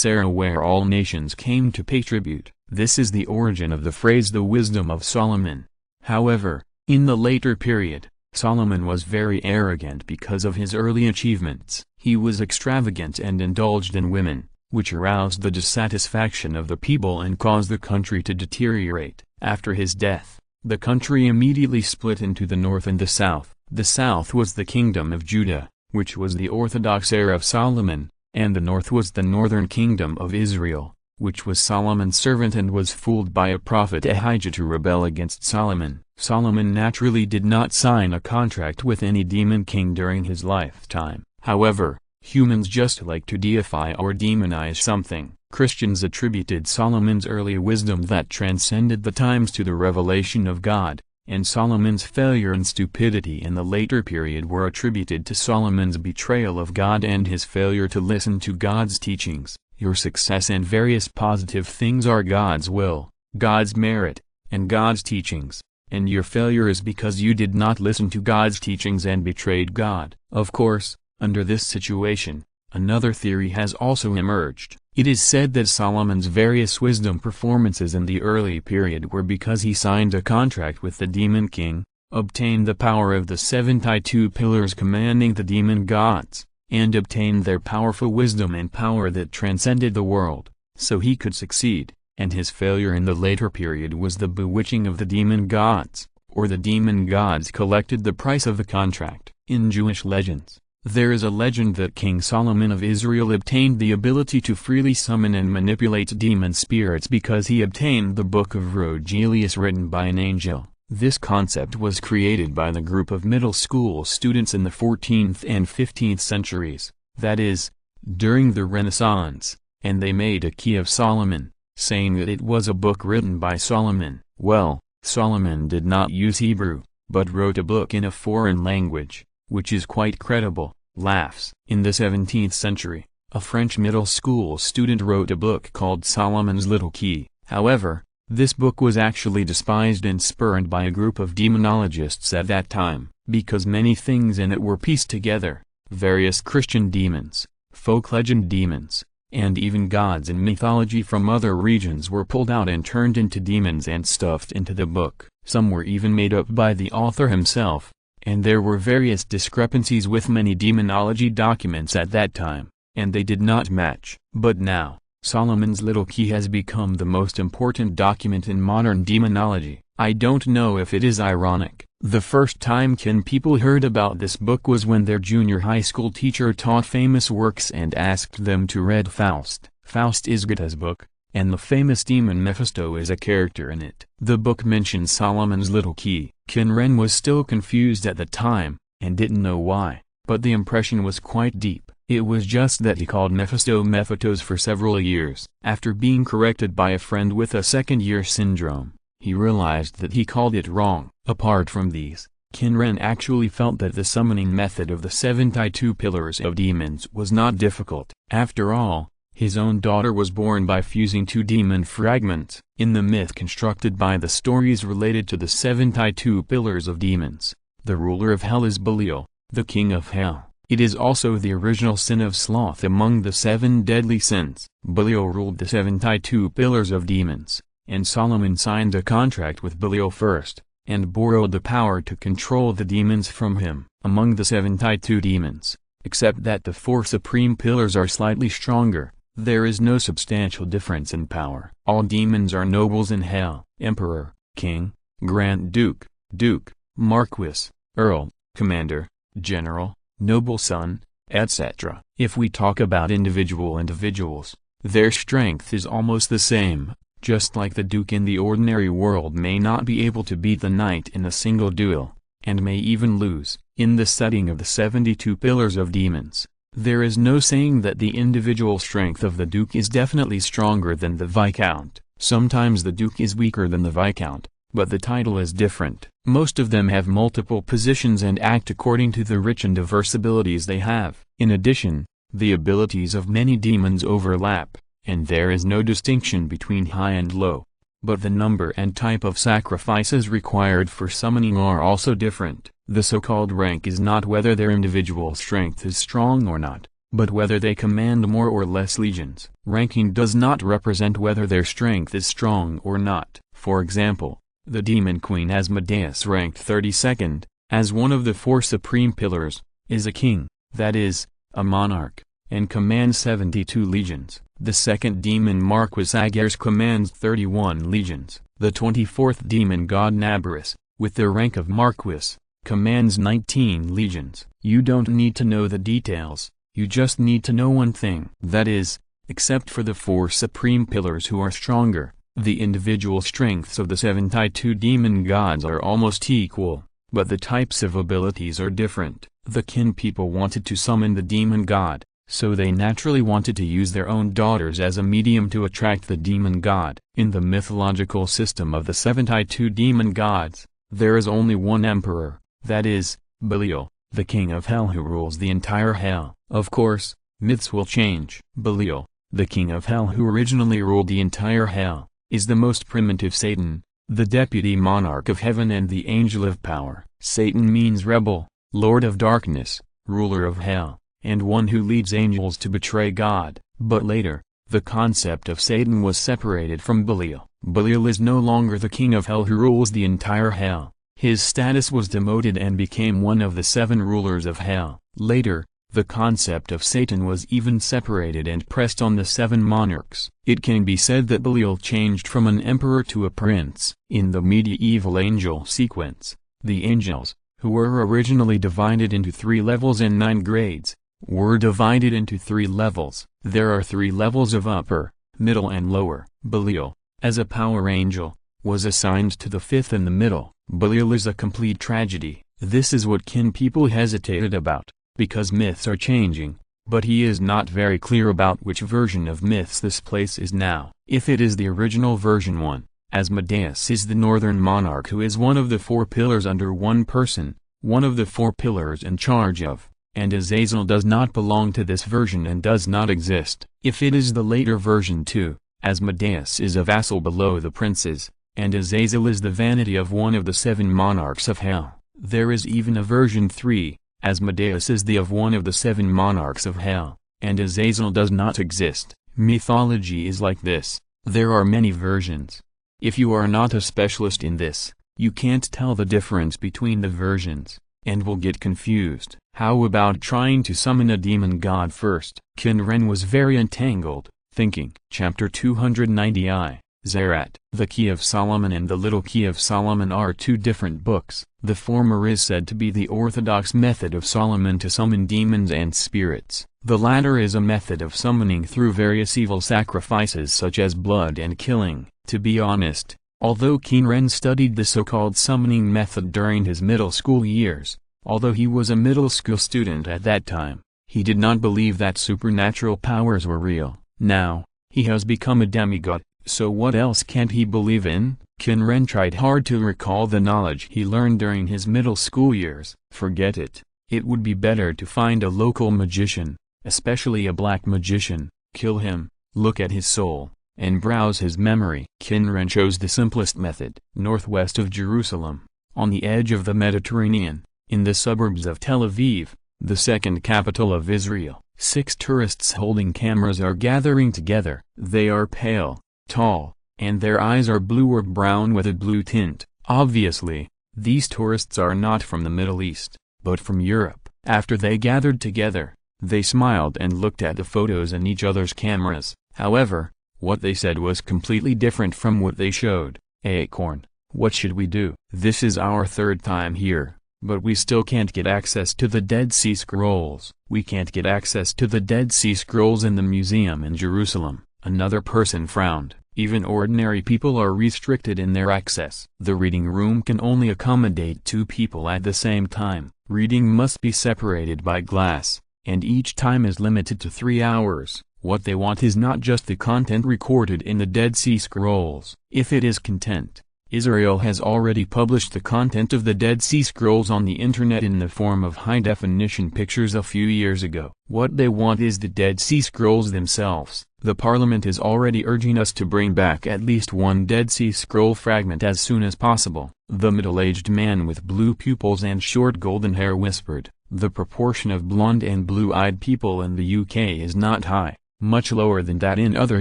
era where all nations came to pay tribute. This is the origin of the phrase the wisdom of Solomon. However, in the later period, Solomon was very arrogant because of his early achievements. He was extravagant and indulged in women, which aroused the dissatisfaction of the people and caused the country to deteriorate. After his death, the country immediately split into the north and the south. The south was the kingdom of Judah, which was the Orthodox era of Solomon, and the north was the northern kingdom of Israel, which was Solomon's servant and was fooled by a prophet Ahijah to rebel against Solomon. Solomon naturally did not sign a contract with any demon king during his lifetime. However, humans just like to deify or demonize something. Christians attributed Solomon's early wisdom that transcended the times to the revelation of God, and Solomon's failure and stupidity in the later period were attributed to Solomon's betrayal of God and his failure to listen to God's teachings. Your success and various positive things are God's will, God's merit, and God's teachings, and your failure is because you did not listen to God's teachings and betrayed God. Of course, under this situation, another theory has also emerged. It is said that Solomon's various wisdom performances in the early period were because he signed a contract with the demon king, obtained the power of the 72 pillars commanding the demon gods, and obtained their powerful wisdom and power that transcended the world, so he could succeed, and his failure in the later period was the bewitching of the demon gods, or the demon gods collected the price of the contract. In Jewish legends, there is a legend that King Solomon of Israel obtained the ability to freely summon and manipulate demon spirits because he obtained the Book of Rogelius written by an angel. This concept was created by the group of middle school students in the 14th and 15th centuries, that is, during the Renaissance, and they made a Key of Solomon, saying that it was a book written by Solomon. Well, Solomon did not use Hebrew, but wrote a book in a foreign language, which is quite credible. Laughs. In the 17th century, a French middle school student wrote a book called Solomon's Little Key. However, this book was actually despised and spurned by a group of demonologists at that time, because many things in it were pieced together. Various Christian demons, folk legend demons, and even gods in mythology from other regions were pulled out and turned into demons and stuffed into the book. Some were even made up by the author himself, and there were various discrepancies with many demonology documents at that time, and they did not match. But now, Solomon's Little Key has become the most important document in modern demonology. I don't know if it is ironic. The first time Qin people heard about this book was when their junior high school teacher taught famous works and asked them to read Faust. Faust is Goethe's book, and the famous demon Mephisto is a character in it. The book mentions Solomon's Little Key. Qin Ren was still confused at the time, and didn't know why, but the impression was quite deep. It was just that he called Mephisto Mephitos for several years. After being corrected by a friend with a second-year syndrome, he realized that he called it wrong. Apart from these, Qin Ren actually felt that the summoning method of the 72 pillars of demons was not difficult. After all, his own daughter was born by fusing two demon fragments. In the myth constructed by the stories related to the 72 pillars of demons, the ruler of hell is Belial, the king of hell. It is also the original sin of sloth among the 7 deadly sins. Belial ruled the 72 pillars of demons, and Solomon signed a contract with Belial first, and borrowed the power to control the demons from him. Among the 72 demons, except that the 4 supreme pillars are slightly stronger, there is no substantial difference in power. All demons are nobles in hell: emperor, king, grand duke, duke, marquis, earl, commander, general, noble son, etc. If we talk about individuals, their strength is almost the same, just like the duke in the ordinary world may not be able to beat the knight in a single duel, and may even lose. In the setting of the 72 pillars of demons, there is no saying that the individual strength of the duke is definitely stronger than the viscount. Sometimes the duke is weaker than the viscount, but the title is different. Most of them have multiple positions and act according to the rich and diverse abilities they have. In addition, the abilities of many demons overlap, and there is no distinction between high and low. But the number and type of sacrifices required for summoning are also different. The so-called rank is not whether their individual strength is strong or not, but whether they command more or less legions. Ranking does not represent whether their strength is strong or not. For example, the demon queen Asmodeus, ranked 32nd, as one of the 4 supreme pillars, is a king, that is, a monarch, and commands 72 legions. The second demon Marquis Agares commands 31 legions. The 24th demon god Nabarus, with the rank of Marquis, commands 19 legions. You don't need to know the details, you just need to know one thing. That is, except for the 4 supreme pillars who are stronger. The individual strengths of the 7 Tai-2 demon gods are almost equal, but the types of abilities are different. The Qin people wanted to summon the demon god, so they naturally wanted to use their own daughters as a medium to attract the demon god. In the mythological system of the 7 Tai-2 demon gods, there is only one emperor, that is, Belial, the king of hell who rules the entire hell. Of course, myths will change. Belial, the king of hell who originally ruled the entire hell, is the most primitive Satan, the deputy monarch of heaven and the angel of power. Satan means rebel, lord of darkness, ruler of hell, and one who leads angels to betray God. But later, the concept of Satan was separated from Belial. Belial is no longer the king of hell who rules the entire hell. His status was demoted and became one of the 7 rulers of hell. Later, the concept of Satan was even separated and pressed on the 7 monarchs. It can be said that Belial changed from an emperor to a prince. In the medieval angel sequence, the angels, who were originally divided into 3 levels and 9 grades, were divided into 3 levels. There are 3 levels of upper, middle and lower. Belial, as a power angel, was assigned to the 5th and the middle. Belial is a complete tragedy. This is what Qin people hesitated about, because myths are changing, but he is not very clear about which version of myths this place is now. If it is the original version 1, Asmodeus is the northern monarch who is one of the 4 pillars under one person, one of the 4 pillars in charge of, and Azazel does not belong to this version and does not exist. If it is the later version 2, Asmodeus is a vassal below the princes, and Azazel is the vanity of one of the 7 monarchs of hell. There is even a version 3, Asmodeus is the of one of the 7 monarchs of hell, and Azazel does not exist. Mythology is like this. There are many versions. If you are not a specialist in this, you can't tell the difference between the versions, and will get confused. How about trying to summon a demon god first? Qin Ren was very entangled, thinking. Chapter 290I, Zerat. The Key of Solomon and the Little Key of Solomon are 2 different books. The former is said to be the orthodox method of Solomon to summon demons and spirits. The latter is a method of summoning through various evil sacrifices such as blood and killing. To be honest, although Qin Ren studied the so-called summoning method during his middle school years, although he was a middle school student at that time, he did not believe that supernatural powers were real. Now, he has become a demigod, so what else can't he believe in? Qin Ren tried hard to recall the knowledge he learned during his middle school years. Forget it. It would be better to find a local magician, especially a black magician, kill him, look at his soul, and browse his memory. Qin Ren chose the simplest method. Northwest of Jerusalem, on the edge of the Mediterranean, in the suburbs of Tel Aviv, the second capital of Israel, 6 tourists holding cameras are gathering together. They are pale, tall, and their eyes are blue or brown with a blue tint. Obviously, these tourists are not from the Middle East, but from Europe. After they gathered together, they smiled and looked at the photos in each other's cameras. However, what they said was completely different from what they showed. Acorn, what should we do? This is our 3rd time here, but we still can't get access to the Dead Sea Scrolls. We can't get access to the Dead Sea Scrolls in the museum in Jerusalem. Another person frowned. Even ordinary people are restricted in their access. The reading room can only accommodate 2 people at the same time. Reading must be separated by glass, and each time is limited to 3 hours. What they want is not just the content recorded in the Dead Sea Scrolls. If it is content, Israel has already published the content of the Dead Sea Scrolls on the internet in the form of high-definition pictures a few years ago. What they want is the Dead Sea Scrolls themselves. The parliament is already urging us to bring back at least 1 Dead Sea Scroll fragment as soon as possible. The middle-aged man with blue pupils and short golden hair whispered, "The proportion of blonde and blue-eyed people in the UK is not high, much lower than that in other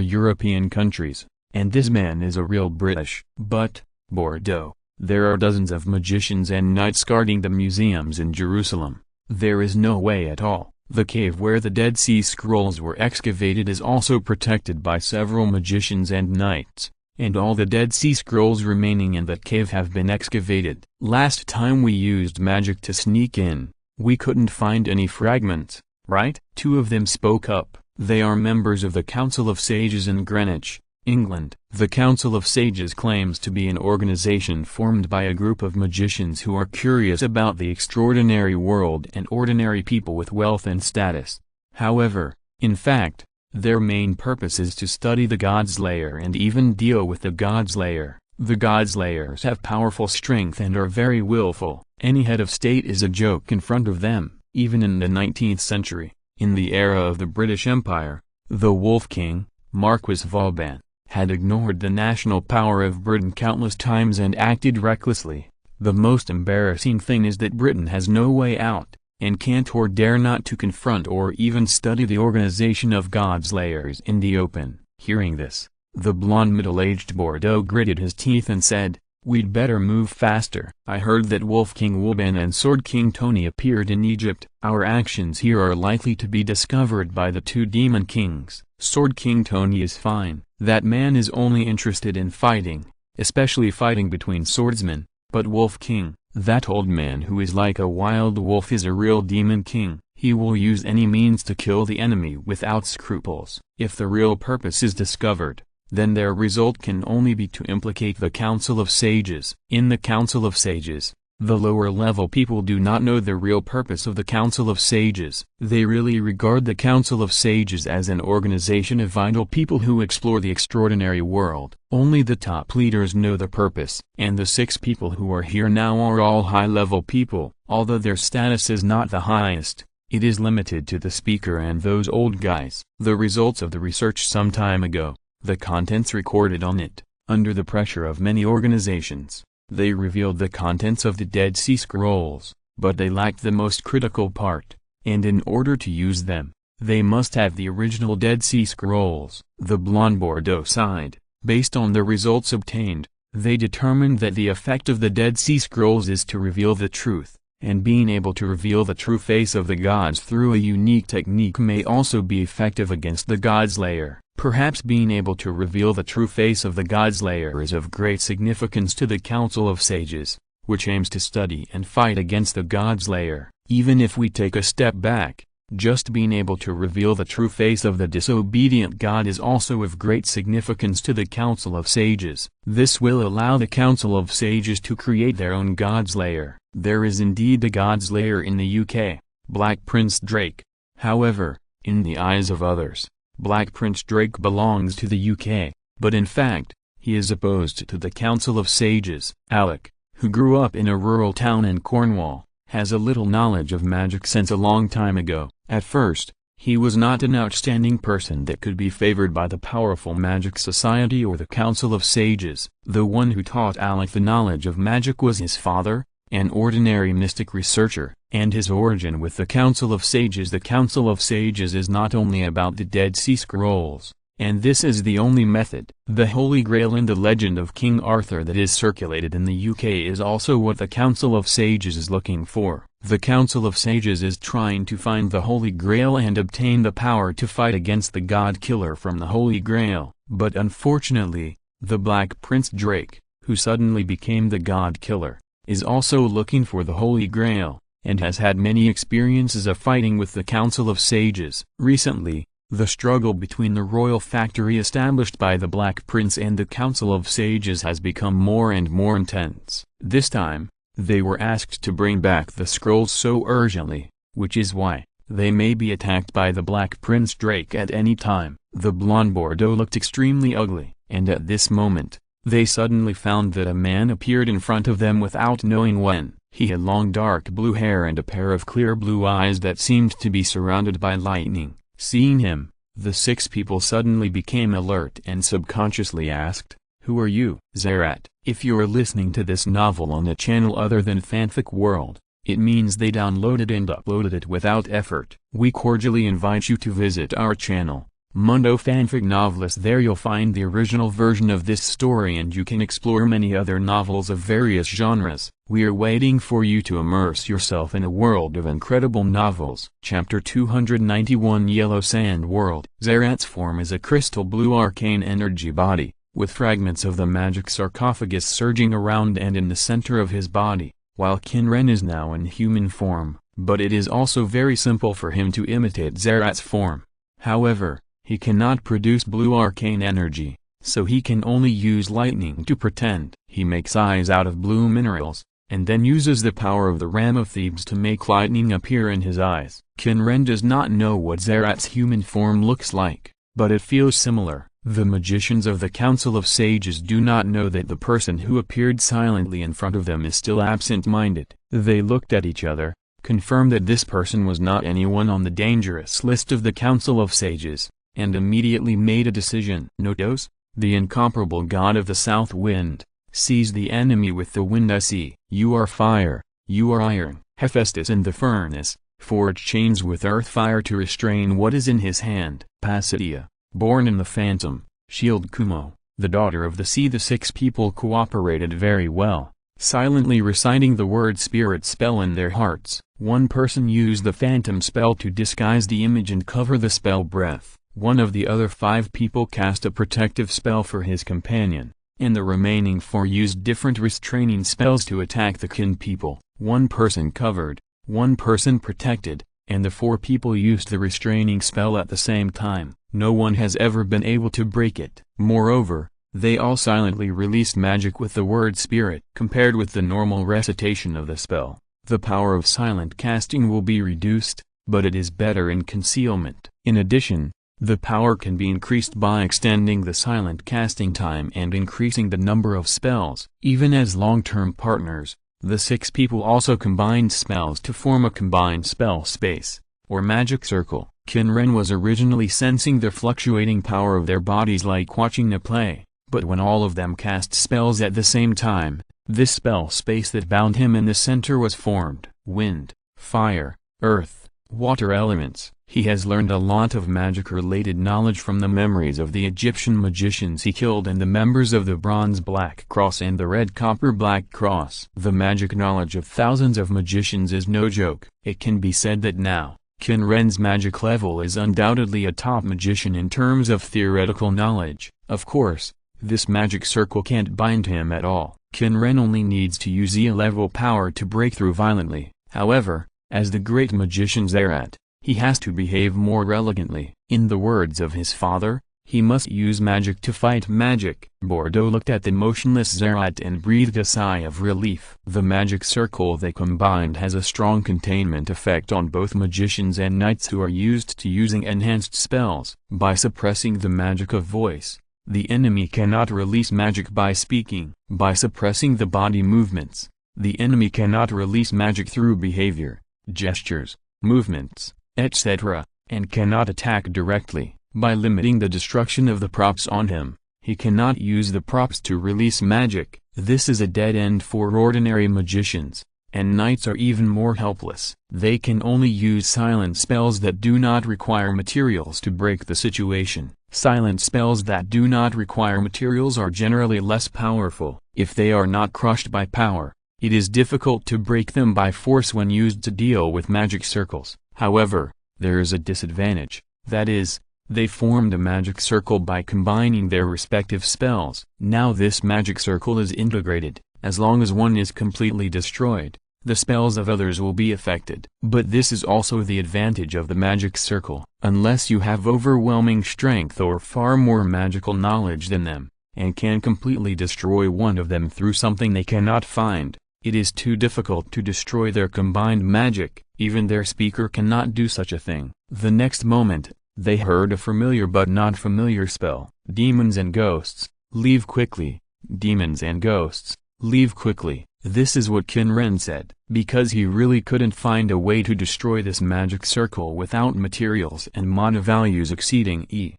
European countries, and this man is a real British." But, Bordeaux, there are dozens of magicians and knights guarding the museums in Jerusalem. There is no way at all. The cave where the Dead Sea Scrolls were excavated is also protected by several magicians and knights, and all the Dead Sea Scrolls remaining in that cave have been excavated. Last time we used magic to sneak in, we couldn't find any fragments, right? 2 of them spoke up. They are members of the Council of Sages in Greenwich, England. The Council of Sages claims to be an organization formed by a group of magicians who are curious about the extraordinary world and ordinary people with wealth and status. However, in fact, their main purpose is to study the Godslayer and even deal with the Godslayer. The Godslayers have powerful strength and are very willful. Any head of state is a joke in front of them. Even in the 19th century, in the era of the British Empire, the Wolf King, Marquis Vauban, had ignored the national power of Britain countless times and acted recklessly. The most embarrassing thing is that Britain has no way out, and can't or dare not to confront or even study the organization of Godslayers in the open. Hearing this, the blonde middle-aged Bordeaux gritted his teeth and said, "We'd better move faster. I heard that Wolf King Wulban and Sword King Tony appeared in Egypt. Our actions here are likely to be discovered by the two demon kings. Sword King Tony is fine. That man is only interested in fighting, especially fighting between swordsmen. But Wolf King, that old man who is like a wild wolf, is a real demon king. He will use any means to kill the enemy without scruples. If the real purpose is discovered, then their result can only be to implicate the Council of Sages." In the Council of Sages, the lower-level people do not know the real purpose of the Council of Sages. They really regard the Council of Sages as an organization of vital people who explore the extraordinary world. Only the top leaders know the purpose. And the 6 people who are here now are all high-level people. Although their status is not the highest, it is limited to the speaker and those old guys. The results of the research some time ago, the contents recorded on it, under the pressure of many organizations, they revealed the contents of the Dead Sea Scrolls, but they lacked the most critical part, and in order to use them, they must have the original Dead Sea Scrolls. The blonde Bordeaux sighed. Based on the results obtained, they determined that the effect of the Dead Sea Scrolls is to reveal the truth, and being able to reveal the true face of the gods through a unique technique may also be effective against the Godslayer. Perhaps being able to reveal the true face of the Godslayer is of great significance to the Council of Sages, which aims to study and fight against the Godslayer. Even if we take a step back, just being able to reveal the true face of the disobedient god is also of great significance to the Council of Sages. This will allow the Council of Sages to create their own Godslayer. There is indeed a Godslayer in the UK, Black Prince Drake. However, in the eyes of others, Black Prince Drake belongs to the UK, but in fact, he is opposed to the Council of Sages. Alec, who grew up in a rural town in Cornwall, has a little knowledge of magic since a long time ago. At first, he was not an outstanding person that could be favored by the powerful Magic Society or the Council of Sages. The one who taught Alec the knowledge of magic was his father, an ordinary mystic researcher, and his origin with the Council of Sages. The Council of Sages is not only about the Dead Sea Scrolls, and this is the only method. The Holy Grail in the legend of King Arthur that is circulated in the UK is also what the Council of Sages is looking for. The Council of Sages is trying to find the Holy Grail and obtain the power to fight against the God Killer from the Holy Grail. But unfortunately, the Black Prince Drake, who suddenly became the God Killer, is also looking for the Holy Grail, and has had many experiences of fighting with the Council of Sages. Recently, the struggle between the royal factory established by the Black Prince and the Council of Sages has become more and more intense. This time, they were asked to bring back the scrolls so urgently, which is why they may be attacked by the Black Prince Drake at any time. The blonde Bordeaux looked extremely ugly, and at this moment, they suddenly found that a man appeared in front of them without knowing when. He had long dark blue hair and a pair of clear blue eyes that seemed to be surrounded by lightning. Seeing him, the 6 people suddenly became alert and subconsciously asked, "Who are you?" Zerat. If you're listening to this novel on a channel other than Fanfic World, it means they downloaded and uploaded it without effort. We cordially invite you to visit our channel, Mundo Fanfic Novelist. There you'll find the original version of this story and you can explore many other novels of various genres. We're waiting for you to immerse yourself in a world of incredible novels. Chapter 291 Yellow Sand World. Zerat's form is a crystal blue arcane energy body, with fragments of the magic sarcophagus surging around and in the center of his body, while Qin Ren is now in human form, but it is also very simple for him to imitate Zerat's form. However, he cannot produce blue arcane energy, so he can only use lightning to pretend. He makes eyes out of blue minerals, and then uses the power of the Ram of Thebes to make lightning appear in his eyes. Qin Ren does not know what Zerat's human form looks like, but it feels similar. The magicians of the Council of Sages do not know that the person who appeared silently in front of them is still absent-minded. They looked at each other, confirmed that this person was not anyone on the dangerous list of the Council of Sages, and immediately made a decision. Notos, the incomparable god of the south wind, sees the enemy with the wind. I see. You are fire, you are iron. Hephaestus in the furnace, forged chains with earth fire to restrain what is in his hand. Pasittia, born in the phantom, shield Kumo, the daughter of the sea. The 6 people cooperated very well, silently reciting the word spirit spell in their hearts. One person used the phantom spell to disguise the image and cover the spell breath. One of the other 5 people cast a protective spell for his companion, and the remaining 4 used different restraining spells to attack the Qin people. One person covered, one person protected, and the 4 people used the restraining spell at the same time. No one has ever been able to break it. Moreover, they all silently released magic with the word spirit. Compared with the normal recitation of the spell, the power of silent casting will be reduced, but it is better in concealment. In addition, the power can be increased by extending the silent casting time and increasing the number of spells. Even as long-term partners, the 6 people also combined spells to form a combined spell space, or magic circle. Qin Ren was originally sensing the fluctuating power of their bodies like watching a play, but when all of them cast spells at the same time, this spell space that bound him in the center was formed. Wind, fire, earth, water elements. He has learned a lot of magic-related knowledge from the memories of the Egyptian magicians he killed and the members of the Bronze Black Cross and the Red Copper Black Cross. The magic knowledge of thousands of magicians is no joke. It can be said that now, Qin Ren's magic level is undoubtedly a top magician in terms of theoretical knowledge. Of course, this magic circle can't bind him at all. Qin Ren only needs to use E-level power to break through violently. However, as the great magician Zerat, he has to behave more elegantly. In the words of his father, he must use magic to fight magic. Bordeaux looked at the motionless Zerat and breathed a sigh of relief. The magic circle they combined has a strong containment effect on both magicians and knights who are used to using enhanced spells. By suppressing the magic of voice, the enemy cannot release magic by speaking. By suppressing the body movements, the enemy cannot release magic through behavior, gestures, movements, etc., and cannot attack directly. By limiting the destruction of the props on him, he cannot use the props to release magic. This is a dead end for ordinary magicians, and knights are even more helpless. They can only use silent spells that do not require materials to break the situation. Silent spells that do not require materials are generally less powerful. If they are not crushed by power, it is difficult to break them by force when used to deal with magic circles. However, there is a disadvantage, that is, they formed a magic circle by combining their respective spells. Now this magic circle is integrated. As long as one is completely destroyed, the spells of others will be affected. But this is also the advantage of the magic circle. Unless you have overwhelming strength or far more magical knowledge than them, and can completely destroy one of them through something they cannot find, it is too difficult to destroy their combined magic. Even their speaker cannot do such a thing. The next moment, they heard a familiar but not familiar spell. Demons and ghosts, leave quickly. Demons and ghosts, leave quickly. This is what Qin Ren said. Because he really couldn't find a way to destroy this magic circle without materials and mana values exceeding E.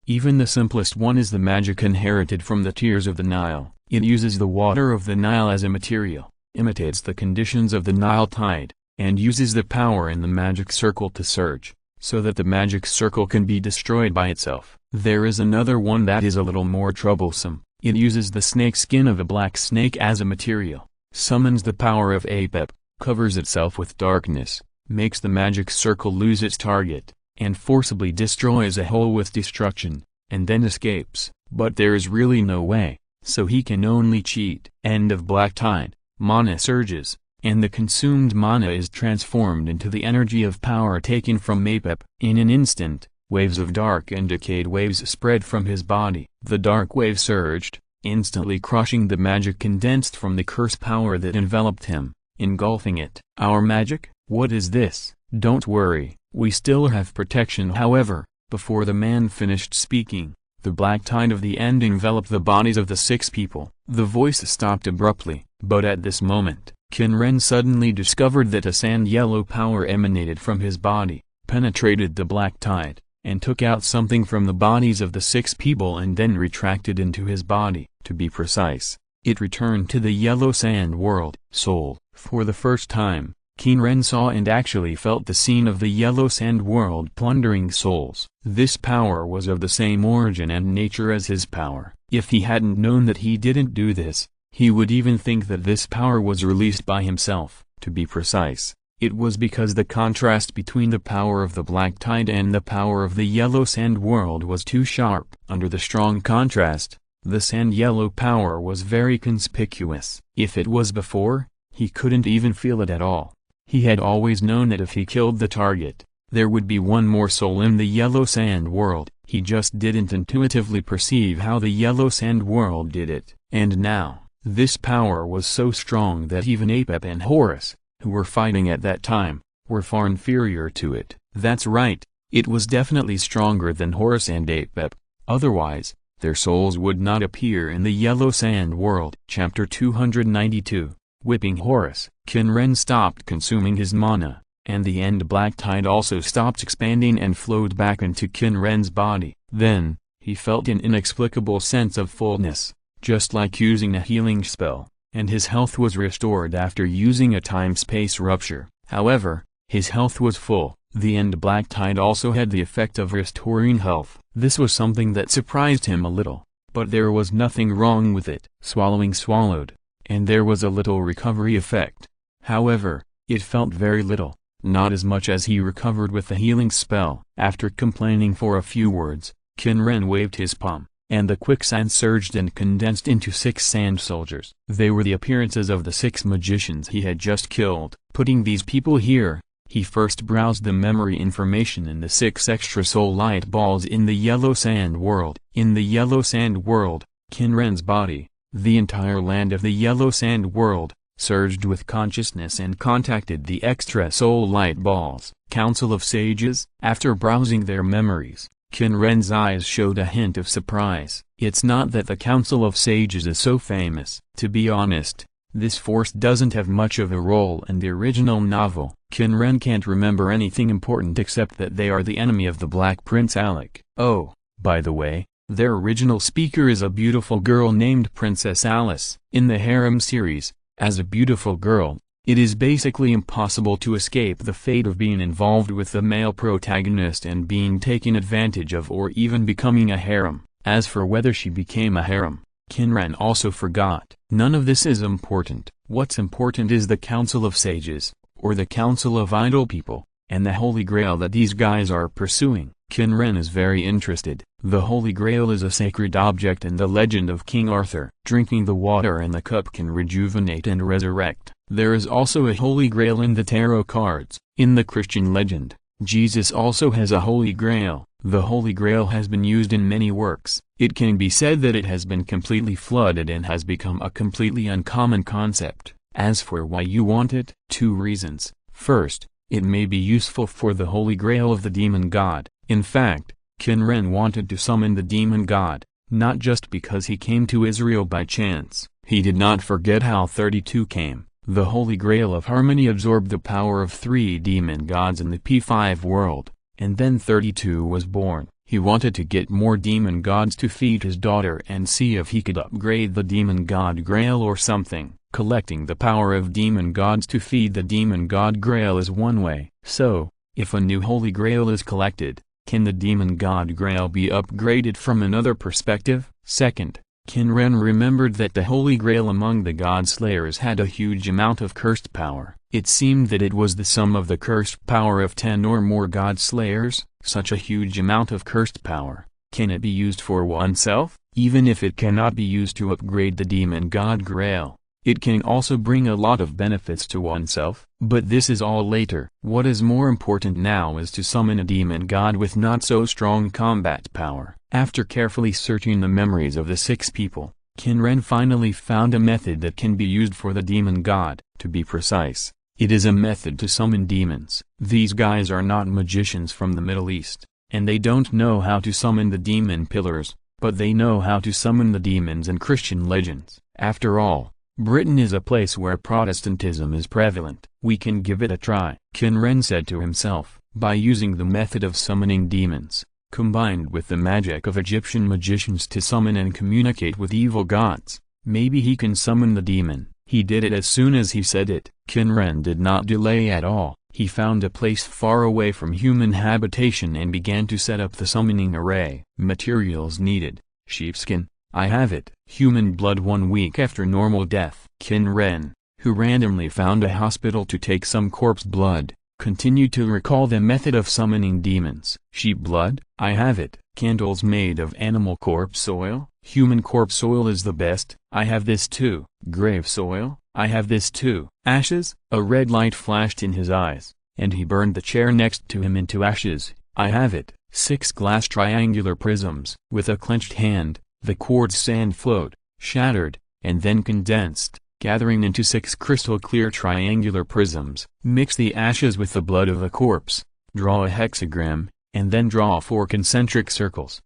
Even the simplest one is the magic inherited from the tears of the Nile. It uses the water of the Nile as a material, imitates the conditions of the Nile tide, and uses the power in the magic circle to surge, so that the magic circle can be destroyed by itself. There is another one that is a little more troublesome. It uses the snake skin of a black snake as a material, summons the power of Apep, covers itself with darkness, makes the magic circle lose its target, and forcibly destroys a hole with destruction, and then escapes. But there is really no way, so he can only cheat. End of black tide, mana surges, and the consumed mana is transformed into the energy of power taken from Apep. In an instant, Waves of dark and decayed waves spread from his body. The dark wave surged, instantly crushing the magic condensed from the curse power that enveloped him, engulfing it. Our magic? What is this? Don't worry, we still have protection. However, before the man finished speaking, the black tide of the end enveloped the bodies of the 6 people. The voice stopped abruptly, but at this moment, Qin Ren suddenly discovered that a sand-yellow power emanated from his body, penetrated the black tide, and took out something from the bodies of the 6 people and then retracted into his body. To be precise, it returned to the yellow sand world. Soul. For the first time, Qin Ren saw and actually felt the scene of the yellow sand world plundering souls. This power was of the same origin and nature as his power. If he hadn't known that he didn't do this, he would even think that this power was released by himself. To be precise, it was because the contrast between the power of the black tide and the power of the yellow sand world was too sharp. Under the strong contrast, the sand-yellow power was very conspicuous. If it was before, he couldn't even feel it at all. He had always known that if he killed the target, there would be one more soul in the yellow sand world. He just didn't intuitively perceive how the yellow sand world did it. And now, this power was so strong that even Apep and Horus, who were fighting at that time, were far inferior to it. That's right, it was definitely stronger than Horus and Apep, otherwise, their souls would not appear in the yellow sand world. Chapter 292, Whipping Horus. Qin Ren stopped consuming his mana, and the end black tide also stopped expanding and flowed back into Qin Ren's body. Then, he felt an inexplicable sense of fullness, just like using a healing spell, and his health was restored after using a time-space rupture. However, his health was full. The end black tide also had the effect of restoring health. This was something that surprised him a little, but there was nothing wrong with it. Swallowing swallowed, and there was a little recovery effect. However, it felt very little, not as much as he recovered with the healing spell. After complaining for a few words, Qin Ren waved his palm, and the quicksand surged and condensed into 6 sand soldiers. They were the appearances of the 6 magicians he had just killed. Putting these people here, he first browsed the memory information in the 6 extra soul light balls in the yellow sand world. In the yellow sand world, Qin Ren's body, the entire land of the yellow sand world, surged with consciousness and contacted the extra soul light balls. Council of Sages. After browsing their memories, Qin Ren's eyes showed a hint of surprise. It's not that the Council of Sages is so famous. To be honest, this force doesn't have much of a role in the original novel. Qin Ren can't remember anything important except that they are the enemy of the Black Prince Alec. Oh, by the way, their original speaker is a beautiful girl named Princess Alice. In the Harem series, as a beautiful girl, it is basically impossible to escape the fate of being involved with the male protagonist and being taken advantage of or even becoming a harem. As for whether she became a harem, Qin Ren also forgot. None of this is important. What's important is the Council of Sages, or the Council of Idle People, and the Holy Grail that these guys are pursuing. Qin Ren is very interested. The Holy Grail is a sacred object in the legend of King Arthur. Drinking the water in the cup can rejuvenate and resurrect. There is also a Holy Grail in the tarot cards. In the Christian legend, Jesus also has a Holy Grail. The Holy Grail has been used in many works. It can be said that it has been completely flooded and has become a completely uncommon concept. As for why you want it, 2 reasons. First, it may be useful for the Holy Grail of the demon god. In fact, Qin Ren wanted to summon the demon god, not just because he came to Israel by chance. He did not forget how 32 came. The Holy Grail of Harmony absorbed the power of 3 demon gods in the P5 world, and then 32 was born. He wanted to get more demon gods to feed his daughter and see if he could upgrade the demon god Grail or something. Collecting the power of demon gods to feed the demon god Grail is one way. So, if a new Holy Grail is collected, can the demon god Grail be upgraded from another perspective? Second, Qin Ren remembered that the Holy Grail among the God Slayers had a huge amount of cursed power. It seemed that it was the sum of the cursed power of 10 or more God Slayers. Such a huge amount of cursed power, can it be used for oneself? Even if it cannot be used to upgrade the demon god Grail, It can also bring a lot of benefits to oneself, but this is all later. What is more important now is to summon a demon god with not so strong combat power. After carefully searching the memories of the 6 people, Qin Ren finally found a method that can be used for the demon god. To be precise, it is a method to summon demons. These guys are not magicians from the Middle East, and they don't know how to summon the demon pillars, but they know how to summon the demons in Christian legends. After all, Britain is a place where Protestantism is prevalent. We can give it a try, Qin Ren said to himself. By using the method of summoning demons, combined with the magic of Egyptian magicians to summon and communicate with evil gods, maybe he can summon the demon. He did it as soon as he said it. Qin Ren did not delay at all. He found a place far away from human habitation and began to set up the summoning array. Materials needed: sheepskin, I have it. Human blood 1 week after normal death. Qin Ren, who randomly found a hospital to take some corpse blood, continued to recall the method of summoning demons. Sheep blood, I have it. Candles made of animal corpse oil, human corpse oil is the best, I have this too. Grave soil, I have this too. Ashes, a red light flashed in his eyes, and he burned the chair next to him into ashes. I have it. 6 glass triangular prisms. With a clenched hand, the quartz sand flowed, shattered, and then condensed, gathering into 6 crystal clear triangular prisms. Mix the ashes with the blood of a corpse, draw a hexagram, and then draw 4 concentric circles.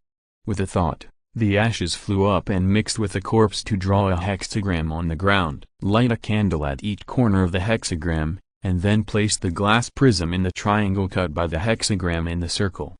With a thought, the ashes flew up and mixed with the corpse to draw a hexagram on the ground. Light a candle at each corner of the hexagram, and then place the glass prism in the triangle cut by the hexagram in the circle.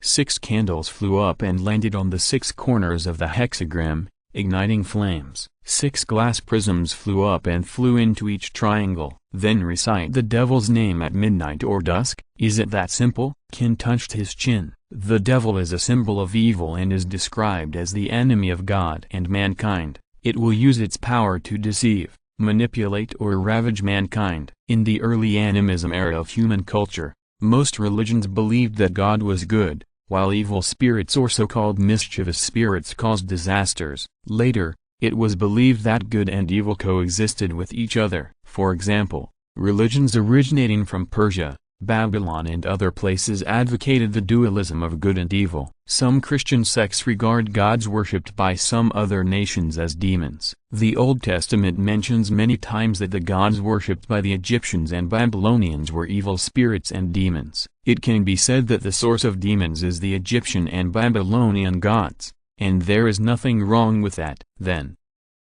6 candles flew up and landed on the 6 corners of the hexagram, igniting flames. 6 glass prisms flew up and flew into each triangle. Then recite the devil's name at midnight or dusk. Is it that simple? Qin touched his chin. The devil is a symbol of evil and is described as the enemy of God and mankind. It will use its power to deceive, manipulate or ravage mankind. In the early animism era of human culture, most religions believed that God was good, while evil spirits or so-called mischievous spirits caused disasters. Later, it was believed that good and evil coexisted with each other. For example, religions originating from Persia, Babylon and other places advocated the dualism of good and evil. Some Christian sects regard gods worshipped by some other nations as demons. The Old Testament mentions many times that the gods worshipped by the Egyptians and Babylonians were evil spirits and demons. It can be said that the source of demons is the Egyptian and Babylonian gods, and there is nothing wrong with that. Then,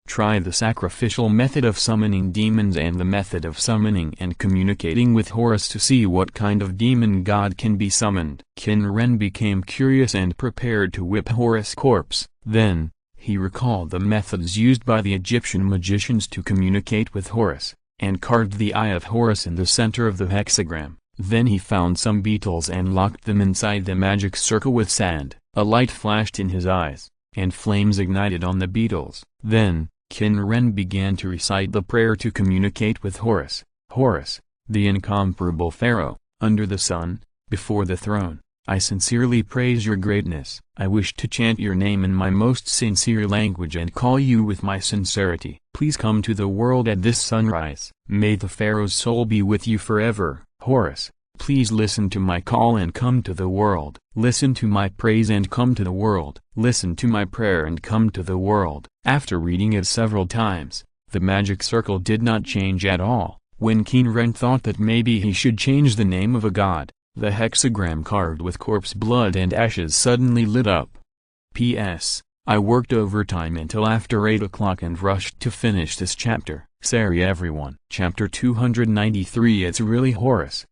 try the sacrificial method of summoning demons and the method of summoning and communicating with Horus to see what kind of demon god can be summoned. Qin Ren became curious and prepared to whip Horus' corpse. Then, he recalled the methods used by the Egyptian magicians to communicate with Horus, and carved the eye of Horus in the center of the hexagram. Then he found some beetles and locked them inside the magic circle with sand. A light flashed in his eyes, and flames ignited on the beetles. Then, Qin Ren began to recite the prayer to communicate with Horus. Horus, the incomparable pharaoh, under the sun, before the throne, I sincerely praise your greatness. I wish to chant your name in my most sincere language and call you with my sincerity. Please come to the world at this sunrise. May the pharaoh's soul be with you forever. Horus, please listen to my call and come to the world. Listen to my praise and come to the world. Listen to my prayer and come to the world. After reading it several times, the magic circle did not change at all. When Qin Ren thought that maybe he should change the name of a god, the hexagram carved with corpse blood and ashes suddenly lit up. P.S. I worked overtime until after 8 o'clock and rushed to finish this chapter. Sorry everyone. Chapter 293. It's really Horus?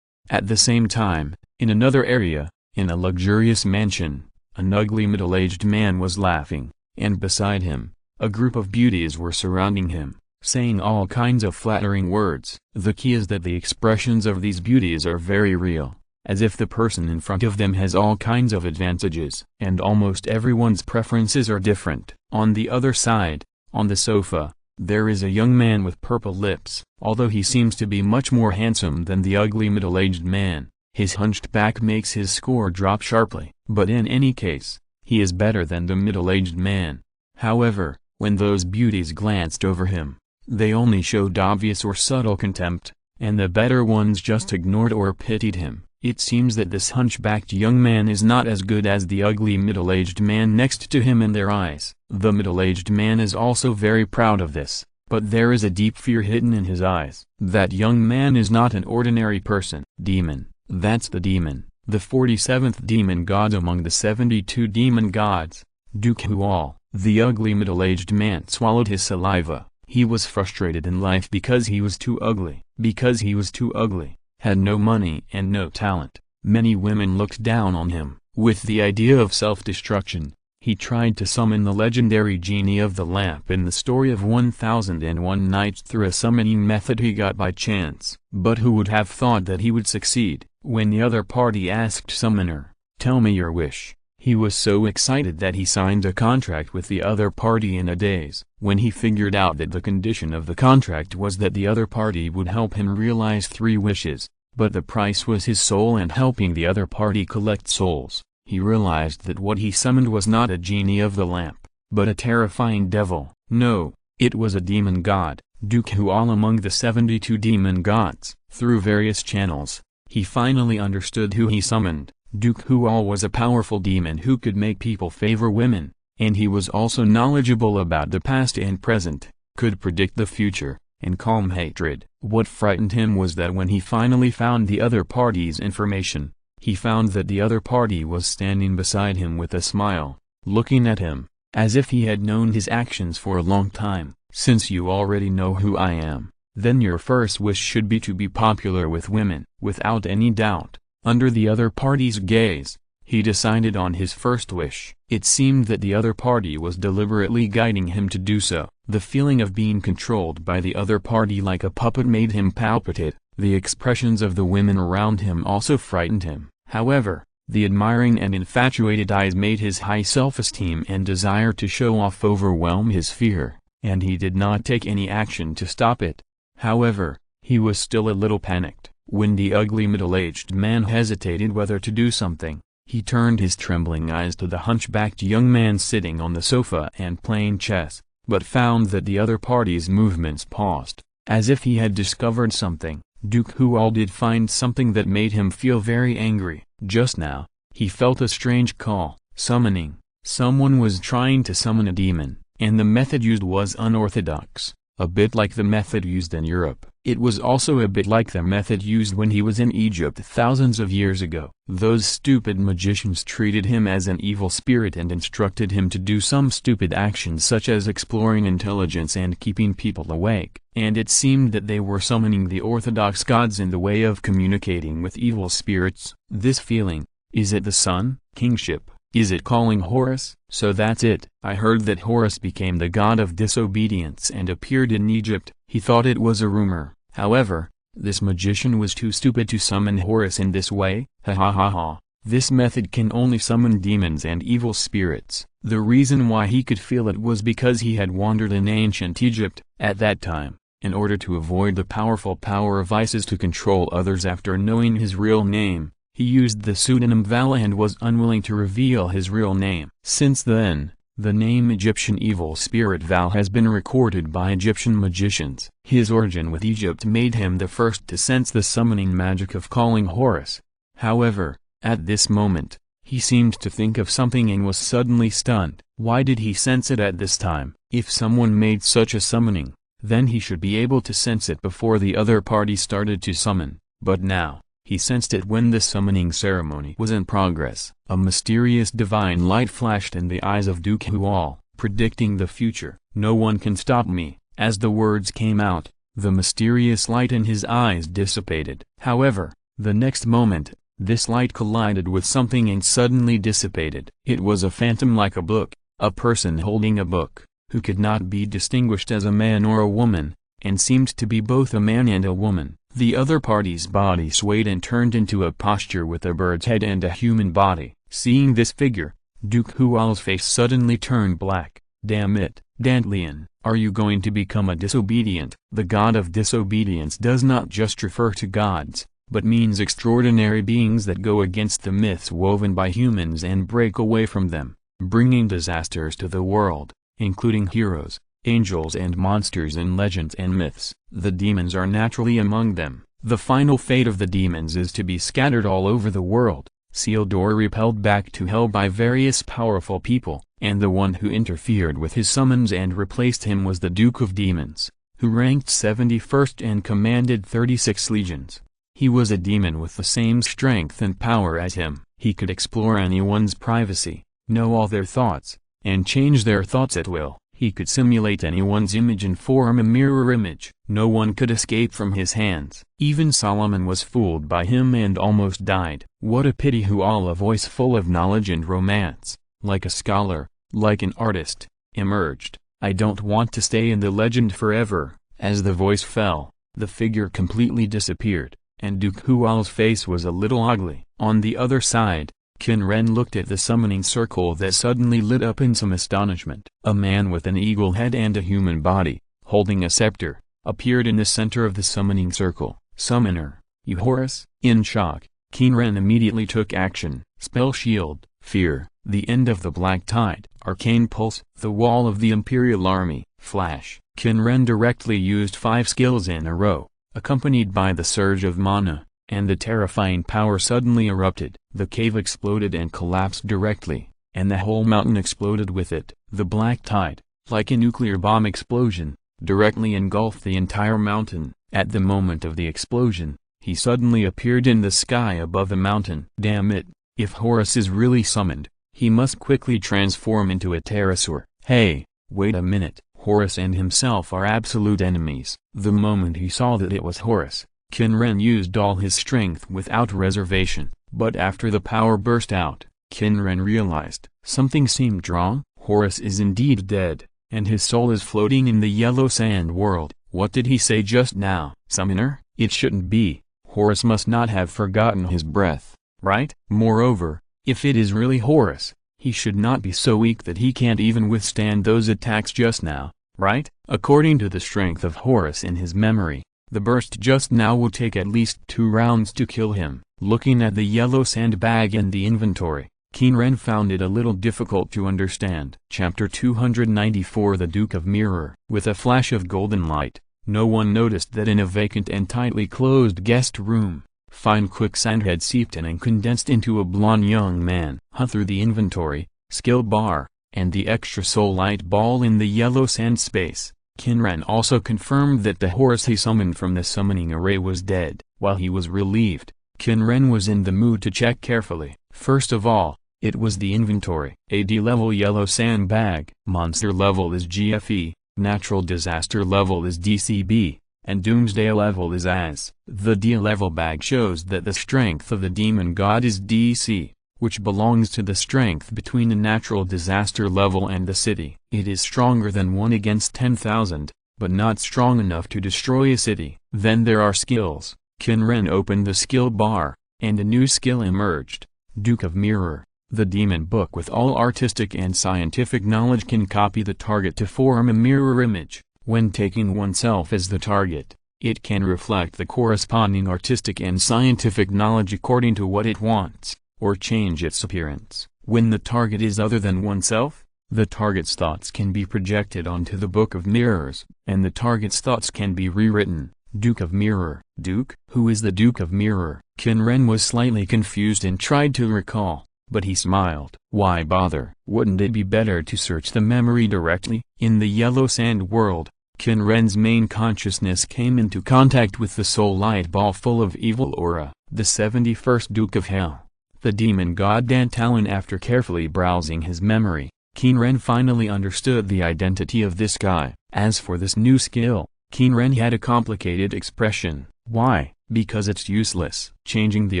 At the same time, in another area, in a luxurious mansion, an ugly middle-aged man was laughing, and beside him, a group of beauties were surrounding him, saying all kinds of flattering words. The key is that the expressions of these beauties are very real, as if the person in front of them has all kinds of advantages. And almost everyone's preferences are different. On the other side, on the sofa, there is a young man with purple lips. Although he seems to be much more handsome than the ugly middle-aged man, his hunched back makes his score drop sharply. But in any case, he is better than the middle-aged man. However, When those beauties glanced over him, they only showed obvious or subtle contempt, and the better ones just ignored or pitied him. It seems that this hunchbacked young man is not as good as the ugly middle-aged man next to him in their eyes. The middle-aged man is also very proud of this, but there is a deep fear hidden in his eyes. That young man is not an ordinary person. Demon, that's the demon, the 47th demon god among the 72 demon gods, Duke Hual. The ugly middle-aged man swallowed his saliva. He was frustrated in life because he was too ugly. Because he was too ugly, had no money and no talent. Many women looked down on him. With the idea of self-destruction, he tried to summon the legendary genie of the lamp in the story of 1001 Nights through a summoning method he got by chance. But who would have thought that he would succeed? When the other party asked Summoner, "Tell me your wish," he was so excited that he signed a contract with the other party in a daze. When he figured out that the condition of the contract was that the other party would help him realize 3 wishes, but the price was his soul and helping the other party collect souls, he realized that what he summoned was not a genie of the lamp, but a terrifying devil. No, it was a demon god, Duke Hual among the 72 demon gods. Through various channels, he finally understood who he summoned. Duke Hual was a powerful demon who could make people favor women, and he was also knowledgeable about the past and present, could predict the future, and calm hatred. What frightened him was that when he finally found the other party's information, he found that the other party was standing beside him with a smile, looking at him, as if he had known his actions for a long time. Since you already know who I am, then your first wish should be to be popular with women. Without any doubt, under the other party's gaze, he decided on his first wish. It seemed that the other party was deliberately guiding him to do so. The feeling of being controlled by the other party like a puppet made him palpitate. The expressions of the women around him also frightened him. However, the admiring and infatuated eyes made his high self-esteem and desire to show off overwhelm his fear, and he did not take any action to stop it. However, he was still a little panicked. When the ugly middle-aged man hesitated whether to do something, he turned his trembling eyes to the hunchbacked young man sitting on the sofa and playing chess, but found that the other party's movements paused, as if he had discovered something. Duke Hual did find something that made him feel very angry. Just now, he felt a strange call. Summoning. Someone was trying to summon a demon, and the method used was unorthodox, a bit like the method used in Europe. It was also a bit like the method used when he was in Egypt thousands of years ago. Those stupid magicians treated him as an evil spirit and instructed him to do some stupid actions such as exploring intelligence and keeping people awake. And it seemed that they were summoning the orthodox gods in the way of communicating with evil spirits. This feeling, is it the sun? Kingship? Is it calling Horus? So that's it. I heard that Horus became the god of disobedience and appeared in Egypt. He thought it was a rumor. However, this magician was too stupid to summon Horus in this way. Ha ha ha ha. This method can only summon demons and evil spirits. The reason why he could feel it was because he had wandered in ancient Egypt. At that time, in order to avoid the powerful power of Isis to control others after knowing his real name, he used the pseudonym Vala and was unwilling to reveal his real name. Since then, the name Egyptian evil spirit Val has been recorded by Egyptian magicians. His origin with Egypt made him the first to sense the summoning magic of calling Horus. However, at this moment, he seemed to think of something and was suddenly stunned. Why did he sense it at this time? If someone made such a summoning, then he should be able to sense it before the other party started to summon. But now, he sensed it when the summoning ceremony was in progress. A mysterious divine light flashed in the eyes of Duke Hual, predicting the future. No one can stop me. As the words came out, the mysterious light in his eyes dissipated. However, the next moment, this light collided with something and suddenly dissipated. It was a phantom like a book, a person holding a book, who could not be distinguished as a man or a woman, and seemed to be both a man and a woman. The other party's body swayed and turned into a posture with a bird's head and a human body. Seeing this figure, Duke Hual's face suddenly turned black. Damn it, Dantlian, are you going to become a disobedient? The god of disobedience does not just refer to gods, but means extraordinary beings that go against the myths woven by humans and break away from them, bringing disasters to the world. including heroes, angels and monsters in legends and myths. The demons are naturally among them. The final fate of the demons is to be scattered all over the world, sealed or repelled back to hell by various powerful people, and the one who interfered with his summons and replaced him was the Duke of Demons, who ranked 71st and commanded 36 legions. He was a demon with the same strength and power as him. He could explore anyone's privacy, know all their thoughts, and change their thoughts at will. He could simulate anyone's image and form a mirror image. No one could escape from his hands. Even Solomon was fooled by him and almost died. What a pity! Who all a voice full of knowledge and romance, like a scholar, like an artist, emerged. I don't want to stay in the legend forever. As the voice fell, the figure completely disappeared, and Duke Hual's face was a little ugly. On the other side, Qin Ren looked at the summoning circle that suddenly lit up in some astonishment. A man with an eagle head and a human body, holding a scepter, appeared in the center of the summoning circle. Summoner, you Horus? In shock, Qin Ren immediately took action. Spell Shield, Fear, the end of the Black Tide, Arcane Pulse, the wall of the Imperial Army, Flash. Qin Ren directly used 5 skills in a row, accompanied by the surge of mana, and the terrifying power suddenly erupted. The cave exploded and collapsed directly, and the whole mountain exploded with it. The Black Tide, like a nuclear bomb explosion, directly engulfed the entire mountain. At the moment of the explosion, he suddenly appeared in the sky above the mountain. Damn it, if Horus is really summoned, he must quickly transform into a pterosaur. Hey, wait a minute, Horus and himself are absolute enemies. The moment he saw that it was Horus, Qin Ren used all his strength without reservation. But after the power burst out, Qin Ren realized something seemed wrong. Horus is indeed dead, and his soul is floating in the yellow sand world. What did he say just now? Summoner? It shouldn't be. Horus must not have forgotten his breath, right? Moreover, if it is really Horus, he should not be so weak that he can't even withstand those attacks just now, right? According to the strength of Horus in his memory, the burst just now will take at least 2 rounds to kill him. Looking at the yellow sandbag in the inventory, Qin Ren found it a little difficult to understand. Chapter 294 The Duke of Mirror. With a flash of golden light, no one noticed that in a vacant and tightly closed guest room, fine quicksand had seeped in and condensed into a blond young man. Through the inventory, skill bar, and the extra soul light ball in the yellow sand space, Qin Ren also confirmed that the Horus he summoned from the summoning array was dead. While he was relieved, Qin Ren was in the mood to check carefully. First of all, it was the inventory. AD level yellow sandbag, monster level is GFE, natural disaster level is DCB, and doomsday level is AS. The D level bag shows that the strength of the demon god is DC, which belongs to the strength between the natural disaster level and the city. It is stronger than 1 against 10,000, but not strong enough to destroy a city. Then there are skills. Qin Ren opened the skill bar, and a new skill emerged. Duke of Mirror. The demon book with all artistic and scientific knowledge can copy the target to form a mirror image. When taking oneself as the target, it can reflect the corresponding artistic and scientific knowledge according to what it wants, or change its appearance. When the target is other than oneself, the target's thoughts can be projected onto the Book of Mirrors, and the target's thoughts can be rewritten. Duke of Mirror. Duke? Who is the Duke of Mirror? Qin Ren was slightly confused and tried to recall, but he smiled. Why bother? Wouldn't it be better to search the memory directly? In the yellow sand world, Qin Ren's main consciousness came into contact with the soul light ball full of evil aura, the 71st Duke of Hell, the demon god Dantalon. After carefully browsing his memory, Qin Ren finally understood the identity of this guy. As for this new skill, Qin Ren had a complicated expression. Why? Because it's useless. Changing the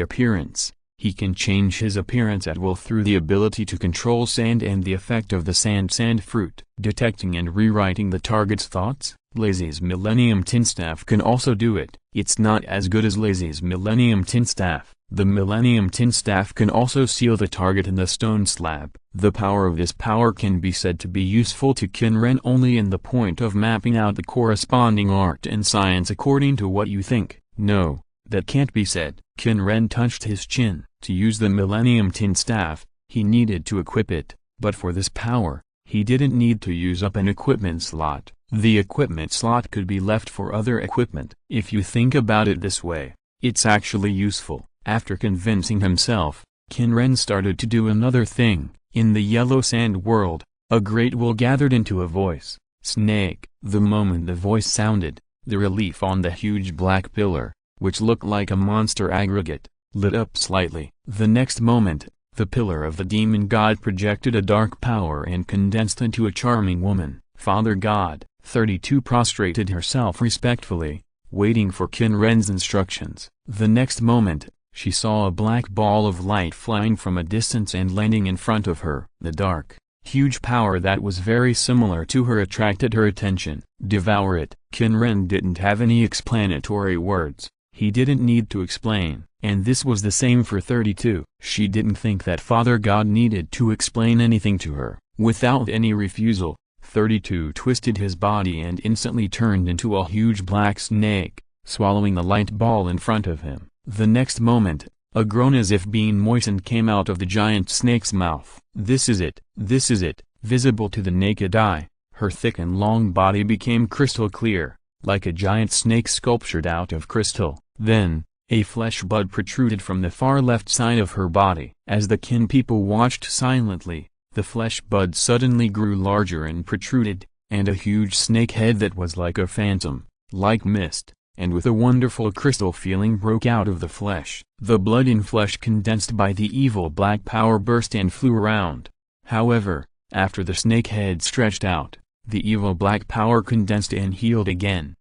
appearance. He can change his appearance at will through the ability to control sand and the effect of the sand fruit. Detecting and rewriting the target's thoughts. Lazy's Millennium Tin Staff can also do it. It's not as good as Lazy's Millennium Tin Staff. The Millennium Tin Staff can also seal the target in the stone slab. The power of this power can be said to be useful to Qin Ren only in the point of mapping out the corresponding art and science according to what you think. No, that can't be said. Qin Ren touched his chin. To use the Millennium Tin Staff, he needed to equip it, but for this power, He didn't need to use up an equipment slot. The equipment slot could be left for other equipment. If you think about it this way, it's actually useful. After convincing himself, Qin Ren started to do another thing. In the yellow sand world, a great will gathered into a voice. Snake. The moment the voice sounded, the relief on the huge black pillar, which looked like a monster aggregate, lit up slightly. The next moment, the pillar of the demon god projected a dark power and condensed into a charming woman. Father God, 32 prostrated herself respectfully, waiting for Qin Ren's instructions. The next moment, she saw a black ball of light flying from a distance and landing in front of her. The dark, huge power that was very similar to her attracted her attention. Devour it. Qin Ren didn't have any explanatory words. He didn't need to explain, and this was the same for 32. She didn't think that Father God needed to explain anything to her. Without any refusal, 32 twisted his body and instantly turned into a huge black snake, swallowing the light ball in front of him. The next moment, a groan as if being moistened came out of the giant snake's mouth. This is it, visible to the naked eye. Her thick and long body became crystal clear, like a giant snake sculptured out of crystal. Then, a flesh bud protruded from the far left side of her body. As the Qin people watched silently, the flesh bud suddenly grew larger and protruded, and a huge snake head that was like a phantom, like mist, and with a wonderful crystal feeling broke out of the flesh. The blood in flesh condensed by the evil black power burst and flew around. However, after the snake head stretched out, the evil black power condensed and healed again.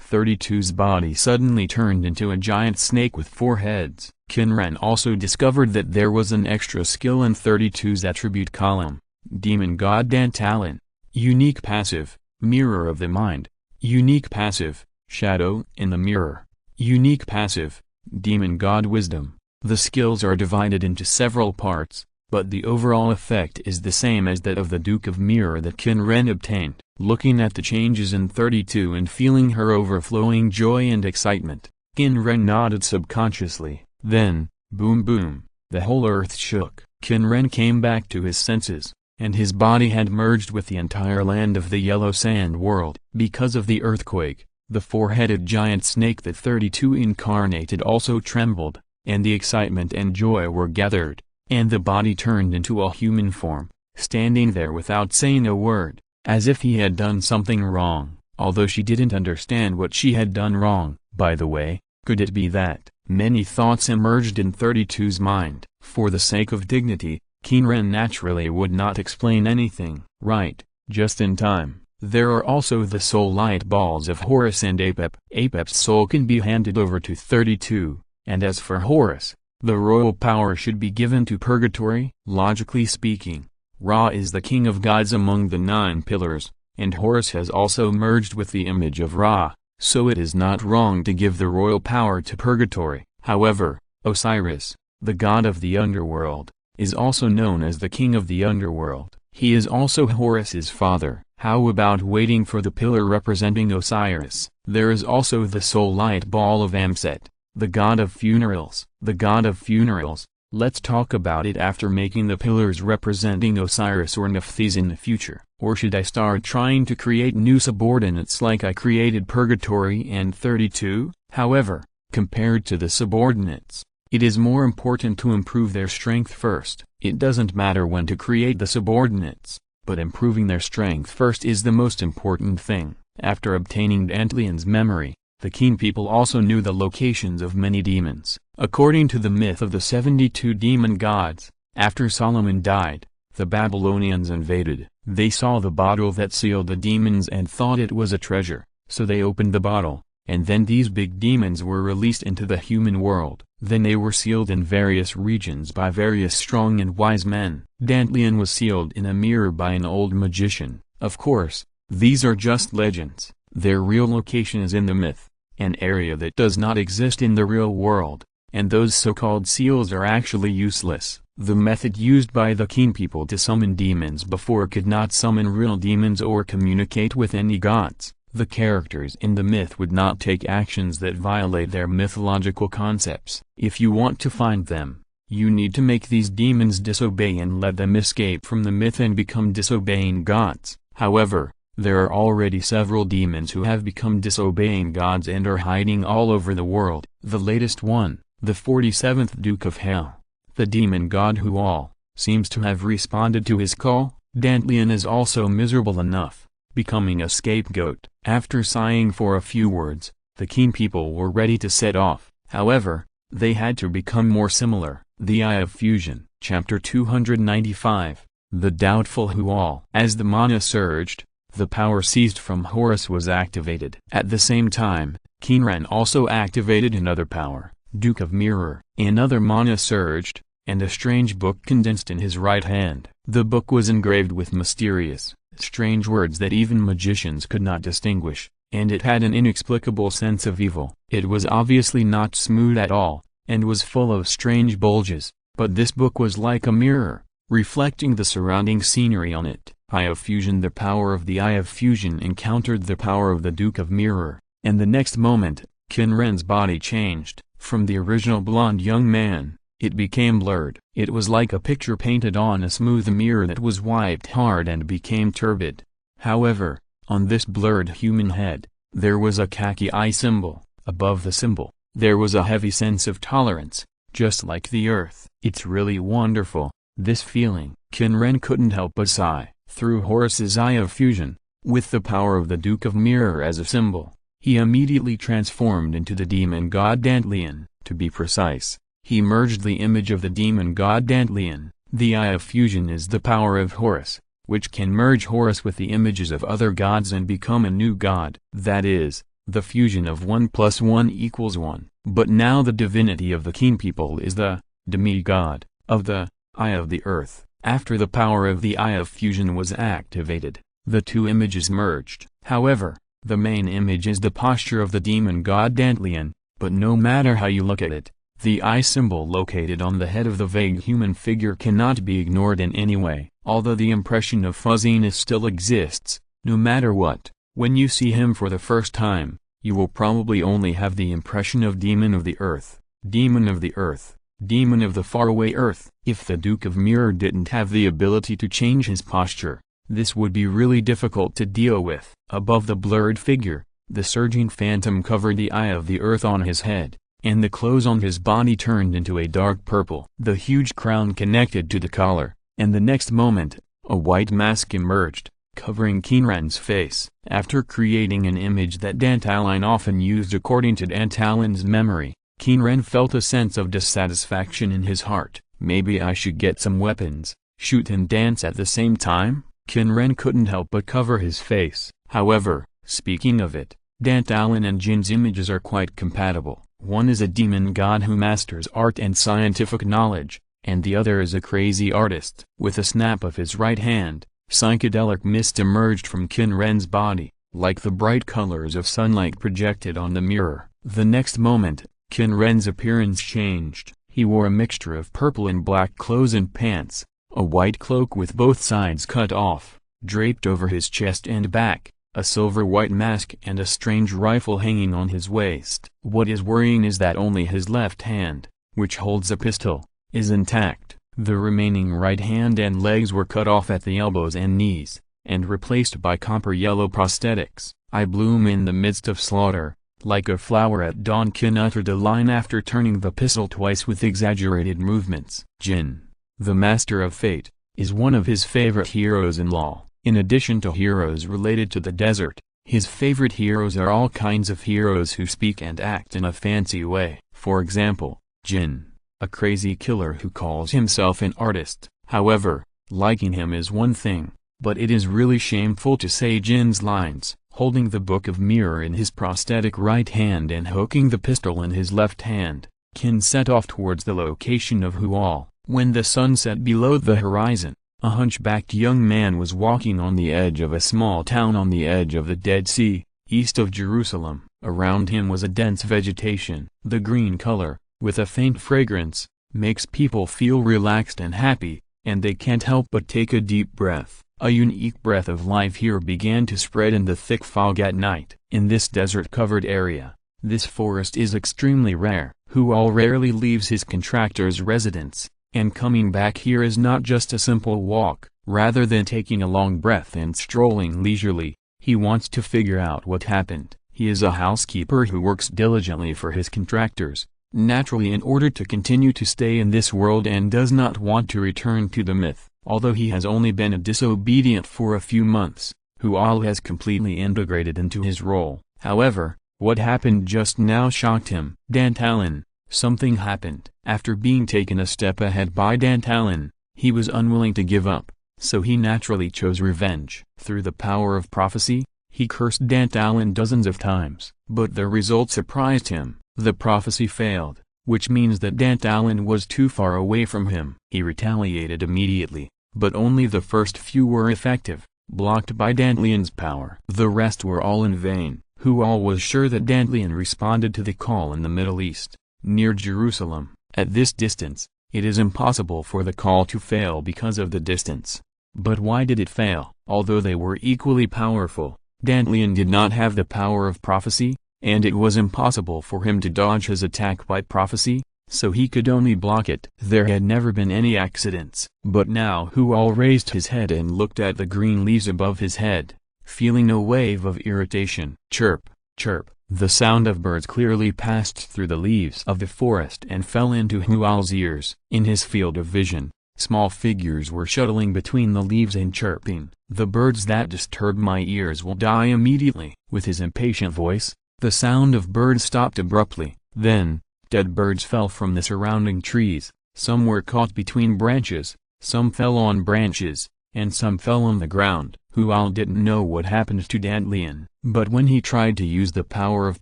32's body suddenly turned into a giant snake with 4 heads. Qin Ren also discovered that there was an extra skill in 32's attribute column. Demon God Dan Talon. Unique passive, Mirror of the Mind. Unique passive, Shadow in the Mirror. Unique passive, Demon God Wisdom. The skills are divided into several parts, but the overall effect is the same as that of the Duke of Mirror that Qin Ren obtained. Looking at the changes in 32 and feeling her overflowing joy and excitement, Qin Ren nodded subconsciously. Then, boom boom, the whole earth shook. Qin Ren came back to his senses, and his body had merged with the entire land of the yellow sand world. Because of the earthquake, the 4-headed giant snake that 32 incarnated also trembled, and the excitement and joy were gathered, and the body turned into a human form, standing there without saying a word, as if he had done something wrong, although she didn't understand what she had done wrong. By the way, could it be that? Many thoughts emerged in 32's mind. For the sake of dignity, Qin Ren naturally would not explain anything. Right, just in time. There are also the soul light balls of Horus and Apep. Apep's soul can be handed over to 32, and as for Horus, the royal power should be given to Purgatory. Logically speaking, Ra is the king of gods among the 9 pillars, and Horus has also merged with the image of Ra, so it is not wrong to give the royal power to Purgatory. However, Osiris, the god of the underworld, is also known as the king of the underworld. He is also Horus's father. How about waiting for the pillar representing Osiris? There is also the soul light ball of Amset, the god of funerals. The god of funerals, let's talk about it after making the pillars representing Osiris or Nephthys in the future. Or should I start trying to create new subordinates like I created Purgatory and 32? However, compared to the subordinates, it is more important to improve their strength first. It doesn't matter when to create the subordinates, but improving their strength first is the most important thing. After obtaining Dantlion's memory, the Qin people also knew the locations of many demons. According to the myth of the 72 demon gods, after Solomon died, the Babylonians invaded. They saw the bottle that sealed the demons and thought it was a treasure, so they opened the bottle, and then these big demons were released into the human world. Then they were sealed in various regions by various strong and wise men. Dantlion was sealed in a mirror by an old magician. Of course, these are just legends. Their real location is in the myth, an area that does not exist in the real world, and those so-called seals are actually useless. The method used by the Qin people to summon demons before could not summon real demons or communicate with any gods. The characters in the myth would not take actions that violate their mythological concepts. If you want to find them, You need to make these demons disobey and let them escape from the myth and become disobeying gods. However, there are already several demons who have become disobeying gods and are hiding all over the world. The latest one, the 47th Duke of Hell, the demon god Hual, seems to have responded to his call. Dantlian is also miserable enough, becoming a scapegoat. After sighing for a few words, the Qin people were ready to set off. However, they had to become more similar. The Eye of Fusion. Chapter 295. The Doubtful Hual. As the mana surged, the power seized from Horus was activated. At the same time, Qin Ren also activated another power, Duke of Mirror. Another mana surged, and a strange book condensed in his right hand. The book was engraved with mysterious, strange words that even magicians could not distinguish, and it had an inexplicable sense of evil. It was obviously not smooth at all, and was full of strange bulges, but this book was like a mirror, reflecting the surrounding scenery on it. Eye of Fusion. The power of the Eye of Fusion encountered the power of the Duke of Mirror, and the next moment, Qin Ren's body changed. From the original blonde young man, it became blurred. It was like a picture painted on a smooth mirror that was wiped hard and became turbid. However, on this blurred human head, there was a khaki eye symbol. Above the symbol, there was a heavy sense of tolerance, just like the earth. It's really wonderful, this feeling. Qin Ren couldn't help but sigh. Through Horus's Eye of Fusion, with the power of the Duke of Mirror as a symbol, he immediately transformed into the demon god Dantlian. To be precise, he merged the image of the demon god Dantlian. The Eye of Fusion is the power of Horus, which can merge Horus with the images of other gods and become a new god. That is, the fusion of 1 + 1 = 1. But now the divinity of the Qin people is the demigod of the Eye of the Earth. After the power of the Eye of Fusion was activated, the two images merged. However, the main image is the posture of the demon god Dantlian, but no matter how you look at it, the eye symbol located on the head of the vague human figure cannot be ignored in any way. Although the impression of fuzziness still exists, no matter what, when you see him for the first time, you will probably only have the impression of demon of the earth, demon of the earth, demon of the faraway earth. If the Duke of Mirror didn't have the ability to change his posture, this would be really difficult to deal with. Above the blurred figure, the surging phantom covered the Eye of the Earth on his head, and the clothes on his body turned into a dark purple. The huge crown connected to the collar, and the next moment, a white mask emerged, covering Qin Ren's face. After creating an image that Dantalian often used according to Dantalian's memory, Qin Ren felt a sense of dissatisfaction in his heart. Maybe I should get some weapons, shoot and dance at the same time? Qin Ren couldn't help but cover his face. However, speaking of it, Dantalian and Jin's images are quite compatible. One is a demon god who masters art and scientific knowledge, and the other is a crazy artist. With a snap of his right hand, psychedelic mist emerged from Qin Ren's body, like the bright colors of sunlight projected on the mirror. The next moment, Qin Ren's appearance changed. He wore a mixture of purple and black clothes and pants, a white cloak with both sides cut off, draped over his chest and back, a silver-white mask and a strange rifle hanging on his waist. What is worrying is that only his left hand, which holds a pistol, is intact. The remaining right hand and legs were cut off at the elbows and knees, and replaced by copper-yellow prosthetics. I bloom in the midst of slaughter, like a flower at dawn. Qin uttered a line after turning the pistol twice with exaggerated movements. Jin, the master of fate, is one of his favorite heroes in law. In addition to heroes related to the desert, his favorite heroes are all kinds of heroes who speak and act in a fancy way. For example, Jin, a crazy killer who calls himself an artist. However, liking him is one thing, but it is really shameful to say Jin's lines. Holding the Book of Mirror in his prosthetic right hand and hooking the pistol in his left hand, Qin set off towards the location of Hual. When the sun set below the horizon, a hunchbacked young man was walking on the edge of a small town on the edge of the Dead Sea, east of Jerusalem. Around him was a dense vegetation. The green color, with a faint fragrance, makes people feel relaxed and happy, and they can't help but take a deep breath. A unique breath of life here began to spread in the thick fog at night. In this desert-covered area, this forest is extremely rare. Hual rarely leaves his contractor's residence, and coming back here is not just a simple walk. Rather than taking a long breath and strolling leisurely, he wants to figure out what happened. He is a housekeeper who works diligently for his contractors, naturally in order to continue to stay in this world, and does not want to return to the myth. Although he has only been a disobedient for a few months, Hual has completely integrated into his role. However, what happened just now shocked him. Dantalin, something happened. After being taken a step ahead by Dantalin, he was unwilling to give up, so he naturally chose revenge. Through the power of prophecy, he cursed Dantalin dozens of times. But the result surprised him. The prophecy failed, which means that Dantalin was too far away from him. He retaliated immediately, but only the first few were effective, blocked by Dantalian's power. The rest were all in vain. Hual was sure that Dantalian responded to the call in the Middle East, near Jerusalem. At this distance, it is impossible for the call to fail because of the distance. But why did it fail? Although they were equally powerful, Dantalian did not have the power of prophecy, and it was impossible for him to dodge his attack by prophecy, so he could only block it. There had never been any accidents. But now Hual raised his head and looked at the green leaves above his head, feeling a wave of irritation. Chirp, chirp. The sound of birds clearly passed through the leaves of the forest and fell into Hual's ears. In his field of vision, small figures were shuttling between the leaves and chirping. The birds that disturb my ears will die immediately. With his impatient voice, the sound of birds stopped abruptly. Then, dead birds fell from the surrounding trees. Some were caught between branches, some fell on branches, and some fell on the ground. Hual didn't know what happened to Dantalian, but when he tried to use the power of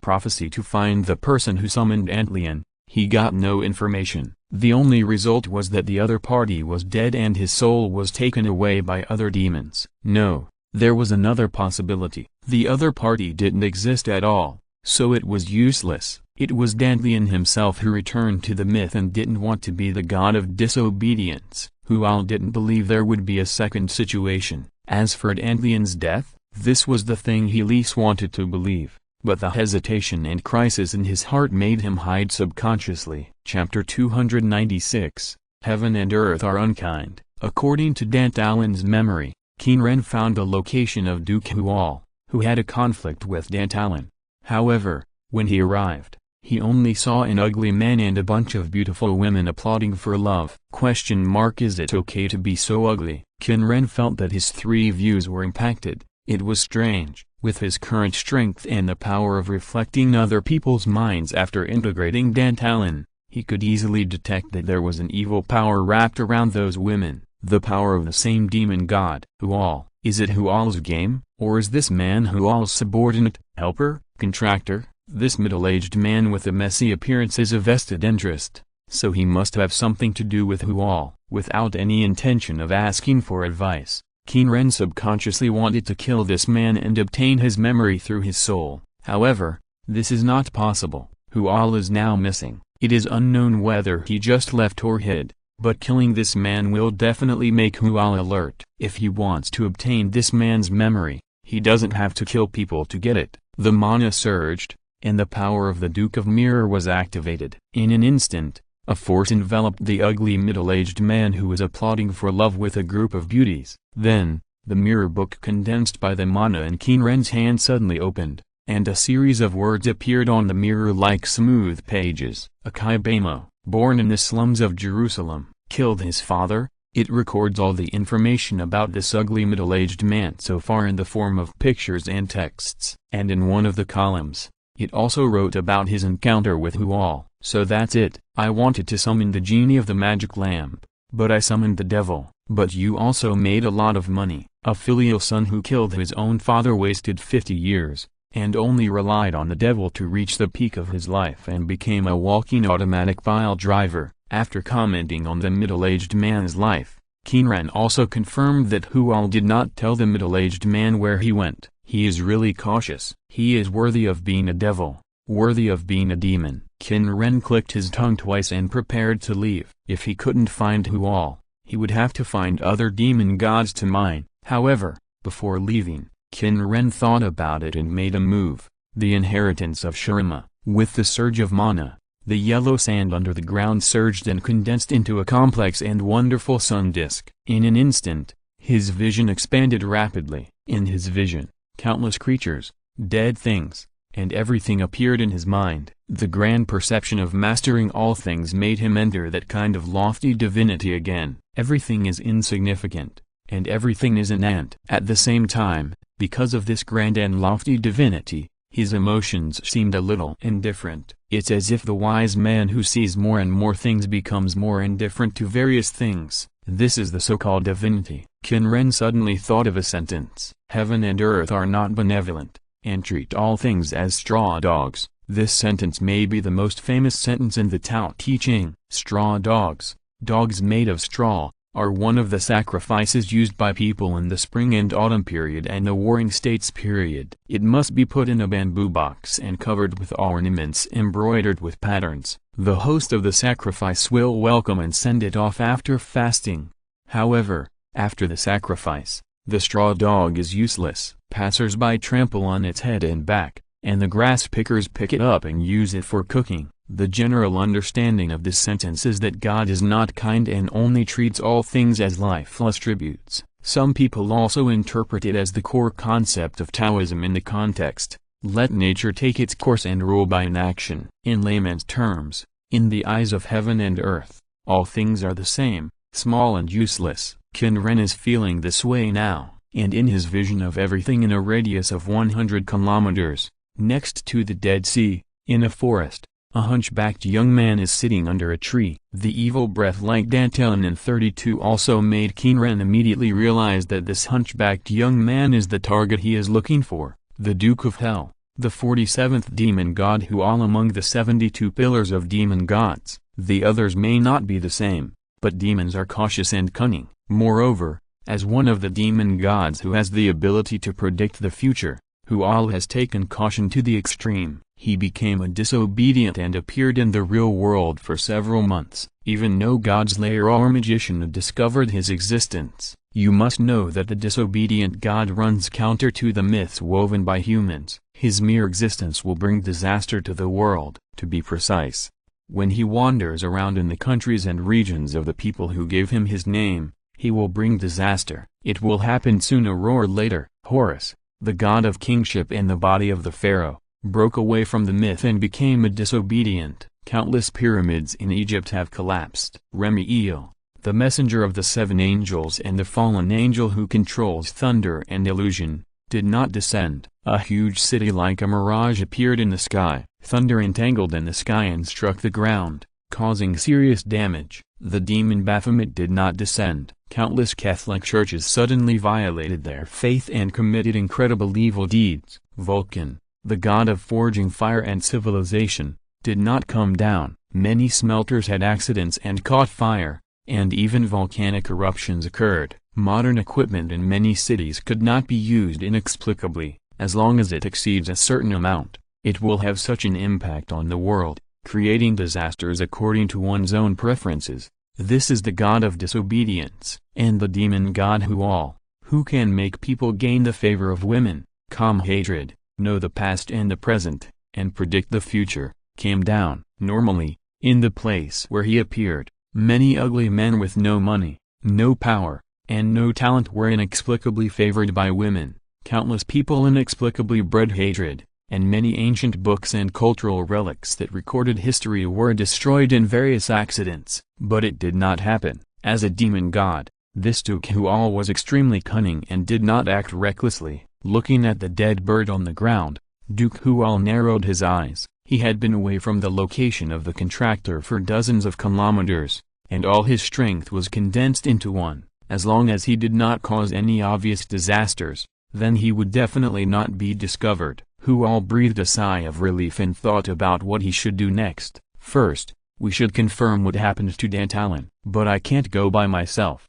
prophecy to find the person who summoned Dantalian, he got no information. The only result was that the other party was dead and his soul was taken away by other demons. No, there was another possibility. The other party didn't exist at all, so it was useless. It was Dantalian himself who returned to the myth and didn't want to be the god of disobedience. Hual didn't believe there would be a second situation. As for Dantalian's death, this was the thing he least wanted to believe, but the hesitation and crisis in his heart made him hide subconsciously. Chapter 296, Heaven and Earth are unkind. According to Dantalin's memory, Qin Ren found the location of Duke Hual, who had a conflict with Dantalin. However, when he arrived, he only saw an ugly man and a bunch of beautiful women applauding for love. Is it okay to be so ugly? Qin Ren felt that his three views were impacted. It was strange. With his current strength and the power of reflecting other people's minds after integrating Dantalin, he could easily detect that there was an evil power wrapped around those women, the power of the same demon god. Hual. Is it Hual's game, or is this man Hual's subordinate, helper, contractor? This middle-aged man with a messy appearance is a vested interest, so he must have something to do with Hual. Without any intention of asking for advice, Qin Ren subconsciously wanted to kill this man and obtain his memory through his soul. However, this is not possible. Hual is now missing. It is unknown whether he just left or hid, but killing this man will definitely make Hual alert. If he wants to obtain this man's memory, he doesn't have to kill people to get it. The mana surged, and the power of the Duke of Mirror was activated. In an instant, a force enveloped the ugly middle-aged man who was applauding for love with a group of beauties. Then, the mirror book condensed by the mana in Qin Ren's hand suddenly opened, and a series of words appeared on the mirror like smooth pages. Akaibamo, born in the slums of Jerusalem, killed his father. It records all the information about this ugly middle-aged man so far in the form of pictures and texts. And in one of the columns, it also wrote about his encounter with Hual. So that's it. I wanted to summon the genie of the magic lamp, but I summoned the devil. But you also made a lot of money. A filial son who killed his own father wasted 50 years, and only relied on the devil to reach the peak of his life and became a walking automatic pile driver. After commenting on the middle-aged man's life, Qin Ren also confirmed that Hual did not tell the middle-aged man where he went. He is really cautious. He is worthy of being a devil, worthy of being a demon. Qin Ren clicked his tongue twice and prepared to leave. If he couldn't find Hual, he would have to find other demon gods to mine. However, before leaving, Qin Ren thought about it and made a move. The inheritance of Shurima. With the surge of mana, The yellow sand under the ground surged and condensed into a complex and wonderful sun disk. In an instant, his vision expanded rapidly. In his vision, countless creatures, dead things, and everything appeared in his mind. The grand perception of mastering all things made him enter that kind of lofty divinity again. Everything is insignificant, and everything is an ant. At the same time, because of this grand and lofty divinity, his emotions seemed a little indifferent. It's as if the wise man who sees more and more things becomes more indifferent to various things. This is the so-called divinity. Qin Ren suddenly thought of a sentence. Heaven and earth are not benevolent, and treat all things as straw dogs. This sentence may be the most famous sentence in the Tao Te Ching. Straw dogs, dogs made of straw, are one of the sacrifices used by people in the spring and autumn period and the warring states period. It must be put in a bamboo box and covered with ornaments embroidered with patterns. The host of the sacrifice will welcome and send it off after fasting. However, after the sacrifice, the straw dog is useless. Passers-by trample on its head and back, and the grass pickers pick it up and use it for cooking. The general understanding of this sentence is that God is not kind and only treats all things as lifeless tributes. Some people also interpret it as the core concept of Taoism in the context, let nature take its course and rule by inaction. In layman's terms, in the eyes of heaven and earth, all things are the same, small and useless. Qin Ren is feeling this way now, and in his vision of everything in a radius of 100 kilometers, next to the Dead Sea, in a forest, a hunchbacked young man is sitting under a tree. The evil breath like Dantelin in 32 also made Qin Ren immediately realize that this hunchbacked young man is the target he is looking for, the Duke of Hell, the 47th demon god who all among the 72 pillars of demon gods. The others may not be the same, but demons are cautious and cunning. Moreover, as one of the demon gods who has the ability to predict the future, who all has taken caution to the extreme, he became a disobedient and appeared in the real world for several months. Even no god slayer or magician discovered his existence. You must know that the disobedient god runs counter to the myths woven by humans. His mere existence will bring disaster to the world. To be precise, when he wanders around in the countries and regions of the people who gave him his name, he will bring disaster. It will happen sooner or later. Horus, the god of kingship and the body of the pharaoh, broke away from the myth and became a disobedient. Countless pyramids in Egypt have collapsed. Remiel, the messenger of the 7 angels and the fallen angel who controls thunder and illusion, did not descend. A huge city like a mirage appeared in the sky. Thunder entangled in the sky and struck the ground, causing serious damage. The demon Baphomet did not descend. Countless Catholic churches suddenly violated their faith and committed incredible evil deeds. Vulcan, the god of forging fire and civilization, did not come down. Many smelters had accidents and caught fire, and even volcanic eruptions occurred. Modern equipment in many cities could not be used inexplicably. As long as it exceeds a certain amount, it will have such an impact on the world, creating disasters according to one's own preferences. This is the god of disobedience, and the demon god who can make people gain the favor of women, calm hatred, know the past and the present, and predict the future, came down. Normally, in the place where he appeared, many ugly men with no money, no power, and no talent were inexplicably favored by women. Countless people inexplicably bred hatred, and many ancient books and cultural relics that recorded history were destroyed in various accidents. But it did not happen. As a demon god, this Duke Hual was extremely cunning and did not act recklessly. Looking at the dead bird on the ground, Duke Hual narrowed his eyes. He had been away from the location of the contractor for dozens of kilometers, and all his strength was condensed into one. As long as he did not cause any obvious disasters, then he would definitely not be discovered. Hual breathed a sigh of relief and thought about what he should do next. First, we should confirm what happened to Dantalin. But I can't go by myself.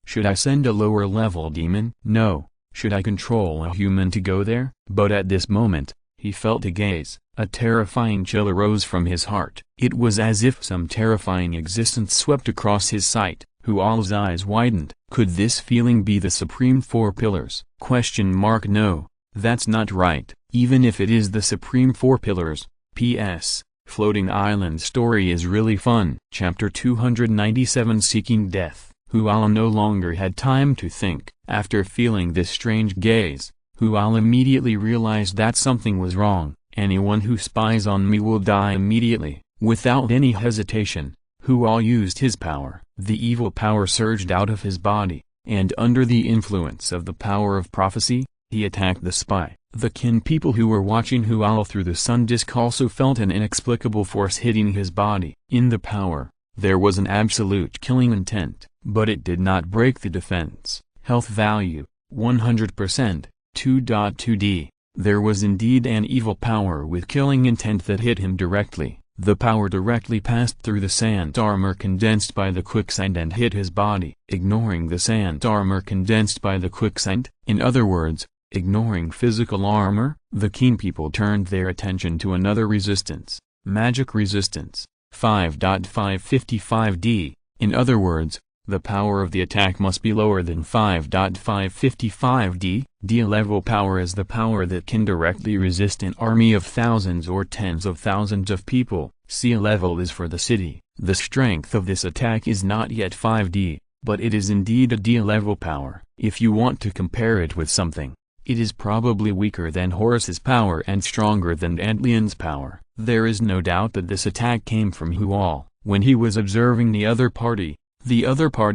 Should I send a lower level demon? No. Should I control a human to go there? But at this moment, he felt a gaze. A terrifying chill arose from his heart. It was as if some terrifying existence swept across his sight. Hual's eyes widened. Could this feeling be the Supreme Four Pillars? No, that's not right. Even if it is the Supreme Four Pillars, P.S., Floating island story is really fun. Chapter 297 Seeking Death. Hual no longer had time to think. After feeling this strange gaze, Hual immediately realized that something was wrong. Anyone who spies on me will die immediately. Without any hesitation, Hual used his power. The evil power surged out of his body, and under the influence of the power of prophecy, he attacked the spy. The Qin people who were watching Hual through the sun disk also felt an inexplicable force hitting his body. In the power, there was an absolute killing intent, but it did not break the defense. Health value, 100%, 2.2d. There was indeed an evil power with killing intent that hit him directly. The power directly passed through the sand armor condensed by the quicksand and hit his body. Ignoring the sand armor condensed by the quicksand, in other words, ignoring physical armor, the Qin people turned their attention to another resistance, magic resistance, 5.555d. In other words, the power of the attack must be lower than 5.555d. D-level power is the power that can directly resist an army of thousands or tens of thousands of people. C-level is for the city. The strength of this attack is not yet 5d, but it is indeed a D-level power. If you want to compare it with something, it is probably weaker than Horus's power and stronger than Antlian's power. There is no doubt that this attack came from Hual. When he was observing the other party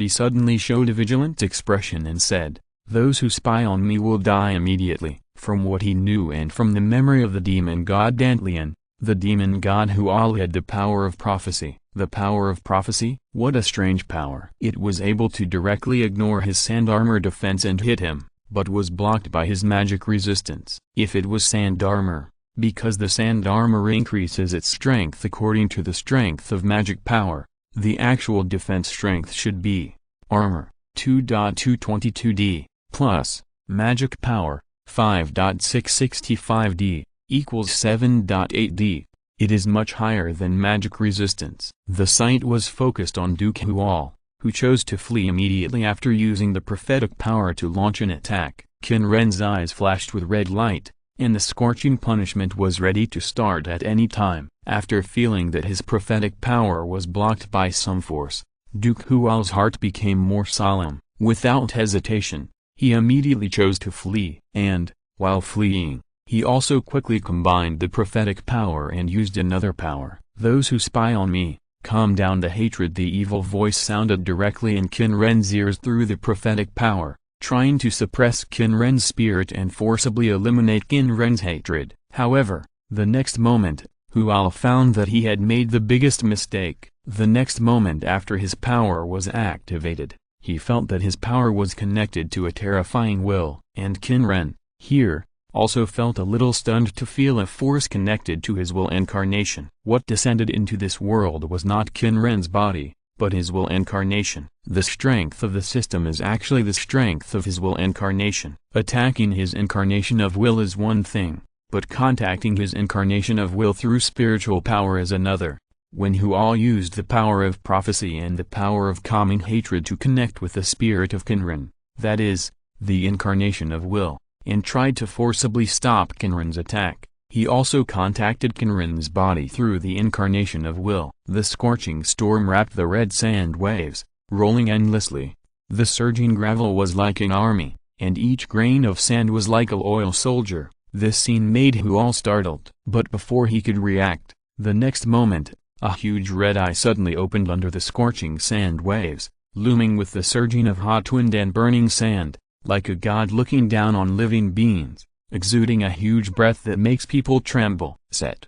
suddenly showed a vigilant expression and said, "Those who spy on me will die immediately." From what he knew and from the memory of the demon god Antlian, the demon god Hual had the power of prophecy. The power of prophecy? What a strange power. It was able to directly ignore his sand armor defense and hit him, but was blocked by his magic resistance. If it was sand armor, because the sand armor increases its strength according to the strength of magic power, the actual defense strength should be armor, 2.222d, plus magic power, 5.665d, equals 7.8d. It is much higher than magic resistance. The sight was focused on Duke Hual, who chose to flee immediately after using the prophetic power to launch an attack. Qin Ren's eyes flashed with red light, and the scorching punishment was ready to start at any time. After feeling that his prophetic power was blocked by some force, Duke Hual's heart became more solemn. Without hesitation, he immediately chose to flee. And, while fleeing, he also quickly combined the prophetic power and used another power. "Those who spy on me, calm down the hatred." The evil voice sounded directly in Qin Ren's ears through the prophetic power, trying to suppress Qin Ren's spirit and forcibly eliminate Qin Ren's hatred. However, the next moment, Hual found that he had made the biggest mistake. The next moment after his power was activated, he felt that his power was connected to a terrifying will. And Qin Ren, here, also felt a little stunned to feel a force connected to his will incarnation. What descended into this world was not Qin Ren's body, but his will incarnation. The strength of the system is actually the strength of his will incarnation. Attacking his incarnation of will is one thing, but contacting his incarnation of will through spiritual power is another. When Hual used the power of prophecy and the power of calming hatred to connect with the spirit of Qin Ren, that is, the incarnation of will, and tried to forcibly stop Qin Ren's attack, he also contacted Qin Ren's body through the incarnation of will. The scorching storm wrapped the red sand waves, rolling endlessly. The surging gravel was like an army, and each grain of sand was like a loyal soldier. This scene made Hual startled. But before he could react, the next moment, a huge red eye suddenly opened under the scorching sand waves, looming with the surging of hot wind and burning sand, like a god looking down on living beings, exuding a huge breath that makes people tremble. Set?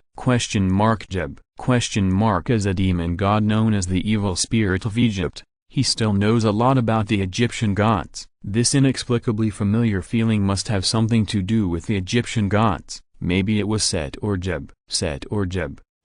Jeb? As a demon god known as the evil spirit of Egypt, he still knows a lot about the Egyptian gods. This inexplicably familiar feeling must have something to do with the Egyptian gods. Maybe it was Set or Jeb.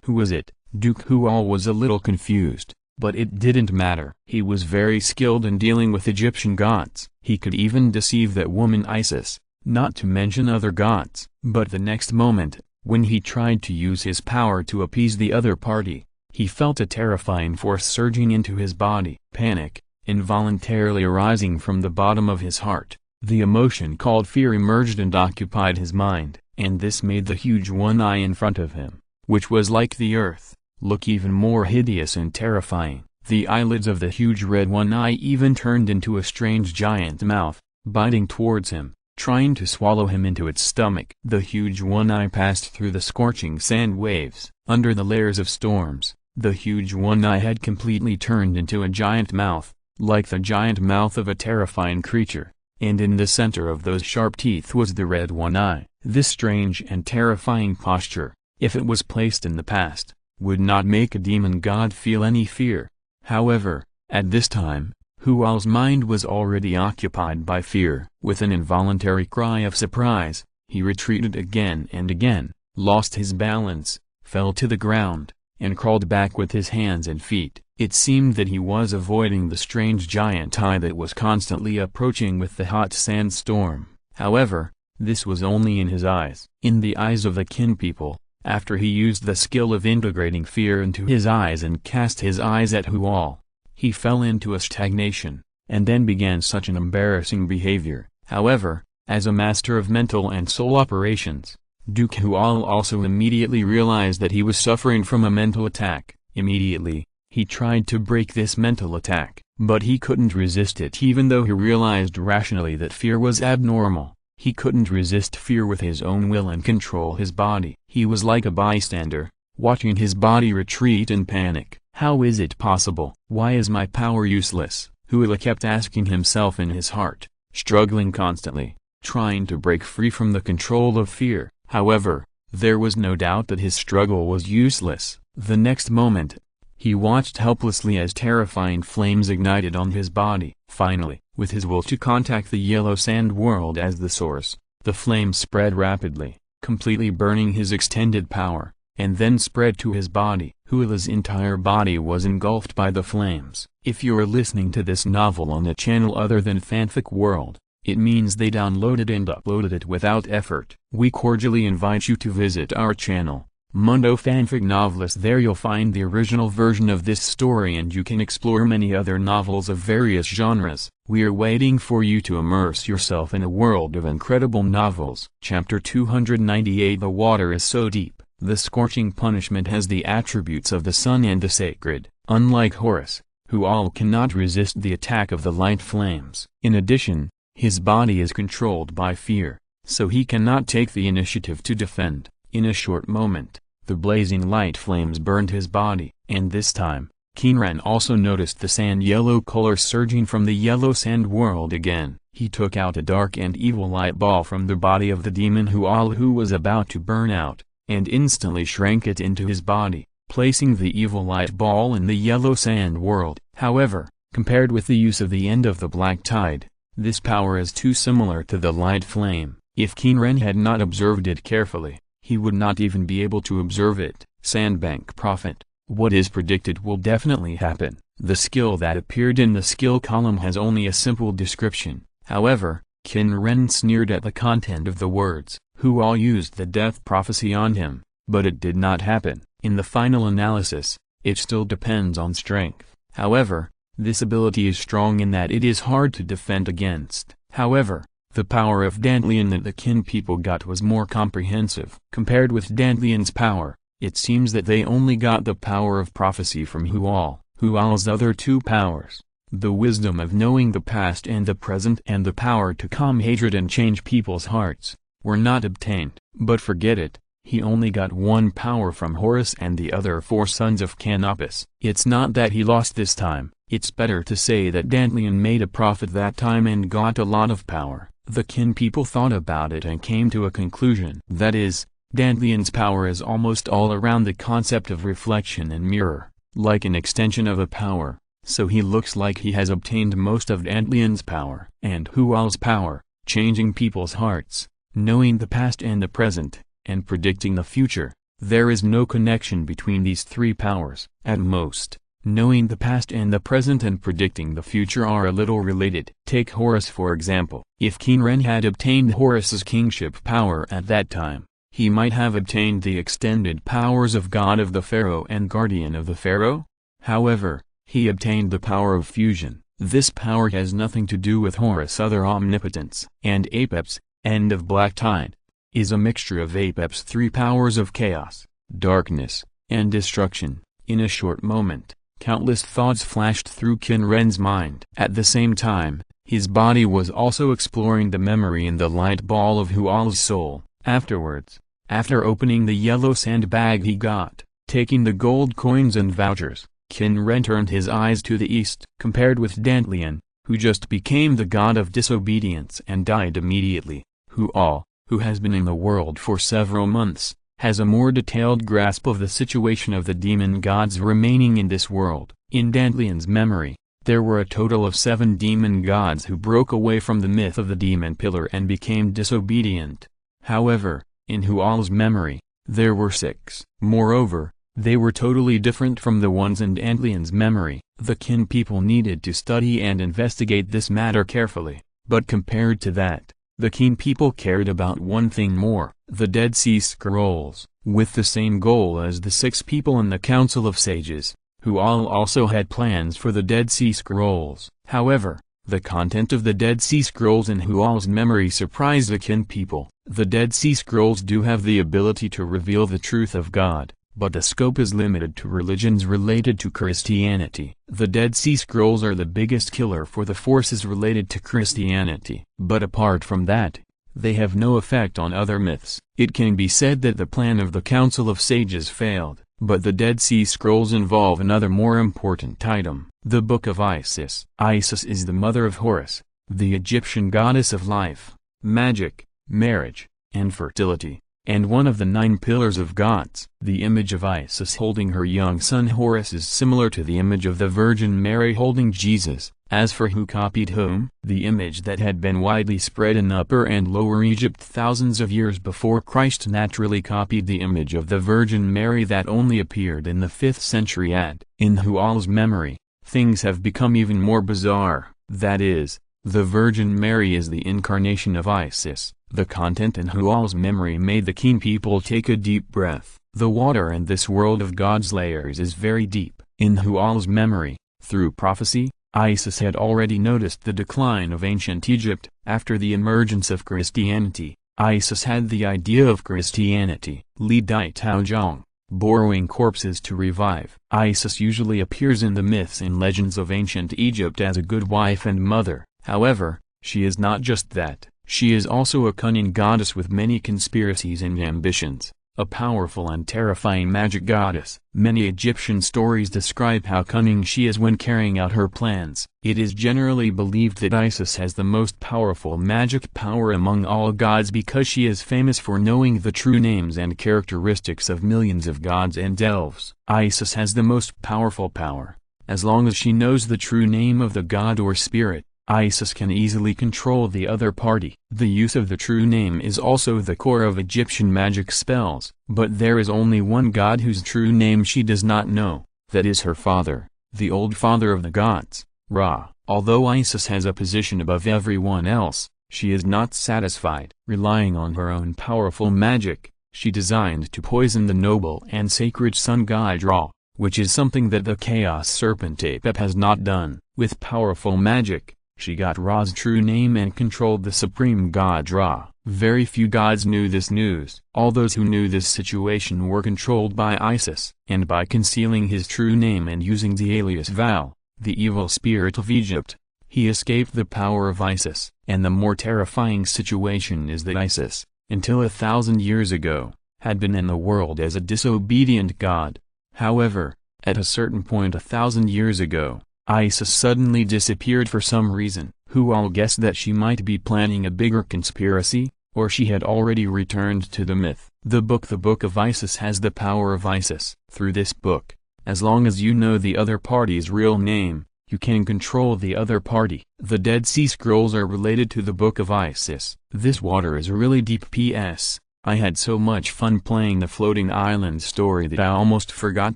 Who was it? Duke Hual was a little confused, but it didn't matter. He was very skilled in dealing with Egyptian gods. He could even deceive that woman Isis, not to mention other gods. But the next moment, when he tried to use his power to appease the other party, he felt a terrifying force surging into his body. Panic, involuntarily arising from the bottom of his heart. The emotion called fear emerged and occupied his mind, and this made the huge one eye in front of him, which was like the earth, look even more hideous and terrifying. The eyelids of the huge red one-eye even turned into a strange giant mouth, biting towards him, trying to swallow him into its stomach. The huge one-eye passed through the scorching sand waves. Under the layers of storms, the huge one-eye had completely turned into a giant mouth, like the giant mouth of a terrifying creature, and in the center of those sharp teeth was the red one-eye. This strange and terrifying posture, if it was placed in the past, would not make a demon god feel any fear. However, at this time, Hual's mind was already occupied by fear. With an involuntary cry of surprise, he retreated again and again, lost his balance, fell to the ground, and crawled back with his hands and feet. It seemed that he was avoiding the strange giant eye that was constantly approaching with the hot sandstorm. However, this was only in his eyes. In the eyes of the Qin people, after he used the skill of integrating fear into his eyes and cast his eyes at Hual, he fell into a stagnation, and then began such an embarrassing behavior. However, as a master of mental and soul operations, Duke Hual also immediately realized that he was suffering from a mental attack. Immediately, he tried to break this mental attack, but he couldn't resist it. Even though he realized rationally that fear was abnormal, he couldn't resist fear with his own will and control his body. He was like a bystander, watching his body retreat in panic. How is it possible? Why is my power useless? Huala kept asking himself in his heart, struggling constantly, trying to break free from the control of fear. However, there was no doubt that his struggle was useless. The next moment, he watched helplessly as terrifying flames ignited on his body. Finally, with his will to contact the yellow sand world as the source, the flames spread rapidly, completely burning his extended power, and then spread to his body. Huala's entire body was engulfed by the flames. If you are listening to this novel on a channel other than Fanfic World, it means they downloaded and uploaded it without effort. We cordially invite you to visit our channel, Mundo Fanfic Novelist. There you'll find the original version of this story and you can explore many other novels of various genres. We are waiting for you to immerse yourself in a world of incredible novels. Chapter 298. The water is so deep. The scorching punishment has the attributes of the sun and the sacred. Unlike Horus, Hual cannot resist the attack of the light flames. In addition, his body is controlled by fear, so he cannot take the initiative to defend. In a short moment, the blazing light flames burned his body, and this time, Qin Ren also noticed the sand yellow color surging from the yellow sand world again. He took out a dark and evil light ball from the body of the demon Hual who was about to burn out, and instantly shrank it into his body, placing the evil light ball in the yellow sand world. However, compared with the use of the end of the black tide, this power is too similar to the light flame. If Qin Ren had not observed it carefully, he would not even be able to observe it. Sandbank Prophet. What is predicted will definitely happen. The skill that appeared in the skill column has only a simple description. However, Qin Ren sneered at the content of the words. Hual used the death prophecy on him, but it did not happen. In the final analysis, it still depends on strength. However, this ability is strong in that it is hard to defend against. However, the power of Dantlian that the Qin people got was more comprehensive. Compared with Dantlian's power, it seems that they only got the power of prophecy from Hual. Hual's other two powers, the wisdom of knowing the past and the present and the power to calm hatred and change people's hearts, were not obtained. But forget it, he only got one power from Horus and the other four sons of Canopus. It's not that he lost this time, it's better to say that Dantlian made a prophet that time and got a lot of power. The Qin people thought about it and came to a conclusion. That is, Dantlian's power is almost all around the concept of reflection and mirror, like an extension of a power, so he looks like he has obtained most of Dantlian's power. And Hual's power, changing people's hearts, knowing the past and the present, and predicting the future. There is no connection between these three powers. At most, knowing the past and the present and predicting the future are a little related. Take Horus for example. If Qin Ren had obtained Horus's kingship power at that time, he might have obtained the extended powers of God of the Pharaoh and Guardian of the Pharaoh. However, he obtained the power of fusion. This power has nothing to do with Horus' other omnipotence. And Apeps, end of black tide, is a mixture of Apep's three powers of chaos, darkness, and destruction. In a short moment, countless thoughts flashed through Qin Ren's mind. At the same time, his body was also exploring the memory in the light ball of Hual's soul. Afterwards, after opening the yellow sandbag he got, taking the gold coins and vouchers, Qin Ren turned his eyes to the east. Compared with Dantian, who just became the god of disobedience and died immediately, Hual, who has been in the world for several months, has a more detailed grasp of the situation of the demon gods remaining in this world. In Dantian's memory, there were a total of 7 demon gods who broke away from the myth of the demon pillar and became disobedient. However, in Hual's memory, there were 6. Moreover, they were totally different from the ones in Dantian's memory. The Qin people needed to study and investigate this matter carefully, but compared to that, the Qin people cared about one thing more: the Dead Sea Scrolls. With the same goal as the 6 people in the Council of Sages, Hual also had plans for the Dead Sea Scrolls. However, the content of the Dead Sea Scrolls in Hual's memory surprised the Qin people. The Dead Sea Scrolls do have the ability to reveal the truth of God, but the scope is limited to religions related to Christianity. The Dead Sea Scrolls are the biggest killer for the forces related to Christianity. But apart from that, they have no effect on other myths. It can be said that the plan of the Council of Sages failed, but the Dead Sea Scrolls involve another more important item: the Book of Isis. Isis is the mother of Horus, the Egyptian goddess of life, magic, marriage, and fertility, and one of the 9 pillars of gods. The image of Isis holding her young son Horus is similar to the image of the Virgin Mary holding Jesus. As for who copied whom, the image that had been widely spread in Upper and Lower Egypt thousands of years before Christ naturally copied the image of the Virgin Mary that only appeared in the 5th century AD. In Hual's memory, things have become even more bizarre. That is, the Virgin Mary is the incarnation of Isis. The content in Hual's memory made the Qin people take a deep breath. The water in this world of God's layers is very deep. In Hual's memory, through prophecy, Isis had already noticed the decline of ancient Egypt. After the emergence of Christianity, Isis had the idea of Christianity. Li Dai Tao Zhang, borrowing corpses to revive. Isis usually appears in the myths and legends of ancient Egypt as a good wife and mother. However, she is not just that. She is also a cunning goddess with many conspiracies and ambitions, a powerful and terrifying magic goddess. Many Egyptian stories describe how cunning she is when carrying out her plans. It is generally believed that Isis has the most powerful magic power among all gods because she is famous for knowing the true names and characteristics of millions of gods and elves. Isis has the most powerful power. As long as she knows the true name of the god or spirit, Isis can easily control the other party. The use of the true name is also the core of Egyptian magic spells. But there is only one god whose true name she does not know, that is her father, the old father of the gods, Ra. Although Isis has a position above everyone else, she is not satisfied. Relying on her own powerful magic, she designed to poison the noble and sacred sun god Ra, which is something that the Chaos Serpent Apep has not done. With powerful magic, she got Ra's true name and controlled the supreme god Ra. Very few gods knew this news. All those who knew this situation were controlled by Isis. And by concealing his true name and using the alias Val, the evil spirit of Egypt, he escaped the power of Isis. And the more terrifying situation is that Isis, until 1,000 years ago, had been in the world as a disobedient god. However, at a certain point 1,000 years ago, Isis suddenly disappeared for some reason. Hual guessed that she might be planning a bigger conspiracy, or she had already returned to the myth. The Book of Isis has the power of Isis. Through this book, as long as you know the other party's real name, you can control the other party. The Dead Sea Scrolls are related to the Book of Isis. This water is really deep. P.S. I had so much fun playing the Floating Island story that I almost forgot